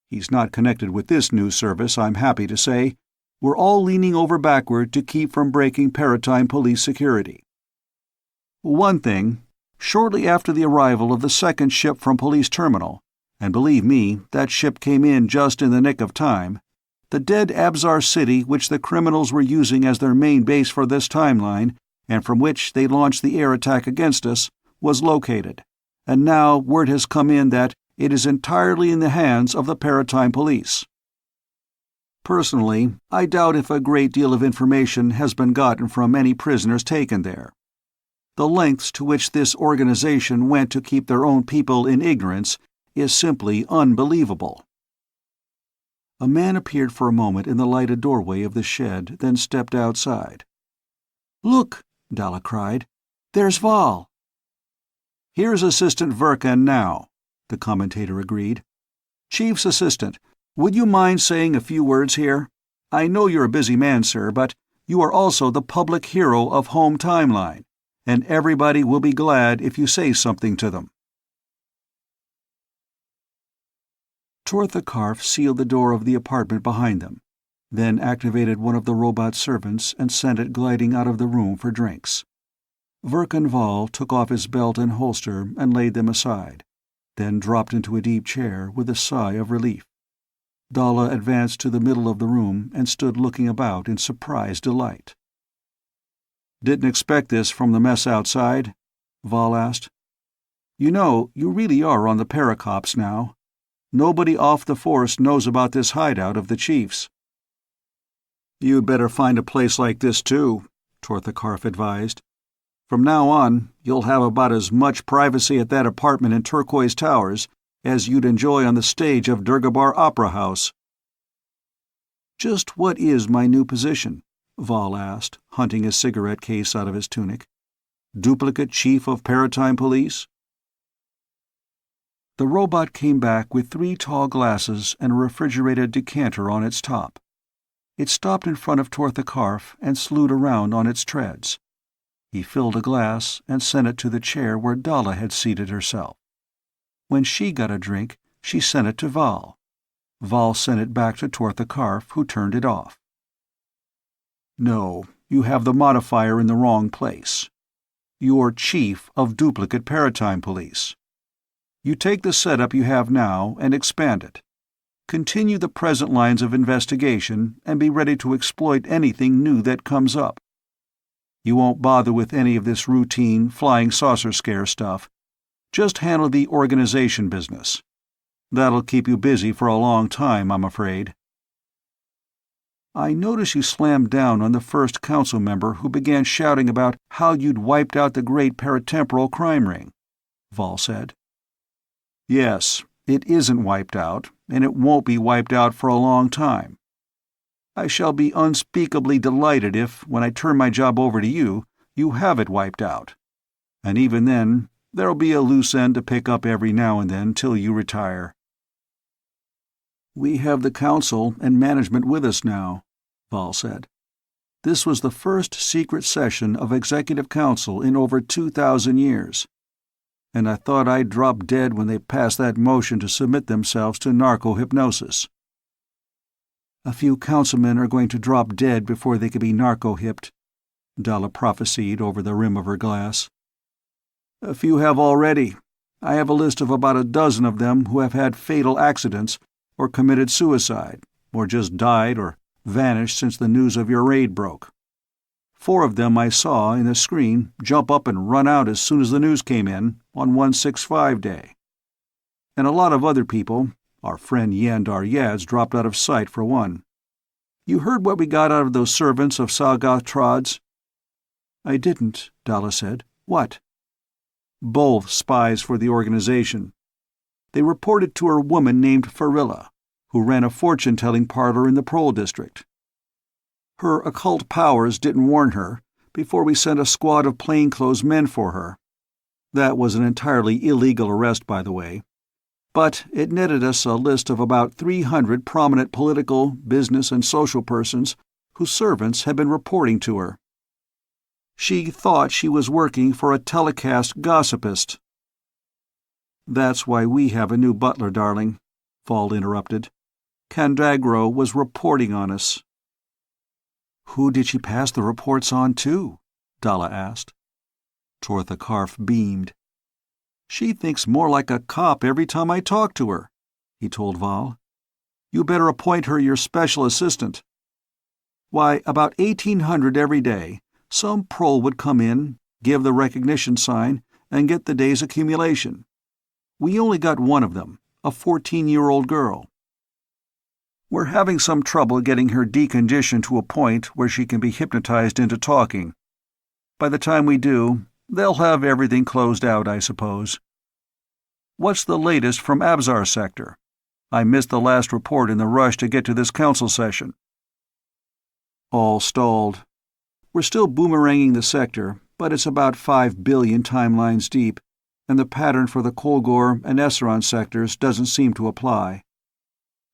B: he's not connected with this news service, I'm happy to say, we're all leaning over backward to keep from breaking Paratime Police security. One thing, shortly after the arrival of the second ship from Police Terminal, and believe me, that ship came in just in the nick of time, the dead Abzar city which the criminals were using as their main base for this timeline, and from which they launched the air attack against us, was located,
A: and now word has come in that it is entirely in the hands of the Paratime Police. Personally, I doubt if a great deal of information has been gotten from any prisoners taken there. The lengths to which this organization went to keep their own people in ignorance is simply unbelievable." A man appeared for a moment in the lighted doorway of the shed, then stepped outside. "Look!" Dalla cried. "There's Val." "Here's Assistant Verkan now," the commentator agreed. "Chief's assistant, would you mind saying a few words here? I know you're a busy man, sir, but you are also the public hero of Home Timeline, and everybody will be glad if you say something to them." Tortha Karf sealed the door of the apartment behind them, then activated one of the robot servants and sent it gliding out of the room for drinks. Verkan Vall took off his belt and holster and laid them aside, then dropped into a deep chair with a sigh of relief. Dalla advanced to the middle of the room and stood looking about in surprised delight. "Didn't expect this from the mess outside?" Vall asked. "You know, you really are on the Paracops now. Nobody off the force knows about this hideout of the Chief's." "You'd better find a place like this, too," Tortha Karf advised. "From now on, you'll have about as much privacy at that apartment in Turquoise Towers as you'd enjoy on the stage of Durgabar Opera House." "Just what is my new position?" Vall asked, hunting a cigarette case out of his tunic. "Duplicate Chief of Paratime Police?" The robot came back with 3 tall glasses and a refrigerated decanter on its top. It stopped in front of Tortha Karf and slewed around on its treads. He filled a glass and sent it to the chair where Dalla had seated herself. When she got a drink, she sent it to Val. Val sent it back to Tortha Karf, who turned it off. "No, you have the modifier in the wrong place. You're Chief of Duplicate Paratime Police. You take the setup you have now and expand it. Continue the present lines of investigation and be ready to exploit anything new that comes up. You won't bother with any of this routine flying saucer scare stuff. Just handle the organization business. That'll keep you busy for a long time, I'm afraid." "I notice you slammed down on the first council member who began shouting about how you'd wiped out the great paratemporal crime ring," Vall said. "Yes, it isn't wiped out, and it won't be wiped out for a long time. I shall be unspeakably delighted if, when I turn my job over to you, you have it wiped out. And even then, there'll be a loose end to pick up every now and then till you retire." "We have the council and management with us now," Vall said. "This was the first secret session of Executive Council in over 2,000 years. And I thought I'd drop dead when they passed that motion to submit themselves to narco-hypnosis." "A few councilmen are going to drop dead before they can be narco-hipped," Dalla prophesied over the rim of her glass. "A few have already. I have a list of about a dozen of them who have had fatal accidents, or committed suicide, or just died or vanished since the news of your raid broke. 4 of them I saw in the screen jump up and run out as soon as the news came in, on 165 Day. And a lot of other people. Our friend Yandar Yad's dropped out of sight for one. You heard what we got out of those servants of Salgath Trod's?" "I didn't," Dalla said. "What?" "Both spies for the organization. They reported to a woman named Farilla, who ran a fortune-telling parlor in the Prol district. Her occult powers didn't warn her before we sent a squad of plainclothes men for her. That was an entirely illegal arrest, by the way. But it netted us a list of about 300 prominent political, business, and social persons whose servants had been reporting to her. She thought she was working for a telecast gossipist." "That's why we have a new butler, darling," Vall interrupted. "Candagro was reporting on us." "Who did she pass the reports on to?" Dalla asked. Tortha Karf beamed. "She thinks more like a cop every time I talk to her," he told Vall. "You better appoint her your special assistant. Why, about 1,800 every day, some prole would come in, give the recognition sign, and get the day's accumulation, We only got one of them, a 14-year-old girl. We're having some trouble getting her deconditioned to a point where she can be hypnotized into talking. By the time we do, they'll have everything closed out, I suppose. What's the latest from Abzar sector? I missed the last report in the rush to get to this council session. All stalled. We're still boomeranging the sector, but it's about 5 billion timelines deep, and the pattern for the Kolgor and Esseron sectors doesn't seem to apply.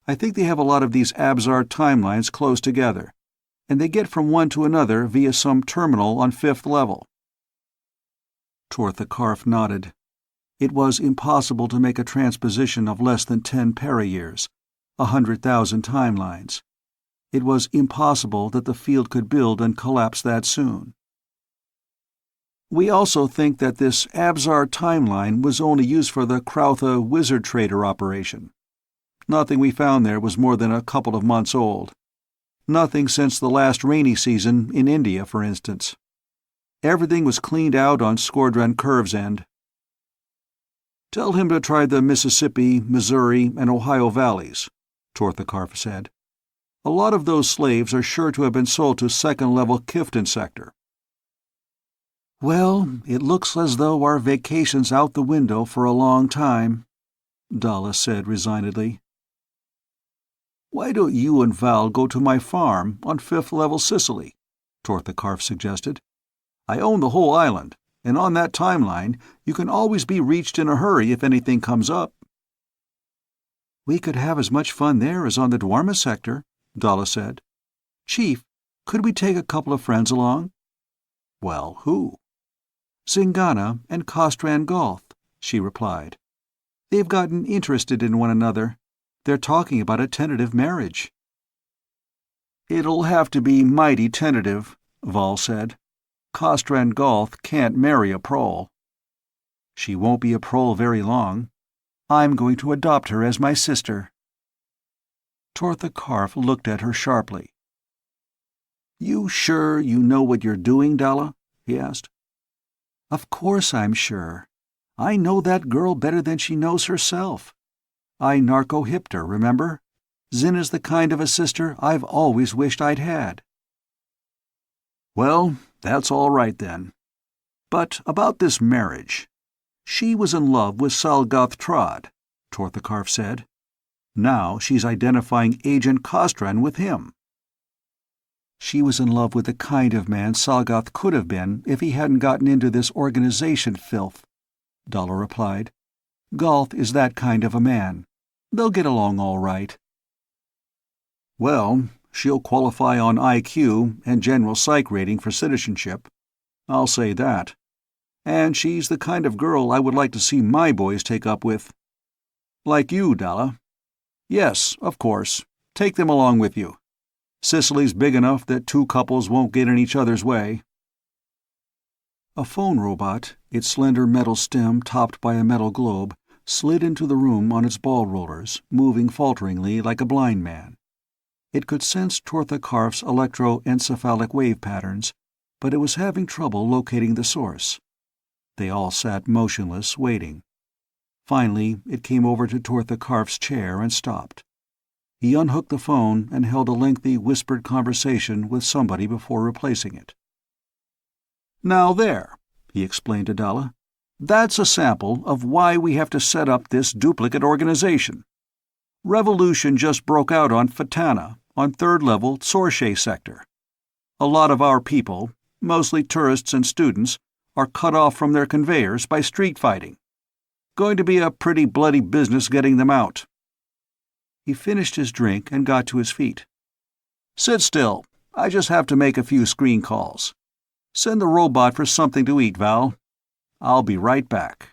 A: I think they have a lot of these Abzar timelines close together, and they get from one to another via some terminal on 5th level. Tortha Karf nodded. It was impossible to make a transposition of less than 10 para-years, 100,000 timelines. It was impossible that the field could build and collapse that soon. We also think that this Abzar timeline was only used for the Krautha wizard trader operation. Nothing we found there was more than a couple of months old. Nothing since the last rainy season in India, for instance. Everything was cleaned out on Skordran Curve's end. Tell him to try the Mississippi, Missouri, and Ohio valleys, Tortha Karf said. A lot of those slaves are sure to have been sold to second-level Kifton sector. Well, it looks as though our vacation's out the window for a long time, Dalla said resignedly. Why don't you and Val go to my farm on 5th-level Sicily? Tortha Karf suggested. I own the whole island, and on that timeline you can always be reached in a hurry if anything comes up. We could have as much fun there as on the Dwarma sector, Dalla said. Chief, could we take a couple of friends along? Well, who? Zingana and Kostran Golth, she replied. They've gotten interested in one another. They're talking about a tentative marriage. It'll have to be mighty tentative, Val said. Kostran Golth can't marry a prole. She won't be a prole very long. I'm going to adopt her as my sister. Tortha Karf looked at her sharply. You sure you know what you're doing, Dalla? He asked. Of course I'm sure. I know that girl better than she knows herself. I narco-hipped her, remember? Zinna's the kind of a sister I've always wished I'd had. Well, that's all right then. But about this marriage. She was in love with Salgoth Trod, Tortha Karf said. Now she's identifying Agent Kostran with him. She was in love with the kind of man Salgoth could have been if he hadn't gotten into this organization filth, Dalla replied. Golth is that kind of a man. They'll get along all right. Well, she'll qualify on IQ and general psych rating for citizenship. I'll say that. And she's the kind of girl I would like to see my boys take up with. Like you, Dalla. Yes, of course. Take them along with you. Sicily's big enough that two couples won't get in each other's way. A phone robot, its slender metal stem topped by a metal globe, slid into the room on its ball rollers, moving falteringly like a blind man. It could sense Tortha Karf's electroencephalic wave patterns, but it was having trouble locating the source. They all sat motionless, waiting. Finally, it came over to Tortha Karf's chair and stopped. He unhooked the phone and held a lengthy, whispered conversation with somebody before replacing it. Now there, he explained to Dalla. That's a sample of why we have to set up this duplicate organization. Revolution just broke out on Fatana, on 3rd level Sorshe sector. A lot of our people, mostly tourists and students, are cut off from their conveyors by street fighting. Going to be a pretty bloody business getting them out. He finished his drink and got to his feet. Sit still. I just have to make a few screen calls. Send the robot for something to eat, Val. I'll be right back.